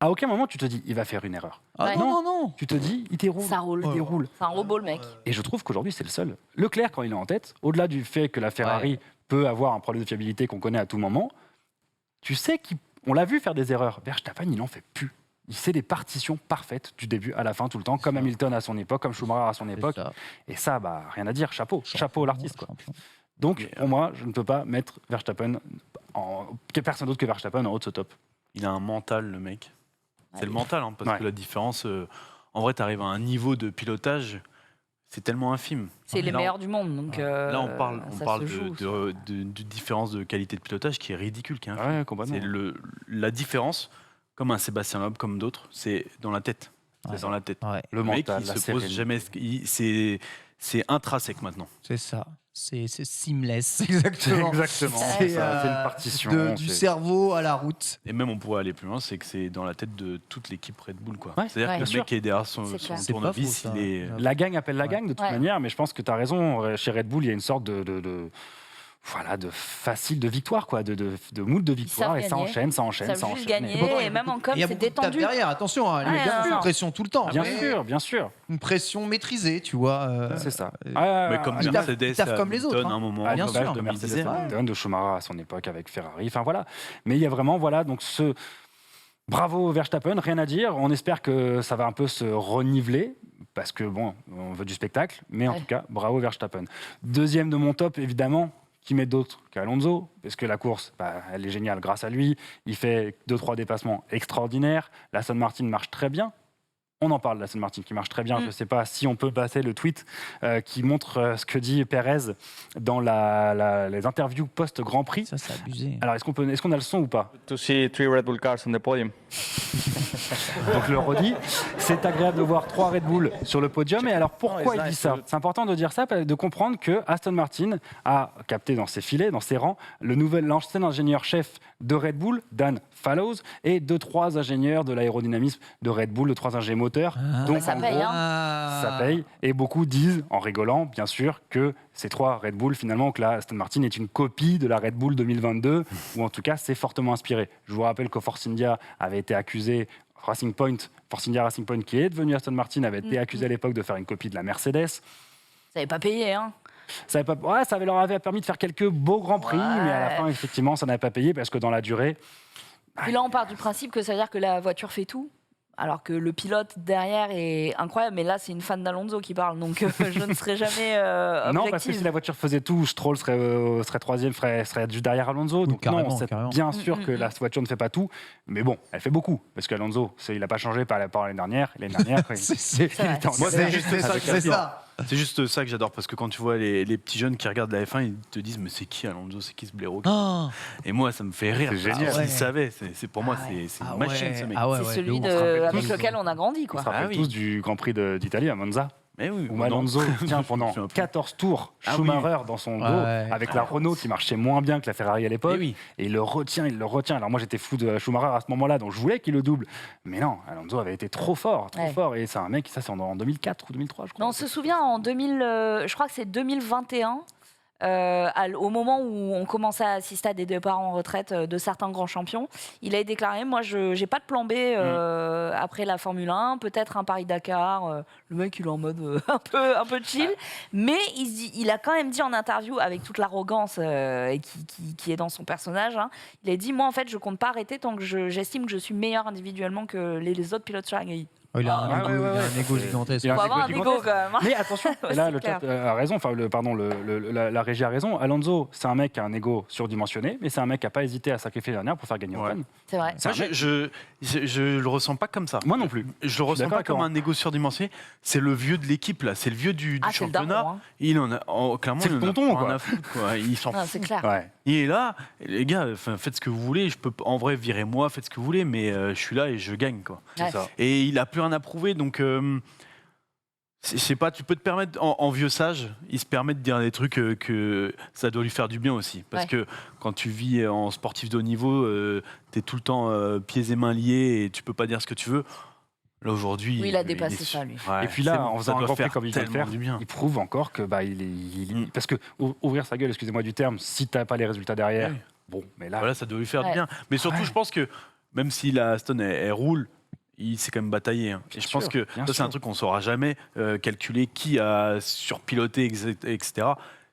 S3: à aucun moment tu te dis il va faire une erreur.
S4: Ah,
S1: Ouais.
S4: non, non, non.
S3: Tu te dis il déroule.
S1: Ça roule.
S3: Il déroule.
S1: C'est un robot, le mec.
S3: Et je trouve qu'aujourd'hui, c'est le seul. Leclerc, quand il est en tête, au-delà du fait que la Ferrari peut avoir un problème de fiabilité qu'on connaît à tout moment, tu sais qu'on l'a vu faire des erreurs. Verstappen, il n'en fait plus. Il sait des partitions parfaites du début à la fin, tout le temps, comme Hamilton à son époque, comme Schumacher à son époque. Et ça, rien à dire, chapeau l'artiste, quoi. Donc, pour moi, je ne peux pas mettre Verstappen, personne d'autre que Verstappen en haut de ce top.
S2: Il a un mental, le mec. C'est le mental, hein, parce que la différence, en vrai, tu arrives à un niveau de pilotage, c'est tellement infime.
S1: C'est les meilleurs du monde. Donc,
S2: là, on parle de différence de qualité de pilotage qui est ridicule. Qui est infime. C'est la différence, comme un Sébastien Loeb, comme d'autres, c'est dans la tête. C'est dans la tête.
S3: Le mental,
S2: mec, il se pose jamais. C'est intrinsèque maintenant.
S4: C'est ça. C'est seamless, exactement.
S3: C'est une partition.
S4: Du cerveau à la route.
S2: Et même, on pourrait aller plus loin, c'est que c'est dans la tête de toute l'équipe Red Bull. C'est-à-dire que le
S3: sûr.
S2: mec qui est derrière son tournevis, il est...
S3: La gang appelle la gang, de toute manière, mais je pense que tu as raison. Chez Red Bull, il y a une sorte de facile de victoire, quoi, de mood de victoire, et ça enchaîne.
S1: Gagner, et même en com, c'est détendu.
S4: Derrière, attention, les gars, une pression tout le temps.
S3: Bien sûr.
S4: Une pression maîtrisée, tu vois.
S3: C'est ça.
S2: Mais comme Mercedes,
S4: comme les autres,
S2: à un moment,
S3: bien sûr, de Mercedes, de Schumacher à son époque avec Ferrari. Enfin voilà. Mais il y a vraiment, donc ce bravo Verstappen, rien à dire. On espère que ça va un peu se reniveler. Parce que on veut du spectacle, mais en tout cas, bravo Verstappen. Deuxième de mon top, évidemment. Qui met d'autres qu'Alonso, parce que la course, elle est géniale grâce à lui. Il fait 2-3 dépassements extraordinaires. L'Aston Martin marche très bien. On en parle de l'Aston Martin qui marche très bien. Je ne sais pas si on peut passer le tweet qui montre ce que dit Perez dans les interviews post-Grand Prix.
S4: Ça, c'est abusé.
S3: Alors, est-ce qu'on a le son ou pas?
S5: To see 3 Red Bull cars on the podium.
S3: Donc je le redis, c'est agréable de voir 3 Red Bull sur le podium. Et alors pourquoi il dit ça? C'est important de dire ça, de comprendre que Aston Martin a capté dans ses filets, dans ses rangs, l'ancien ingénieur-chef de Red Bull, Dan Fallows, et 2-3 ingénieurs de l'aérodynamisme de Red Bull, 2-3 ingénieurs moteurs. Donc
S1: ça paye,
S3: ça paye. Et beaucoup disent, en rigolant, bien sûr, que ces 3 Red Bull, finalement, que la Aston Martin est une copie de la Red Bull 2022, ou en tout cas, c'est fortement inspiré. Je vous rappelle que Force India avait été accusé, Force India Racing Point, qui est devenu Aston Martin, avait été accusé à l'époque de faire une copie de la Mercedes.
S1: Ça n'avait pas payé, hein.
S3: Ça leur avait permis de faire quelques beaux Grands Prix, mais à la fin, effectivement, ça n'avait pas payé, parce que dans la durée...
S1: Puis là, on part du principe que ça veut dire que la voiture fait tout. Alors que le pilote derrière est incroyable, mais là c'est une fan d'Alonso qui parle, donc je ne serai jamais objective.
S3: Non, parce que si la voiture faisait tout, Stroll serait troisième, serait juste derrière Alonso. Donc
S4: carrément,
S3: non, c'est bien sûr que la voiture ne fait pas tout, mais bon, elle fait beaucoup. Parce qu'Alonso, il n'a pas changé par l'année dernière.
S2: C'est juste ça que j'adore, parce que quand tu vois les petits jeunes qui regardent la F1, ils te disent mais c'est qui Alonso, c'est qui ce blaireau? Et moi ça me fait rire.
S3: C'est génial.
S2: S'ils savaient, pour moi c'est une machine ce mec.
S1: C'est celui avec lequel on a grandi, quoi.
S3: On se rappelle tous du Grand Prix d'Italie à Monza. Où Alonso tient pendant 14 tours Schumacher dans son dos, avec la Renault qui marchait moins bien que la Ferrari à l'époque, et il le retient. Alors moi j'étais fou de Schumacher à ce moment-là, donc je voulais qu'il le double, mais non, Alonso avait été trop fort, et c'est un mec, ça c'est en 2004 ou 2003 je crois.
S1: Non, on se souvient en 2000, je crois que c'est 2021. Au moment où on commençait à assister à des départs en retraite de certains grands champions, il a déclaré: moi je n'ai pas de plan B après la Formule 1, peut-être un Paris-Dakar. Le mec il est en mode un peu chill, mais il a quand même dit en interview, avec toute l'arrogance qui est dans son personnage, il a dit: moi en fait je compte pas arrêter tant que j'estime que je suis meilleur individuellement que les autres pilotes sur la grille.
S4: Il a un égo gigantesque.
S1: Il faut avoir un égo quand même.
S3: Mais attention, là le chat a raison, la régie a raison. Alonso, c'est un mec qui a un égo surdimensionné, mais c'est un mec qui n'a pas hésité à sacrifier l'année dernière pour faire gagner Ocon.
S1: C'est vrai.
S2: Je le ressens pas comme ça.
S3: Moi non plus.
S2: Je le ressens pas comme un égo surdimensionné. C'est le vieux de l'équipe là, c'est le vieux du championnat. Il en a clairement.
S3: C'est le tonton quoi.
S2: Il s'en fout.
S1: C'est clair.
S2: Il est là, les gars, faites ce que vous voulez. Je peux en vrai virer moi, faites ce que vous voulez, mais je suis là et je gagne quoi.
S1: Ouais.
S2: Et il a plus rien à prouver, donc je sais pas. Tu peux te permettre en vieux sage, il se permet de dire des trucs que ça doit lui faire du bien aussi, parce que quand tu vis en sportif de haut niveau, t'es tout le temps pieds et mains liés et tu peux pas dire ce que tu veux. Là aujourd'hui,
S1: il a dépassé ça lui.
S3: Et puis là, en faisant un Grand Prix comme il vient de faire, il prouve encore que parce que ouvrir sa gueule, excusez-moi du terme, si t'as pas les résultats derrière, bon, mais là,
S2: voilà, ça doit lui faire du bien. Mais surtout, je pense que même si la Aston elle roule, il s'est quand même bataillé. Et je pense que ça, c'est un truc qu'on ne saura jamais calculer qui a surpiloté, etc.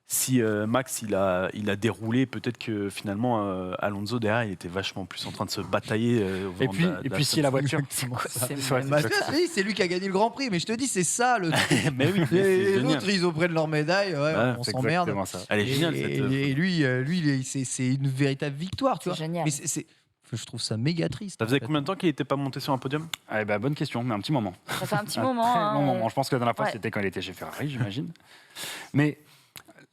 S2: si Max il a déroulé, peut-être que finalement Alonso derrière il était vachement plus en train de se batailler. Au
S3: Et
S2: volant
S3: puis,
S2: de la-
S3: et
S2: de
S3: puis si la voiture.
S1: C'est quoi,
S3: C'est
S1: c'est
S3: vrai,
S4: Bah,
S3: c'est
S4: je te dis, c'est lui qui a gagné le Grand Prix, mais je te dis, c'est ça le truc.
S2: Mais oui, mais c'est
S4: Et les
S2: génial.
S4: autres, ils ont pris de leur médaille, ouais,
S2: Ouais,
S4: on
S3: c'est
S4: s'emmerde.
S3: exactement ça.
S2: Elle est géniale cette.
S4: Et lui, c'est une véritable victoire, tu
S1: C'est
S4: vois.
S1: génial.
S4: Mais je trouve ça méga triste.
S2: Ça faisait
S4: en fait.
S2: combien de temps qu'il n'était pas monté sur un podium?
S3: Ah, bah, bonne question, mais un petit moment.
S1: Ça fait un petit
S3: Un
S1: moment.
S3: très
S1: hein,
S3: long moment. Je pense que la dernière fois,
S1: Ouais.
S3: c'était quand il était chez Ferrari, j'imagine. Mais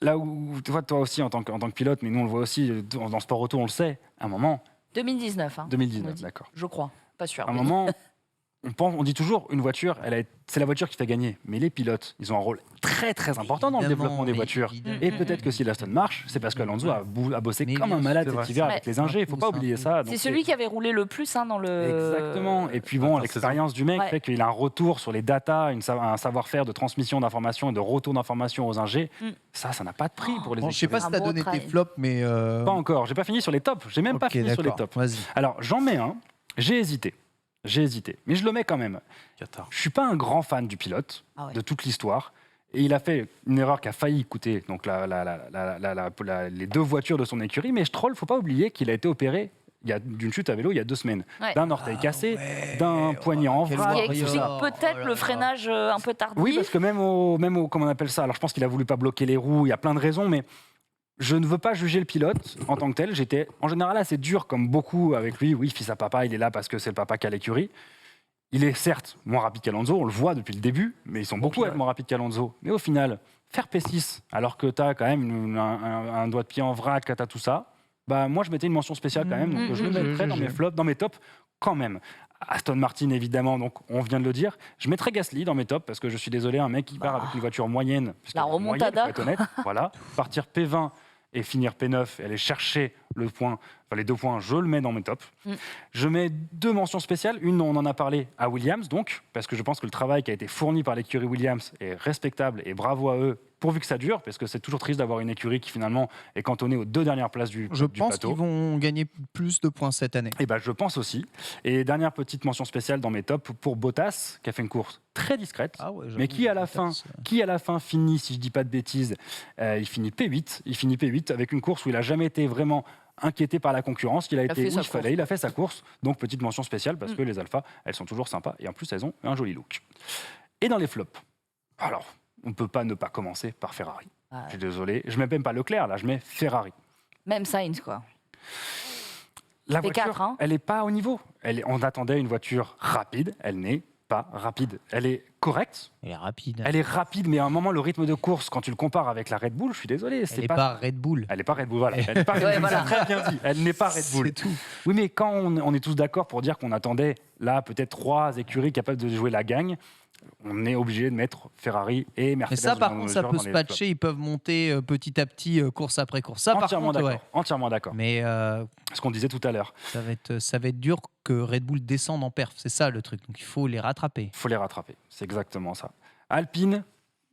S3: là où, tu vois, toi aussi, en tant que pilote, mais nous, on le voit aussi, dans Sport Auto, on le sait, à un moment,
S1: 2019. Hein, on
S3: 2019,
S1: me dit.
S3: d'accord.
S1: Je crois. Pas sûr.
S3: À un
S1: mais-
S3: moment, on dit toujours, une voiture, c'est la voiture qui fait gagner. Mais les pilotes, ils ont un rôle très, très important dans le
S4: Évidemment,
S3: développement des
S4: mais
S3: voitures.
S4: évidemment.
S3: Et peut-être que si l'Aston marche, c'est parce qu'Alonso a bossé
S4: Mais
S3: comme
S4: bien
S3: un malade
S2: sûr,
S3: cet
S2: c'est
S3: hiver
S1: vrai.
S3: avec les ingés. Il ne faut pas oublier ça. Donc
S1: C'est celui qui avait roulé le plus hein, dans le.
S3: Exactement. Et puis bon,
S2: Attends,
S3: l'expérience du mec
S1: Ouais.
S3: fait qu'il a un retour sur les datas, un savoir-faire de transmission d'informations et de retour d'informations aux ingés.
S1: Mm.
S3: Ça n'a pas de prix pour les
S4: Bon, je sais pas
S3: écuries.
S4: si
S1: Un
S4: t'as
S1: beau
S4: donné
S1: travail.
S4: tes flops, mais.
S3: Pas encore. J'ai pas fini sur les tops. J'ai même pas
S4: Ok,
S3: fini sur les
S4: d'accord.
S3: tops.
S4: Vas-y.
S3: Alors j'en mets un. J'ai hésité, mais je le mets quand même.
S2: Qatar.
S3: Je suis pas un grand fan du pilote,
S1: Ah ouais.
S3: de toute l'histoire. Et il a fait une erreur qui a failli coûter donc les 2 voitures de son écurie. Mais Stroll, faut pas oublier qu'il a été opéré d'une chute à vélo il y a 2 semaines.
S1: Ouais.
S3: D'un orteil cassé,
S4: ouais.
S3: d'un poignet en
S4: quel
S3: vrac.
S1: Ce qui
S4: warrior.
S1: explique
S4: Oh
S1: peut-être
S4: là
S1: le
S4: là.
S1: freinage un peu tardif.
S3: Oui, parce que même au comment on appelle ça, alors je pense qu'il a voulu pas bloquer les roues, il y a plein de raisons, mais je ne veux pas juger le pilote en tant que tel. J'étais en général assez dur, comme beaucoup avec lui. Oui, fils à papa, il est là parce que c'est le papa qui a l'écurie. Il est certes moins rapide qu'Alonso, on le voit depuis le début, mais ils sont beaucoup à être moins rapides qu'Alonso. Mais au final, faire P6, alors que tu as quand même un doigt de pied en vrac, tu as tout ça, bah moi je mettais une mention spéciale quand même, donc je le mettrais dans mes flops, dans mes tops quand même. Aston Martin évidemment, donc on vient de le dire. Je mettrais Gasly dans mes tops parce que je suis désolé, un mec qui part avec une voiture moyenne, parce
S1: La
S3: qu'elle est moyenne,
S1: remontada.
S3: faut être honnête, voilà, partir P20 et finir P9 et aller chercher le point, enfin les 2 points, je le mets dans mes tops. Je mets 2 mentions spéciales, une on en a parlé à Williams donc, parce que je pense que le travail qui a été fourni par l'écurie Williams est respectable et bravo à eux, pourvu que ça dure, parce que c'est toujours triste d'avoir une écurie qui finalement est cantonnée aux 2 dernières places du
S4: Je
S3: du
S4: pense
S3: plateau.
S4: qu'ils vont gagner plus de points cette année.
S3: Eh ben, je pense aussi. Et dernière petite mention spéciale dans mes tops pour Bottas, qui a fait une course très discrète,
S4: Ah ouais,
S3: mais qui à la fin, finit, si je dis pas de bêtises, il finit P8. Il finit P8 avec une course où il a jamais été vraiment inquiété par la concurrence. Il a été
S1: fait
S3: où
S1: sa
S3: il fallait,
S1: course.
S3: il a fait sa course. Donc petite mention spéciale parce que les alphas, elles sont toujours sympas et en plus elles ont un joli look. Et dans les flops, alors on ne peut pas ne pas commencer par Ferrari.
S1: Ouais.
S3: Je suis désolé, je mets même pas Leclerc là, je mets Ferrari.
S1: Même Sainz, quoi.
S3: La
S1: P4,
S3: voiture,
S1: hein.
S3: elle n'est pas au niveau. On attendait une voiture rapide, elle n'est pas rapide. Elle est correcte,
S4: Elle est rapide.
S3: elle est rapide, mais à un moment, le rythme de course, quand tu le compares avec la Red Bull, je suis désolé,
S4: Elle
S3: c'est
S4: n'est pas Red Bull.
S3: Elle n'est pas Red Bull, voilà. Elle n'est pas Red
S1: Ouais,
S3: Bull,
S1: voilà.
S3: c'est très bien dit. Elle n'est pas Red Bull.
S4: C'est tout.
S3: Oui, mais quand on est tous d'accord pour dire qu'on attendait là peut-être 3 écuries capables de jouer la gagne, on est obligé de mettre Ferrari et
S4: Mais
S3: Mercedes.
S4: ça, par
S3: dans nos
S4: contre, ça
S3: mesures
S4: peut
S3: dans
S4: se
S3: les
S4: patcher. Ils peuvent monter petit à petit, course après course. Ça,
S3: flops.
S4: par
S3: Entièrement
S4: contre,
S3: d'accord.
S4: ouais.
S3: Entièrement d'accord.
S4: Mais
S3: Ce qu'on disait tout à l'heure.
S4: ça va être dur que Red Bull descende en perf. C'est ça le truc. Donc il faut les rattraper.
S3: Il faut les rattraper. C'est exactement ça. Alpine,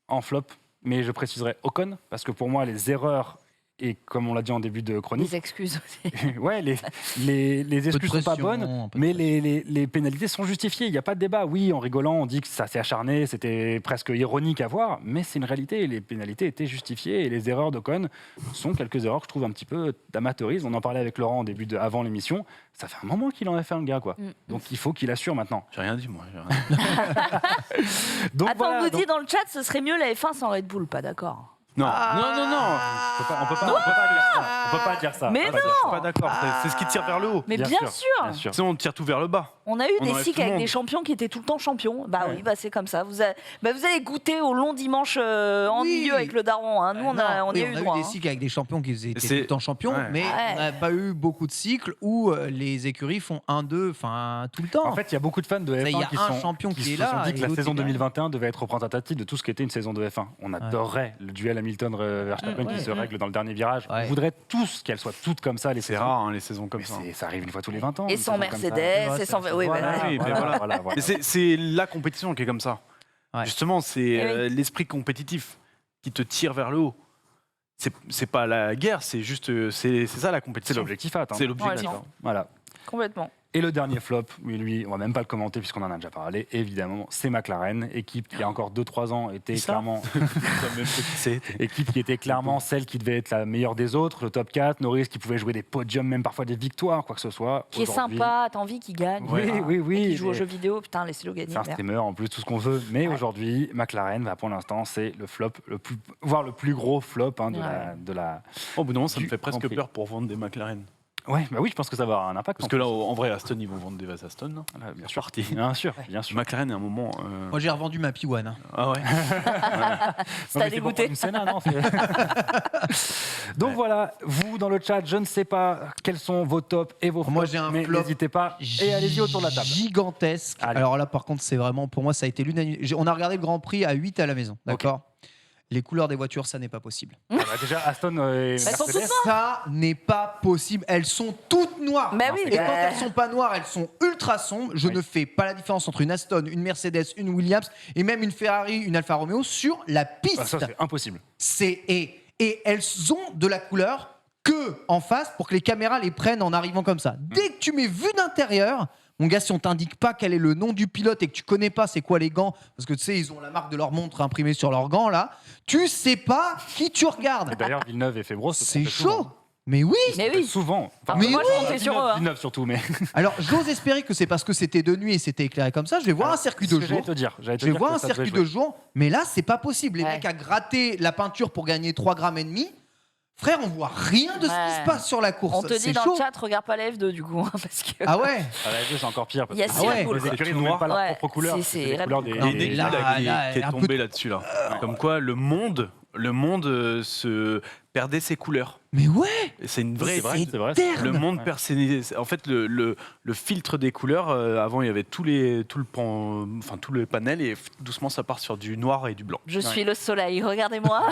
S3: en flop, mais je préciserai Ocon, parce que pour moi, les erreurs, et comme on l'a dit en début de chronique,
S1: Les excuses aussi.
S3: ouais, les excuses sont pas bonnes,
S4: un peu de
S3: mais
S4: pression.
S3: les pénalités sont justifiées. Il n'y a pas de débat. Oui, en rigolant, on dit que ça s'est acharné, c'était presque ironique à voir, mais c'est une réalité. Les pénalités étaient justifiées et les erreurs d'Ocon sont quelques erreurs que je trouve un petit peu d'amateurisme. On en parlait avec Laurent avant l'émission. Ça fait un moment qu'il en a fait un gars, quoi. Donc il faut qu'il assure maintenant.
S2: J'ai rien dit, moi. j'ai rien dit.
S3: Donc
S1: Attends,
S3: voilà,
S1: on nous
S3: donc-
S1: dit dans le chat, ce serait mieux la F1 sans Red Bull, pas d'accord.
S2: Non,
S3: Ah.
S2: non, non, non.
S3: on peut pas dire ça. On peut pas dire ça.
S1: Mais
S3: On peut pas dire
S2: Je
S3: ça.
S2: suis pas d'accord. C'est ce qui tire vers le haut.
S1: Mais
S3: Bien
S1: bien,
S3: sûr,
S1: sûr.
S3: Bien sûr.
S2: Sinon, on tire tout vers le bas.
S1: On a eu
S2: On
S1: des
S2: enlève
S1: cycles
S2: tout le
S1: avec
S2: monde.
S1: des champions qui étaient tout le temps champions. Bah
S3: Ouais.
S1: oui, bah c'est comme ça. Vous allez goûter au long dimanche en
S4: Oui.
S1: milieu avec le daron. Hein. Nous, on
S4: Non,
S1: y
S4: oui,
S1: a eu droit.
S4: des
S1: hein.
S4: cycles avec des champions qui étaient tout
S2: C'est-
S4: le temps champions,
S2: Ouais.
S4: mais
S1: Ouais.
S4: on n'a pas eu beaucoup de cycles où les écuries font 1-2, enfin tout le temps.
S3: En fait, il y a beaucoup de fans de
S4: Ça,
S3: F1
S4: il y a
S3: qui
S4: un
S3: sont,
S4: champion qui est
S3: se
S4: là
S3: sont dit
S4: et
S3: que la
S4: l'autre
S3: saison
S4: est là.
S3: 2021 devait être représentative de tout ce qu'était une saison de F1. On adorerait le duel Hamilton-Verstappen qui se règle dans le dernier virage.
S4: Ouais.
S3: On voudrait tous qu'elles soient toutes comme ça, les
S2: C'est
S3: saisons.
S2: rare, hein, les saisons comme
S3: Mais
S2: ça.
S3: ça arrive une fois tous les 20 ans.
S1: Et
S3: une
S1: sans
S3: saison comme ça.
S1: Mercedes,
S4: Ouais,
S1: et sans.
S4: ça,
S1: Oui,
S3: Voilà,
S1: bah,
S2: Oui, mais
S3: voilà,
S2: voilà.
S3: voilà, voilà.
S2: Mais c'est la compétition qui est comme ça.
S4: Ouais.
S2: Justement, c'est
S1: Eh oui.
S2: l'esprit compétitif qui te tire vers le haut. C'est pas la guerre, c'est juste c'est ça la
S3: C'est
S2: compétition.
S3: l'objectif atteint.
S2: C'est l'objectif.
S1: Ouais,
S3: Voilà.
S1: Complètement.
S3: Et le dernier flop, lui, on va même pas le commenter puisqu'on en a déjà parlé, évidemment, c'est McLaren, équipe qui il y a encore 2-3 ans était clairement équipe qui était clairement celle qui devait être la meilleure des autres, le top 4, Norris qui pouvait jouer des podiums, même parfois des victoires, quoi que ce soit.
S1: Qui est sympa, t'as envie qu'il gagne.
S3: Oui.
S1: Et qui joue aux jeux vidéo, putain, laissez-le gagner.
S3: C'est un streamer en plus, tout ce qu'on veut. Mais aujourd'hui, McLaren, pour l'instant, c'est le flop, voire le plus gros flop de la.
S2: Au bout d'un moment, ça me fait presque
S3: Grand Prix.
S2: peur pour vendre des McLaren.
S3: Ouais, bah oui, je pense que ça va avoir un impact.
S2: Parce que là, en vrai, Aston, ils vont vendre des vases Aston. Non
S3: bien sûr. Bien sûr.
S2: McLaren, à un moment.
S4: Moi, j'ai revendu ma P1. Hein.
S2: Ah ouais.
S1: Ça t'a dégoûté.
S3: Donc voilà, vous dans le chat, je ne sais pas quels sont vos tops et vos flops.
S4: Moi, j'ai un
S3: mais
S4: flop
S3: n'hésitez pas et allez-y autour de la table.
S4: Gigantesque.
S3: Allez.
S4: Alors là, par contre, c'est vraiment, pour moi, ça a été l'unanimité. On a regardé le Grand Prix à 8 à la maison, d'accord. Les couleurs des voitures, ça n'est pas possible.
S3: Déjà, Aston et
S1: Elles sont
S3: Mercedes.
S1: toutes
S4: Ça n'est pas possible. Elles sont toutes noires.
S1: Bah oui,
S4: Et quand elles sont pas noires, elles sont ultra sombres. Je ne fais pas la différence entre une Aston, une Mercedes, une Williams et même une Ferrari, une Alfa Romeo sur la piste.
S3: Ça, c'est impossible.
S4: Et elles ont de la couleur que en face pour que les caméras les prennent en arrivant comme ça. Dès que tu mets vue d'intérieur, mon gars, si on t'indique pas quel est le nom du pilote et que tu connais pas c'est quoi les gants, parce que tu sais, ils ont la marque de leur montre imprimée sur leurs gants là, tu sais pas qui tu regardes.
S3: Et d'ailleurs, Villeneuve et Febro,
S4: C'est chaud. Mais oui.
S1: Mais oui.
S3: Souvent.
S1: Enfin,
S4: Mais
S1: moi,
S4: oui.
S1: je comptais sur eux. hein.
S3: Villeneuve surtout, mais.
S4: Alors, j'ose espérer que c'est parce que c'était de nuit et c'était éclairé comme ça. Je vais voir un circuit de jour.
S3: J'allais te dire.
S4: Je vais voir un circuit de jour, mais là, c'est pas possible. Les
S1: Ouais.
S4: mecs à gratter la peinture pour gagner 3,5 grammes. Frère, on voit rien de ce qui
S1: Ouais.
S4: se passe sur la course.
S1: On te dit
S4: C'est
S1: dans
S4: chaud.
S1: le chat, regarde pas la F2 du coup. Parce que...
S4: Ah ouais.
S3: À la F2, c'est encore pire. Parce
S1: Il y a
S3: que
S1: six Red Bull,
S3: les
S1: quoi.
S3: écuries n'ont même pas leur
S1: Ouais,
S3: propre couleur.
S1: c'est
S3: les
S1: Red
S3: couleurs
S1: Bull,
S3: des.
S1: quoi.
S2: Il y a une
S4: Et
S2: étude
S4: là,
S2: là, qui
S4: là,
S2: est
S4: un peu
S2: tombée là-dessus. Là. Comme quoi, le monde se perdait ses couleurs.
S4: Mais ouais.
S2: Et c'est une vraie.
S3: C'est vrai.
S4: terne.
S2: Le monde en fait, le filtre des couleurs, avant, il y avait tout le panel et doucement, ça part sur du noir et du blanc.
S1: Je suis le soleil, regardez-moi.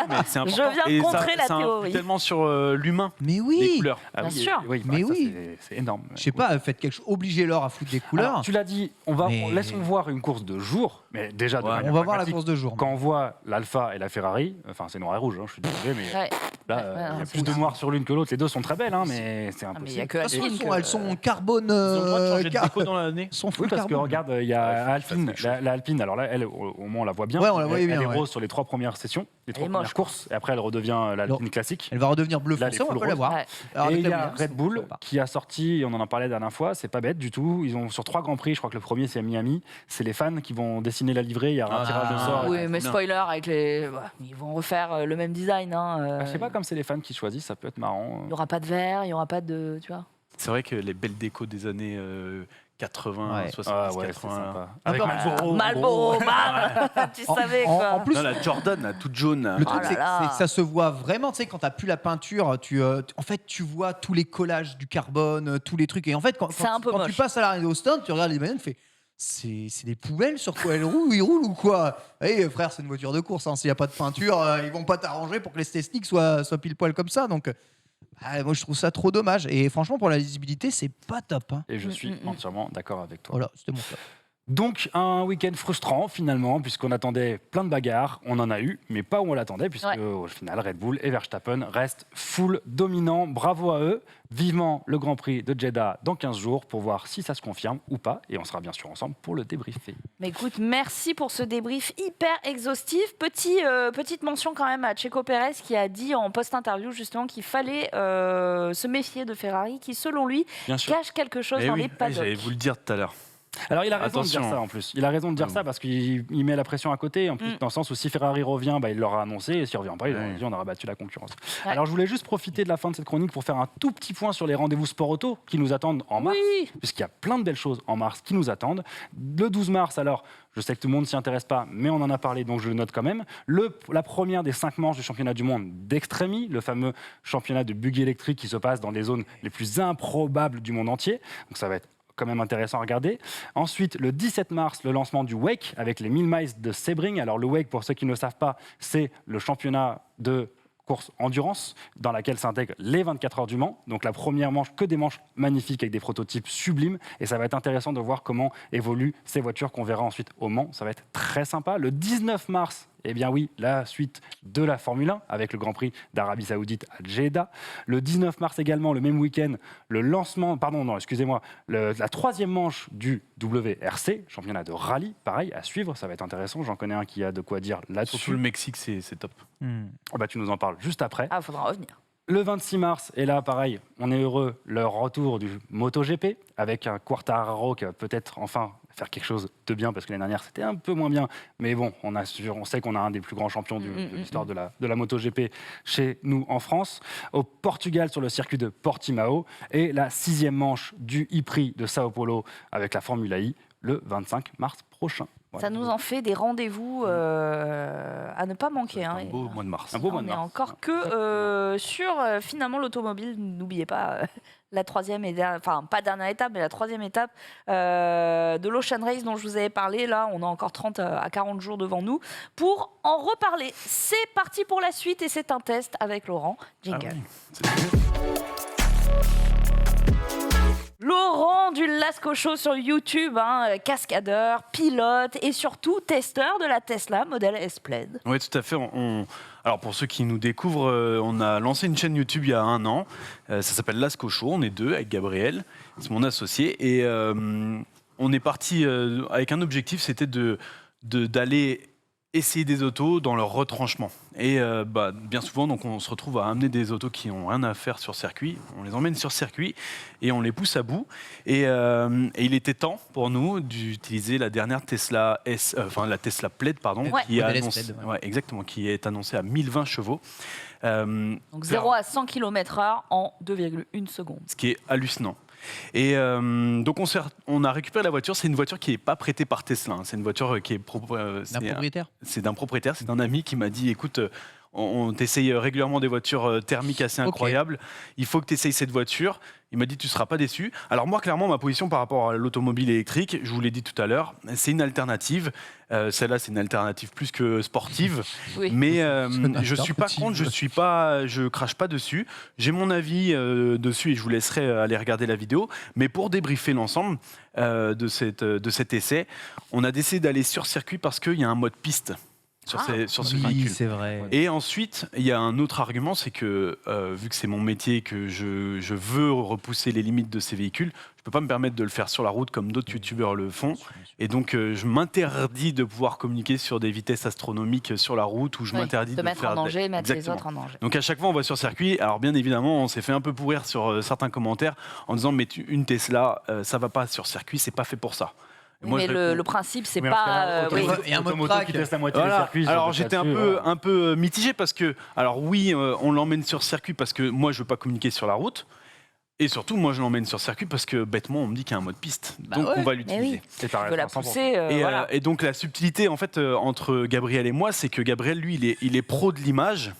S2: Mais c'est important.
S1: Je viens de
S2: Et
S1: contrer la
S2: ça influe
S1: théorie.
S2: tellement sur l'humain,
S4: Mais
S2: les
S4: oui.
S2: couleurs.
S3: Ah
S1: Bien
S3: oui,
S1: sûr.
S3: Oui,
S4: Mais
S3: ça,
S4: oui.
S3: c'est énorme.
S4: Je sais pas, faites quelque chose. Obligez-leur à foutre des couleurs.
S3: Alors, tu l'as dit,
S4: Mais-
S3: laissons voir une course de jour, mais déjà de
S2: Ouais.
S3: manière
S4: On va voir la
S3: pragmatique.
S4: course de jour.
S3: Quand on voit l'Alpha et la Ferrari, enfin c'est noir et rouge, hein, je suis désolé, mais
S1: Ouais.
S3: là,
S1: Ouais,
S3: il y a
S1: non,
S3: plus
S1: c'est
S3: de noir sur l'une que l'autre. Les deux sont très belles, hein, mais c'est
S1: Ah, mais il y a
S3: impossible.
S1: que
S4: De toute façon,
S1: Alpine
S4: elles sont carbone.
S2: Ils ont le droit de changer de
S4: car-
S2: déco dans l'année.
S4: sont full
S3: Oui, parce que
S4: carbone.
S3: regarde, il y a
S2: Ouais,
S3: Alpine,
S2: ça, c'est chaud.
S3: la Alpine, alors là, elle, au moins on la voit bien.
S4: Ouais, on la voyait bien,
S3: Elle est
S4: ouais.
S3: rose sur les 3 premières sessions, les 3
S1: est
S3: premières
S1: moche,
S3: courses, et après elle redevient l'Alpine classique.
S4: Elle va redevenir bleu
S3: Là, elle
S4: foncé,
S3: est
S4: on va
S3: full
S4: pas la
S3: rose.
S4: voir.
S1: Ouais.
S4: Alors,
S3: Et
S4: avec
S3: il y
S4: la
S3: a
S4: Williams,
S3: Red Bull
S4: on va pas.
S3: qui a sorti, on en a parlé la dernière fois, c'est pas bête du tout. Ils ont sur 3 Grands Prix, je crois que le premier c'est à Miami, c'est les fans qui vont dessiner la livrée, il y aura un tirage au sort.
S1: Oui, mais
S2: non.
S1: spoiler, avec les... ils vont refaire le même design. Hein.
S3: Ah, je sais pas, comme c'est les fans qui choisissent, ça peut être marrant.
S1: Il n'y aura pas de vert, il n'y aura pas de... Tu vois.
S2: C'est vrai que les belles décos des années 80,
S4: Ouais.
S2: 70,
S3: Ah ouais, c'est
S2: 80.
S3: sympa.
S4: Avec
S1: Malboro, tu savais quoi.
S4: En plus,
S2: Non, la Jordan, là, toute jaune. là.
S4: le truc,
S1: Oh là
S4: c'est
S1: là.
S4: que ça se voit vraiment. Tu sais, quand t'as plus la peinture, en fait, tu vois tous les collages du carbone, tous les trucs. Et en fait,
S1: C'est un peu
S4: quand tu
S1: moche.
S4: passes à l'arrêt d'Austin, tu regardes les bagnoles, tu fais. C'est des poubelles sur quoi elles roulent, ils roulent ou quoi? Eh frère, c'est une voiture de course. Hein. S'il n'y a pas de peinture, ils vont pas t'arranger pour que les statistiques soient pile poil comme ça. Donc, moi, je trouve ça trop dommage. Et franchement, pour la lisibilité, c'est pas top. Hein.
S3: Et je suis entièrement d'accord avec toi.
S4: Voilà, c'était mon flop.
S3: Donc un week-end frustrant finalement, puisqu'on attendait plein de bagarres, on en a eu, mais pas où on l'attendait, puisque
S1: Ouais.
S3: au final Red Bull et Verstappen restent full dominants. Bravo à eux, vivement le Grand Prix de Jeddah dans 15 jours pour voir si ça se confirme ou pas, et on sera bien sûr ensemble pour le débriefer.
S1: Mais écoute, merci pour ce débrief hyper exhaustif. Petite mention quand même à Checo Pérez qui a dit en post-interview justement qu'il fallait se méfier de Ferrari qui, selon lui,
S3: Bien sûr.
S1: cache quelque chose
S2: Eh
S1: dans
S2: oui,
S1: les paddocks.
S2: j'allais vous le dire tout à l'heure.
S3: Alors il a raison de
S2: Attention.
S3: dire ça en plus. Il a raison de dire ça parce qu'il met la pression à côté. En plus, dans le sens où si Ferrari revient, il l'aura annoncé. Et s'il revient pas, il aura dit on aura battu la concurrence.
S1: Ouais.
S3: Alors je voulais juste profiter de la fin de cette chronique pour faire un tout petit point sur les rendez-vous sport auto qui nous attendent en mars.
S1: Oui.
S3: Puisqu'il y a plein de belles choses en mars qui nous attendent. Le 12 mars, alors, je sais que tout le monde s'y intéresse pas, mais on en a parlé, donc je le note quand même. La première des 5 manches du championnat du monde d'Extremi, le fameux championnat de buggy électrique qui se passe dans les zones les plus improbables du monde entier. Donc ça va être quand même intéressant à regarder. Ensuite, le 17 mars, le lancement du Wake avec les 1000 miles de Sebring. Alors le Wake, pour ceux qui ne le savent pas, c'est le championnat de course endurance dans laquelle s'intègrent les 24 heures du Mans. Donc la première manche, que des manches magnifiques avec des prototypes sublimes. Et ça va être intéressant de voir comment évoluent ces voitures qu'on verra ensuite au Mans. Ça va être très sympa. Le 19 mars, Eh bien oui, la suite de la Formule 1 avec le Grand Prix d'Arabie Saoudite à Jeddah. Le 19 mars également, le même week-end, le lancement, la troisième manche du WRC, championnat de rallye, pareil, à suivre, ça va être intéressant. J'en connais un qui a de quoi dire là-dessus.
S2: Surtout le Mexique, c'est top.
S3: Tu nous en parles juste après.
S1: Ah, il faudra revenir.
S3: Le 26 mars, et là, pareil, on est heureux, le retour du MotoGP avec un Quartararo qui va peut-être enfin faire quelque chose de bien, parce que l'année dernière, c'était un peu moins bien. Mais bon, on sait qu'on a un des plus grands champions de l'histoire de la MotoGP chez nous en France. Au Portugal, sur le circuit de Portimao. Et la 6e manche du e-Prix de Sao Paulo avec la Formule I, le 25 mars prochain. Voilà.
S1: Ça nous en fait des rendez-vous à ne pas manquer.
S2: Un beau mois de mars.
S3: Un beau mois de
S1: On est
S3: mars.
S1: encore que sur finalement l'automobile. N'oubliez pas la troisième et pas dernière étape, mais la troisième étape de l'Ocean Race dont je vous avais parlé. Là, on a encore 30 à 40 jours devant nous pour en reparler. C'est parti pour la suite et c'est un test avec Laurent. Jingle. Laurent du Lascaux Show sur YouTube, cascadeur, pilote et surtout testeur de la Tesla Model S Plaid.
S2: Oui, tout à fait. Alors pour ceux qui nous découvrent, on a lancé une chaîne YouTube il y a 1 an. Ça s'appelle Lascaux Show. On est 2 avec Gabriel, c'est mon associé. Et on est parti avec un objectif, c'était d'aller essayer des autos dans leur retranchement. Et bien souvent, donc, on se retrouve à amener des autos qui n'ont rien à faire sur circuit. On les emmène sur circuit et on les pousse à bout. Et il était temps pour nous d'utiliser la dernière Tesla la Tesla Plaid, pardon, qui est annoncée à 1020 chevaux.
S1: Donc 0 à 100 km/h en 2,1 secondes.
S2: Ce qui est hallucinant. Et donc on a récupéré la voiture. C'est une voiture qui n'est pas prêtée par Tesla. C'est une voiture qui est
S4: d'un propriétaire.
S2: C'est d'un propriétaire. C'est d'un ami qui m'a dit écoute, on t'essaye régulièrement des voitures thermiques assez incroyables. Il faut que tu essayes cette voiture. Il m'a dit tu ne seras pas déçu. Alors moi, clairement, ma position par rapport à l'automobile électrique, je vous l'ai dit tout à l'heure, c'est une alternative. Celle-là, c'est une alternative plus que sportive.
S1: Oui.
S2: Mais je ne suis pas contre, je crache pas dessus. J'ai mon avis dessus et je vous laisserai aller regarder la vidéo. Mais pour débriefer l'ensemble de cet essai, on a décidé d'aller sur circuit parce qu'il y a un mode piste. Sur ce véhicule.
S4: C'est vrai.
S2: Et ensuite, il y a un autre argument, c'est que vu que c'est mon métier, que je veux repousser les limites de ces véhicules, je ne peux pas me permettre de le faire sur la route comme d'autres youtubeurs le font. Et donc, je m'interdis de pouvoir communiquer sur des vitesses astronomiques sur la route, ou je m'interdis de
S1: mettre
S2: faire
S1: en danger, mettre les
S2: Exactement.
S1: autres en danger.
S2: Donc à chaque fois, on va sur circuit. Alors bien évidemment, on s'est fait un peu pourrir sur certains commentaires en disant mais une Tesla, ça va pas sur circuit, c'est pas fait pour ça.
S1: Mais le principe, c'est pas.
S4: Il y a un mode track.
S3: qui teste la moitié
S2: Voilà.
S3: des circuits.
S2: Alors j'étais un peu mitigé parce que, alors oui, on l'emmène sur circuit parce que moi je veux pas communiquer sur la route. Et surtout, moi, je l'emmène sur circuit parce que bêtement, on me dit qu'il y a un mode piste. Donc, on va l'utiliser.
S1: Je veux la pousser.
S2: Et donc, la subtilité, en fait, entre Gabriel et moi, c'est que Gabriel, lui, il est pro de l'image.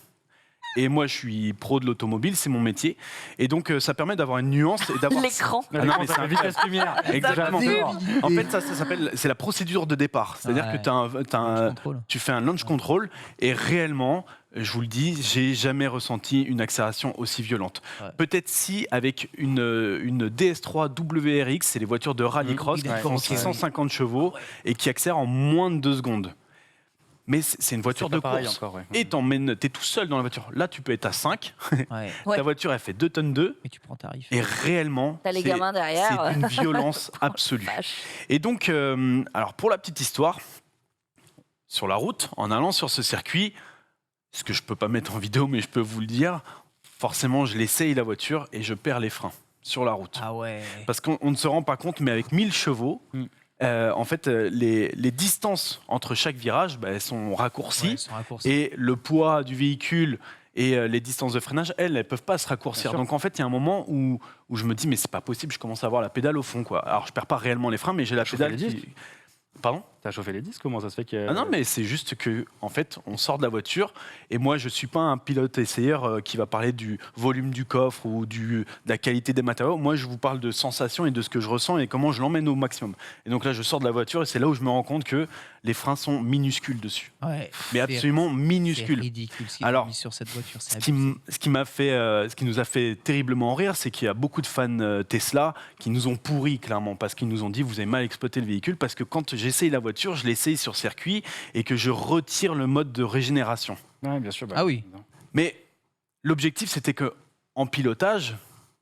S2: Et moi, je suis pro de l'automobile, c'est mon métier. Et donc, ça permet d'avoir une nuance et d'avoir
S1: L'écran.
S2: Ah non, mais c'est
S3: la vitesse lumière.
S2: Exactement.
S3: J'adore.
S2: En fait, ça s'appelle, c'est la procédure de départ. C'est-à-dire que tu fais un launch control et réellement, je vous le dis, j'ai jamais ressenti une accélération aussi violente.
S4: Ouais.
S2: Peut-être si avec une DS3 WRX, c'est les voitures de rallycross qui font 650 chevaux et qui accélèrent en moins de 2 secondes. Mais c'est une voiture de course.
S3: Encore, ouais.
S2: Et t'es tout seul dans la voiture. Là, tu peux être à 5.
S1: Ouais.
S2: Ta voiture, elle fait 2 tonnes 2.
S4: Et tu prends tarif.
S2: Et réellement,
S1: T'as les gamins derrière.
S2: c'est une violence absolue.
S1: Vache.
S2: Et donc, alors pour la petite histoire, sur la route, en allant sur ce circuit, ce que je peux pas mettre en vidéo, mais je peux vous le dire, forcément, je l'essaye la voiture et je perds les freins sur la route.
S4: Ah ouais.
S2: Parce qu'on ne se rend pas compte, mais avec 1000 chevaux, en fait, les distances entre chaque virage, elles sont raccourcies.
S4: Ouais, ils sont raccourcis.
S2: Et le poids du véhicule et les distances de freinage, elles peuvent pas se raccourcir. Donc en fait, il y a un moment où je me dis, mais c'est pas possible, je commence à avoir la pédale au fond, quoi. Alors je perds pas réellement les freins, mais j'ai la pédale qui... Pardon ?
S3: T'as chauffé les disques? Comment ça se fait que...
S2: Ah non, mais c'est juste que, en fait, on sort de la voiture et moi, je suis pas un pilote essayeur qui va parler du volume du coffre ou de la qualité des matériaux. Moi, je vous parle de sensations et de ce que je ressens et comment je l'emmène au maximum. Et donc là, je sors de la voiture et c'est là où je me rends compte que les freins sont minuscules dessus.
S4: Ouais.
S2: Mais absolument
S4: C'est
S2: minuscules.
S4: ridicule ce qu'ils
S2: Alors,
S4: ont mis sur cette voiture.
S2: Ce qui nous a fait terriblement rire, c'est qu'il y a beaucoup de fans Tesla qui nous ont pourris clairement parce qu'ils nous ont dit vous avez mal exploité le véhicule parce que quand j'essaye la voiture, voiture, je l'essaye sur circuit et que je retire le mode de régénération.
S3: Ouais, bien sûr.
S4: Ah oui.
S2: Mais l'objectif, c'était que en pilotage,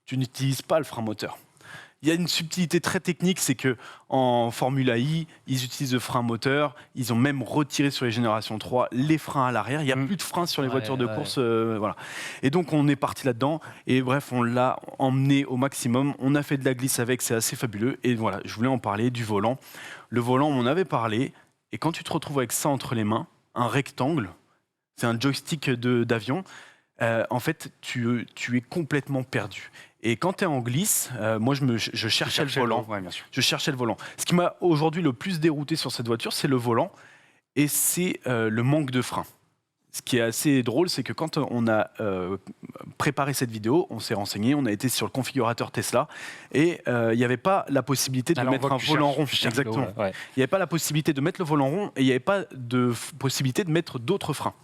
S2: tu n'utilises pas le frein moteur. Il y a une subtilité très technique, c'est que en Formula I, ils utilisent le frein moteur. Ils ont même retiré sur les générations 3 les freins à l'arrière. Il n'y a plus de freins sur les voitures de course. Voilà. Et donc, on est parti là-dedans. Et bref, on l'a emmené au maximum. On a fait de la glisse avec, c'est assez fabuleux. Et voilà, je voulais en parler du volant. Le volant, on en avait parlé. Et quand tu te retrouves avec ça entre les mains, un rectangle, c'est un joystick d'avion, en fait, tu es complètement perdu. Et quand tu es en glisse, moi, je cherchais le volant.
S3: Ouais, bien sûr.
S2: Je cherchais le volant. Ce qui m'a aujourd'hui le plus dérouté sur cette voiture, c'est le volant et c'est le manque de frein. Ce qui est assez drôle, c'est que quand on a préparé cette vidéo, on s'est renseigné, on a été sur le configurateur Tesla et il n'y avait pas la possibilité de mettre un volant rond. Exactement.
S3: Ouais.
S2: Il n'y avait pas la possibilité de mettre le volant rond et il n'y avait pas de possibilité de mettre d'autres freins.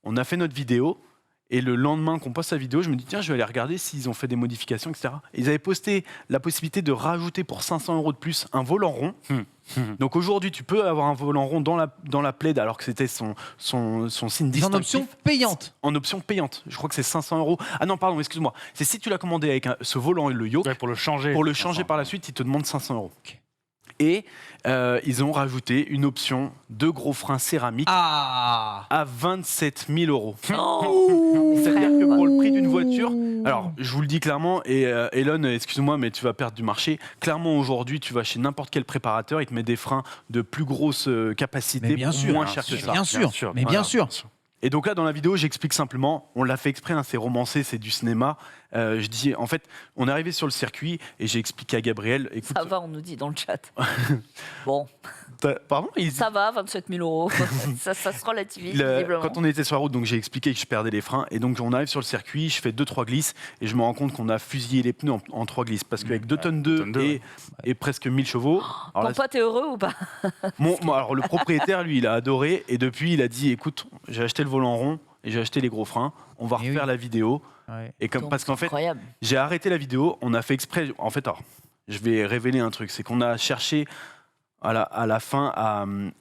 S2: On a fait notre vidéo. Et le lendemain qu'on poste la vidéo, je me dis tiens, je vais aller regarder s'ils ont fait des modifications, etc. Et ils avaient posté la possibilité de rajouter pour 500 € de plus un volant rond. Donc aujourd'hui, tu peux avoir un volant rond dans la plaid alors que c'était son signe distinctif.
S4: En option payante.
S2: En option payante. Je crois que c'est 500 €. Ah non, pardon, excuse-moi. C'est si tu l'as commandé avec ce volant et le yoke.
S3: Ouais, pour le changer.
S2: Pour le changer par la suite, ils te demandent 500 €. Okay. Et ils ont rajouté une option de gros freins céramiques à 27 000 €. C'est-à-dire que pour le prix d'une voiture, alors je vous le dis clairement, et Elon, excuse-moi, mais tu vas perdre du marché. Clairement, aujourd'hui, tu vas chez n'importe quel préparateur, il te met des freins de plus grosse capacité, moins cher que ça.
S4: Bien sûr, mais bien sûr.
S2: Et donc là, dans la vidéo, j'explique simplement, on l'a fait exprès, hein, c'est romancé, c'est du cinéma. Je dis, en fait, on est arrivé sur le circuit et j'ai expliqué à Gabriel. Écoute,
S1: ça va, on nous dit dans le chat. Bon.
S2: Pardon,
S1: ça va, 27 000 €. ça se relativise, visiblement.
S2: Quand on était sur la route, donc j'ai expliqué que je perdais les freins. Et donc on arrive sur le circuit, je fais 2-3 glisses et je me rends compte qu'on a fusillé les pneus en 3 glisses. Parce qu'avec 2 tonnes 2 et presque 1000 chevaux.
S1: Ton pote est heureux ou pas?
S2: Alors le propriétaire, lui, il a adoré. Et depuis, il a dit écoute, j'ai acheté le volant rond et j'ai acheté les gros freins. On va refaire la vidéo. Ouais. Et parce qu'en fait, j'ai arrêté la vidéo. On a fait exprès. En fait, alors, je vais révéler un truc. C'est qu'on a cherché à la fin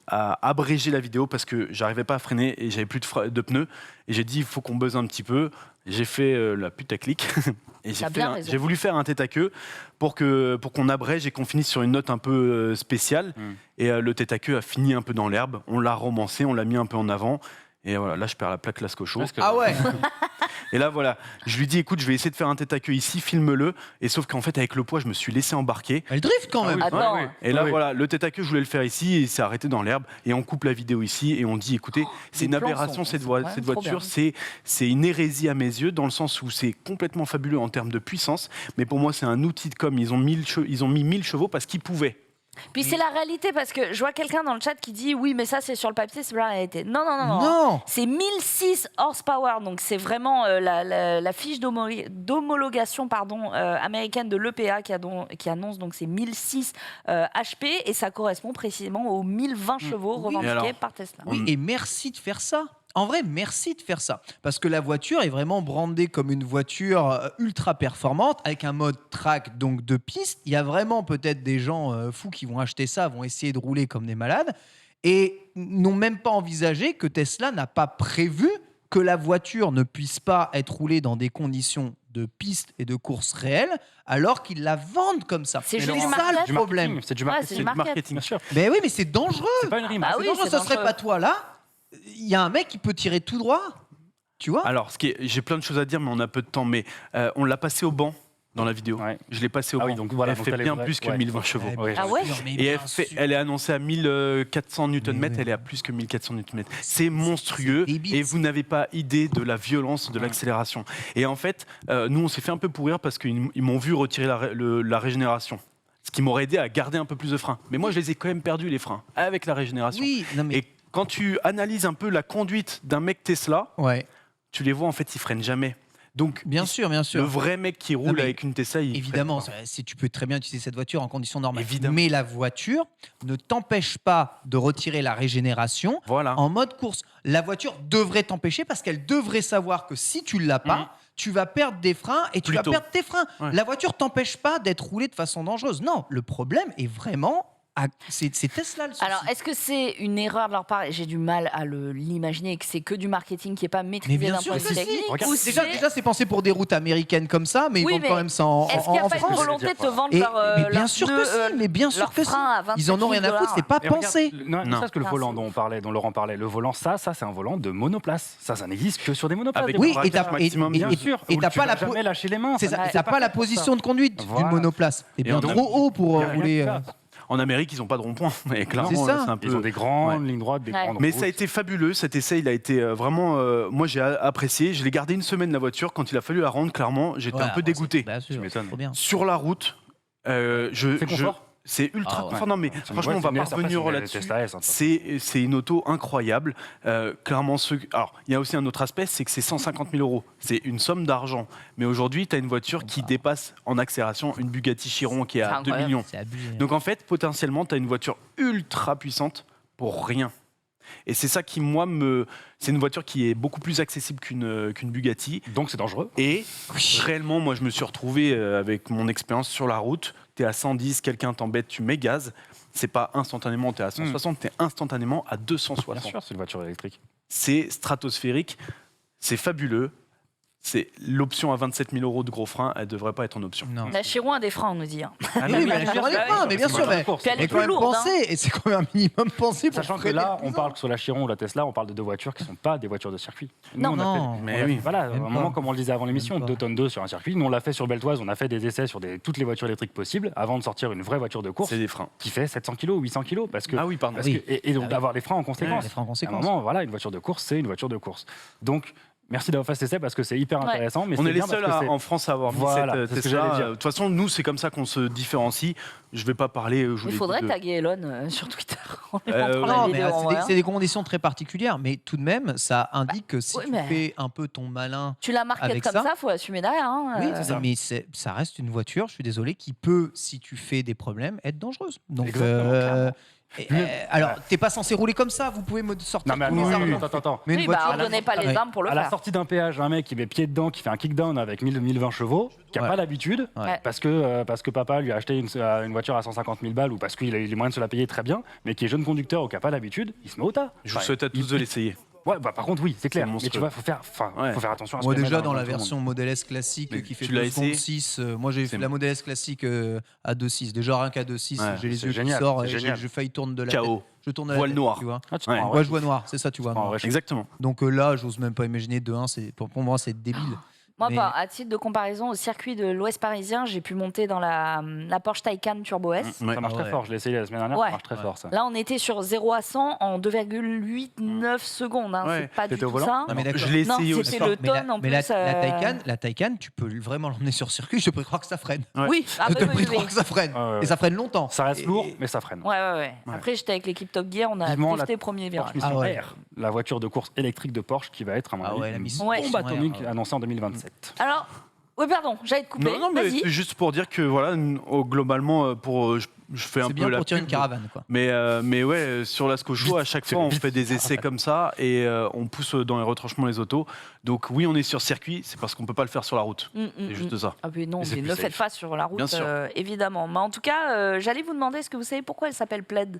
S2: à abréger la vidéo parce que j'arrivais pas à freiner et j'avais plus de pneus. Et j'ai dit il faut qu'on buzz un petit peu. J'ai fait la putaclic. Et j'ai voulu faire un tête à queue pour qu'on abrège et qu'on finisse sur une note un peu spéciale. Et le tête à queue a fini un peu dans l'herbe. On l'a romancé, on l'a mis un peu en avant. Et voilà, là, je perds la plaque Lascocho.
S4: Ah ouais.
S2: Et là, voilà, je lui dis, écoute, je vais essayer de faire un tête à queue ici, filme-le. Et sauf qu'en fait, avec le poids, je me suis laissé embarquer.
S4: Elle drift quand même.
S2: Et là, voilà, le tête à queue, je voulais le faire ici et il s'est arrêté dans l'herbe. Et on coupe la vidéo ici et on dit, écoutez, c'est une aberration cette voiture. C'est une hérésie à mes yeux, dans le sens où c'est complètement fabuleux en termes de puissance. Mais pour moi, c'est un outil de com. Ils ont mis 1000 chevaux parce qu'ils pouvaient.
S1: Puis c'est la réalité, parce que je vois quelqu'un dans le chat qui dit oui, mais ça c'est sur le papier, c'est pas la réalité. Non. C'est 1006 horsepower, donc c'est vraiment la fiche d'homologation américaine de l'EPA qui annonce donc c'est 1006 HP et ça correspond précisément aux 1020 chevaux revendiqués par Tesla.
S4: Oui, et merci de faire ça. En vrai, merci de faire ça. Parce que la voiture est vraiment brandée comme une voiture ultra performante, avec un mode track, donc de piste. Il y a vraiment peut-être des gens fous qui vont acheter ça, vont essayer de rouler comme des malades, et n'ont même pas envisagé que Tesla n'a pas prévu que la voiture ne puisse pas être roulée dans des conditions de piste et de course réelles, alors qu'ils la vendent comme ça.
S1: C'est
S4: ça le problème.
S3: C'est du marketing. Bien sûr.
S4: Mais oui, mais c'est dangereux.
S3: C'est pas une rime.
S1: Bah oui,
S4: dangereux. Ça serait pas toi là. Il y a un mec qui peut tirer tout droit, tu vois.
S2: Alors, j'ai plein de choses à dire, mais on a peu de temps. Mais on l'a passé au banc dans la vidéo. Ouais. Je l'ai passé au banc.
S3: Donc voilà,
S2: elle fait bien plus que 1020 chevaux.
S1: Ah ouais.
S2: Et elle est annoncée à 1400 Nm, elle est à plus que 1400 Nm. C'est monstrueux et vous n'avez pas idée de la violence de l'accélération. Et en fait, nous, on s'est fait un peu pourrir parce qu'ils m'ont vu retirer la régénération. Ce qui m'aurait aidé à garder un peu plus de freins. Mais moi, je les ai quand même perdus, les freins, avec la régénération.
S4: Oui,
S2: Et quand tu analyses un peu la conduite d'un mec Tesla, tu les vois, en fait, ils freinent jamais. Donc,
S4: bien sûr.
S2: Le vrai mec qui roule avec une Tesla, il
S4: évidemment, si tu peux très bien utiliser cette voiture en conditions normales. Évidemment. Mais la voiture ne t'empêche pas de retirer la régénération en mode course. La voiture devrait t'empêcher parce qu'elle devrait savoir que si tu ne l'as pas, tu vas perdre des freins et tu vas perdre tes freins. La voiture t'empêche pas d'être roulé de façon dangereuse. Non, le problème est vraiment c'est Tesla le souci.
S1: Alors, est-ce que c'est une erreur de leur part? J'ai du mal à l'imaginer, que c'est que du marketing qui n'est pas
S4: Mais
S1: maîtrisé
S4: bien
S1: d'un
S4: sûr
S1: point
S4: que
S1: de vue
S4: si.
S1: technique.
S3: Regarde,
S1: ou
S4: Déjà, c'est pensé pour des routes américaines comme ça, mais
S1: Oui,
S4: ils vendent
S1: mais
S4: quand même ça en
S1: est-ce qu'il n'y a pas une
S4: France.
S1: volonté de te vendre
S4: Et-
S1: leur,
S4: mais bien
S1: leur
S4: sûr
S1: pneu,
S4: que si, mais bien sûr
S1: leur
S4: que si.
S1: frein à 27
S4: Ils en ont rien à foutre, c'est pas
S3: Et regarde,
S4: pensé.
S3: Non, ne serait-ce que le
S1: Putain,
S3: volant
S1: c'est-
S3: dont Laurent parlait, le volant, ça c'est un volant de monoplace. Ça n'existe que sur des monoplaces.
S2: Avec
S3: des
S4: Oui,
S3: voitures
S4: et t'as
S2: maximum,
S3: bien
S4: et-
S3: sûr.
S4: et
S3: où
S4: t'as
S3: tu
S4: pas
S3: vas
S4: la
S3: jamais lâcher les mains.
S4: C'est ça,
S3: n'est
S4: t'as pas la
S3: fait pour
S4: position
S3: ça.
S4: de conduite
S3: Voilà.
S4: d'une monoplace. T'es bien
S2: en
S4: trop
S2: Amérique-
S4: haut pour
S3: Il y a rien
S4: rouler.
S3: qui va.
S2: En Amérique, ils n'ont pas de rond-point. Mais clairement,
S4: C'est ça.
S2: c'est un peu.
S3: Ils ont des grandes
S2: Ouais.
S3: lignes droites, des
S1: Ouais.
S3: grandes
S2: Mais
S3: routes.
S2: ça a été fabuleux, cet essai, il a été vraiment. Moi, j'ai apprécié. Je l'ai gardé une semaine la voiture. Quand il a fallu la rendre, clairement, j'étais un peu dégoûté.
S4: Bien sûr,
S3: Tu m'étonnes.
S4: trop bien.
S2: Sur la route,
S3: C'est confort.
S2: c'est ultra
S4: Ah ouais.
S2: confort. Non, mais franchement, on va pas revenir là-dessus. C'est une auto incroyable. Clairement, alors, il y a aussi un autre aspect, c'est que c'est 150 000 €. C'est une somme d'argent. Mais aujourd'hui, tu as une voiture qui dépasse en accélération une Bugatti Chiron qui est
S1: C'est
S2: à 2
S1: incroyable.
S2: millions.
S4: C'est abusé.
S2: Donc en fait, potentiellement, tu as une voiture ultra puissante pour rien. Et c'est ça qui, moi, c'est une voiture qui est beaucoup plus accessible qu'une Bugatti.
S3: Donc c'est dangereux.
S2: Et réellement, moi, je me suis retrouvé avec mon expérience sur la route. Tu es à 110, quelqu'un t'embête, tu mets gaz. C'est pas instantanément, tu es à 160, tu es instantanément à
S3: Bien
S2: 260.
S3: sûr, c'est une voiture électrique.
S2: C'est stratosphérique, c'est fabuleux. C'est l'option à 27 000 € de gros frein, elle devrait pas être en option.
S4: Non.
S1: La Chiron a des freins, on nous dit.
S4: Oui, mais la Chiron a des freins, mais bien sûr, mais
S1: Puis elle est
S4: mais quand même
S1: plus lourde, hein.
S4: pensé, et c'est quand même un minimum pensé pour
S3: Sachant que
S4: freiner
S3: là,
S4: le
S3: on
S4: plus
S3: parle que sur la Chiron ou la Tesla, on parle de deux voitures qui ne sont pas des voitures de circuit.
S1: Non.
S3: Nous, on a fait-
S4: Non,
S2: mais
S3: on a-
S2: oui.
S3: Voilà, à
S4: Même
S3: un
S4: pas.
S3: moment, comme on le disait avant l'émission,
S4: Même pas.
S3: 2 tonnes 2 sur un circuit. Nous, on l'a fait sur Beltoise, on a fait des essais sur toutes les voitures électriques possibles avant de sortir une vraie voiture de course
S2: C'est des freins.
S3: qui fait 700 kg ou 800 kg. Parce que,
S2: Ah oui, pardon.
S3: parce
S4: Oui.
S3: que- et donc
S4: Ah oui.
S3: d'avoir les freins en conséquence.
S4: Les freins en
S3: À un
S4: conséquence.
S3: moment, voilà, une voiture de course, c'est une voiture de course. Donc, merci d'avoir fait cet essai parce que c'est hyper
S1: Ouais.
S3: intéressant. Mais
S2: On
S3: c'est
S2: est les
S3: bien parce
S2: seuls
S3: que c'est-
S2: en France à avoir mis
S3: Voilà,
S2: cette
S3: c'est ce que
S2: Tesla.
S3: j'allais dire.
S2: De toute façon, nous, c'est comme ça qu'on se différencie. Je vais pas parler. je vous
S1: Il
S2: l'ai
S1: faudrait
S2: dit, de-
S1: taguer Elon sur Twitter. en lui
S2: Euh,
S1: montrant la
S4: Non, mais
S1: vidéo, en vrai, hein.
S4: c'est des conditions très particulières, mais tout de même, ça indique que si
S1: oui,
S4: tu
S1: mais-
S4: fais un peu ton malin.
S1: Tu la marques
S4: Avec
S1: comme
S4: ça.
S1: ça, faut assumer derrière. Hein.
S4: Oui,
S1: Euh,
S4: mais ça reste une voiture, je suis désolé, qui peut, si tu fais des problèmes, être dangereuse. Donc,
S3: Exactement,
S1: clairement.
S4: alors, t'es pas censé rouler comme ça, vous pouvez me sortir
S3: Non, mais
S4: tous les
S3: attends,
S4: arguments.
S3: attends.
S4: Mais une
S1: oui,
S4: voiture,
S1: bah, donnez pas les
S4: Ouais.
S1: armes pour le
S3: À la
S1: faire.
S3: sortie d'un péage, un mec qui met pied dedans, qui fait un kickdown avec 1020 chevaux, qui n'a
S4: Ouais.
S3: pas l'habitude,
S4: Ouais.
S3: parce que papa lui a acheté une voiture à 150 000 balles ou parce qu'il a eu les moyens de se la payer très bien, mais qui est jeune conducteur ou qui n'a pas l'habitude, il se met au tas.
S2: Je vous souhaite à tous de l'essayer.
S3: Ouais, bah, par contre, oui, c'est clair. Mais
S2: monstrueux.
S3: tu vois, faut faire attention à ce
S4: Moi
S3: qu'on met
S4: déjà dans la
S3: tout le monde.
S4: version Model S classique
S2: Mais
S4: qui fait
S2: tu l'as
S4: 2 secondes
S2: essayé
S4: 6, moi j'ai fait
S2: C'est
S4: la Model S classique à 2.6. Déjà rien qu'à 2.6,
S2: Ouais,
S4: j'ai les
S3: c'est
S4: yeux
S3: génial,
S4: qui sortent,
S3: c'est
S4: et
S3: génial.
S4: je failli tourner de la
S2: Chaos.
S4: tête. Je tourne à la
S2: Voile
S4: tête,
S2: noir.
S4: tu vois.
S3: Ah, tu
S2: Ouais.
S3: prends un
S4: Ouais,
S3: vrai
S4: je vois noir, c'est ça, tu vois.
S3: prends un
S4: noir.
S3: vrai chou.
S2: Exactement.
S4: Donc là, j'ose même pas imaginer de 1, pour moi c'est débile.
S1: Moi,
S4: Mais-
S1: pas. À titre de comparaison, au circuit de l'Ouest parisien, j'ai pu monter dans la Porsche Taycan Turbo S.
S2: Ouais.
S3: Ça marche
S4: Ouais.
S3: très fort, je l'ai essayé la semaine dernière,
S1: Ouais.
S3: ça marche très fort ça.
S1: Là, on était sur 0 à 100 en 2,89 secondes. Hein.
S2: Ouais.
S1: C'est pas du
S3: T'étais au
S1: tout
S3: volant
S1: ça.
S4: Non, mais d'accord.
S2: Je l'ai
S1: Non,
S2: essayé aussi.
S1: c'était
S4: D'accord,
S1: le
S4: mais la-
S1: tonne en
S4: mais
S1: plus.
S4: la Taycan, tu peux vraiment l'emmener sur circuit, je peux croire que ça freine.
S2: Ouais.
S1: Oui, ah,
S4: Je
S1: bah,
S4: te
S1: oui,
S4: prie
S1: oui,
S4: de croire
S1: oui.
S4: que ça freine.
S3: Ouais, ouais.
S4: Et ça freine longtemps.
S3: Ça reste
S4: Et-
S3: lourd, mais ça freine.
S1: Ouais. Après, j'étais avec l'équipe Top Gear, on a
S3: Vivement
S1: drifté premier virage.
S3: Porsche Mission
S4: Ah ouais.
S3: R, la voiture de course électrique de Porsche qui va être à mon
S4: Ah
S3: avis
S4: ouais, la
S3: une
S4: mission
S1: Ouais.
S3: bombe
S4: Ouais,
S3: atomique
S4: ouais.
S3: annoncée en 2027.
S1: Alors, oui, pardon, j'allais te couper.
S2: Non, mais
S1: Vas-y.
S2: c'est juste pour dire que voilà, globalement, je fais un
S4: C'est
S2: peu
S4: bien
S2: la
S4: pour tirer une
S2: pub.
S4: caravane, quoi.
S2: Mais ouais, sur l'Asco Show, à chaque fois, on fait des essais comme ça et on pousse dans les retranchements les autos. Donc oui, on est sur circuit, c'est parce qu'on peut pas le faire sur la route. C'est juste ça.
S1: Ah oui, non,
S3: Et c'est
S1: mais
S3: plus
S1: ne
S3: safe.
S1: faites pas sur la route,
S2: Bien sûr.
S1: évidemment. Mais en tout cas, j'allais vous demander, est-ce que vous savez pourquoi elle s'appelle Plaid?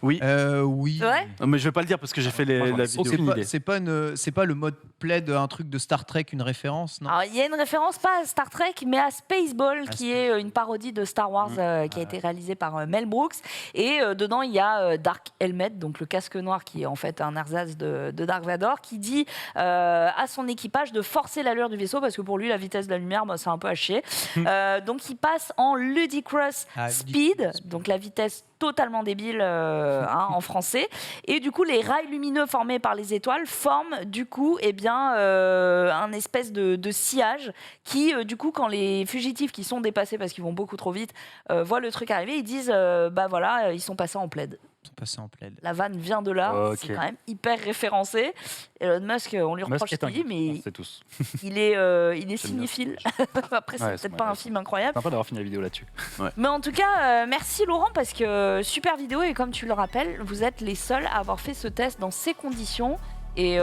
S2: Oui.
S4: Oui.
S1: C'est vrai?
S2: Non, mais je vais pas le dire parce que j'ai fait
S3: Moi, j'en ai
S2: la
S3: aucune
S2: vidéo.
S3: idée.
S4: C'est pas le mode plaid, un truc de Star Trek, une référence, non
S1: Alors, il y a une référence pas à Star Trek, mais à Spaceball, qui est une parodie de Star Wars qui a été réalisée par Mel Brooks. Et dedans, il y a Dark Helmet, donc le casque noir, qui est en fait un ersatz de Dark Vador, qui dit à son équipage de forcer l'allure du vaisseau, parce que pour lui, la vitesse de la lumière, bah, c'est un peu à chier. Donc, il passe en Ludicrous
S4: Ah,
S1: Speed,
S4: Ludicrous.
S1: donc la vitesse totalement débile en français. Et du coup, les rails lumineux formés par les étoiles forment du coup un espèce de sillage qui, du coup, quand les fugitifs qui sont dépassés parce qu'ils vont beaucoup trop vite voient le truc arriver, ils disent bah voilà, ils sont passés en plaid.
S4: Ils sont passés en plaid.
S1: La vanne vient de là,
S3: Ok.
S1: c'est quand même hyper référencé. Elon Musk, on lui reproche
S3: Musk
S1: ce
S3: est un
S1: qu'il dit,
S3: geek,
S1: mais
S3: on sait tous.
S1: il est
S3: bien.
S1: cinéphile. Après, c'est
S3: Ouais,
S1: peut-être
S3: c'est
S1: pas un
S3: vrai,
S1: film incroyable.
S3: Sympa d'avoir fini la vidéo là-dessus.
S1: Mais en tout cas, merci Laurent, parce que super vidéo, et comme tu le rappelles, vous êtes les seuls à avoir fait ce test dans ces conditions. et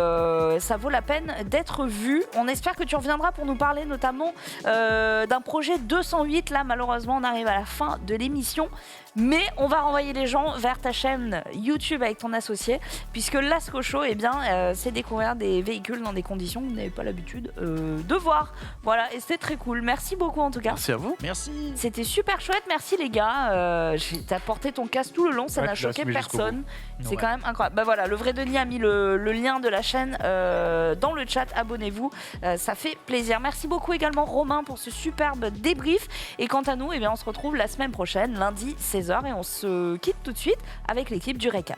S1: ça vaut la peine d'être vu. On espère que tu reviendras pour nous parler notamment d'un projet 208. Là, malheureusement, on arrive à la fin de l'émission. Mais on va renvoyer les gens vers ta chaîne YouTube avec ton associé, puisque Lascaux Show, c'est découvrir des véhicules dans des conditions que vous n'avez pas l'habitude de voir. Voilà, et c'était très cool. Merci beaucoup en tout cas.
S2: Merci à vous.
S4: Merci.
S1: C'était super chouette, merci les gars. T'as porté ton casque tout le long, ça n'a
S3: tu l'as
S1: choqué
S3: assumé jusqu'au
S1: personne. C'est
S4: Ouais.
S1: quand même incroyable. Bah voilà, le vrai Denis a mis le lien de la chaîne dans le chat, abonnez-vous, ça fait plaisir. Merci beaucoup également Romain pour ce superbe débrief. Et quant à nous, on se retrouve la semaine prochaine, lundi 16h, et on se quitte tout de suite avec l'équipe du récap.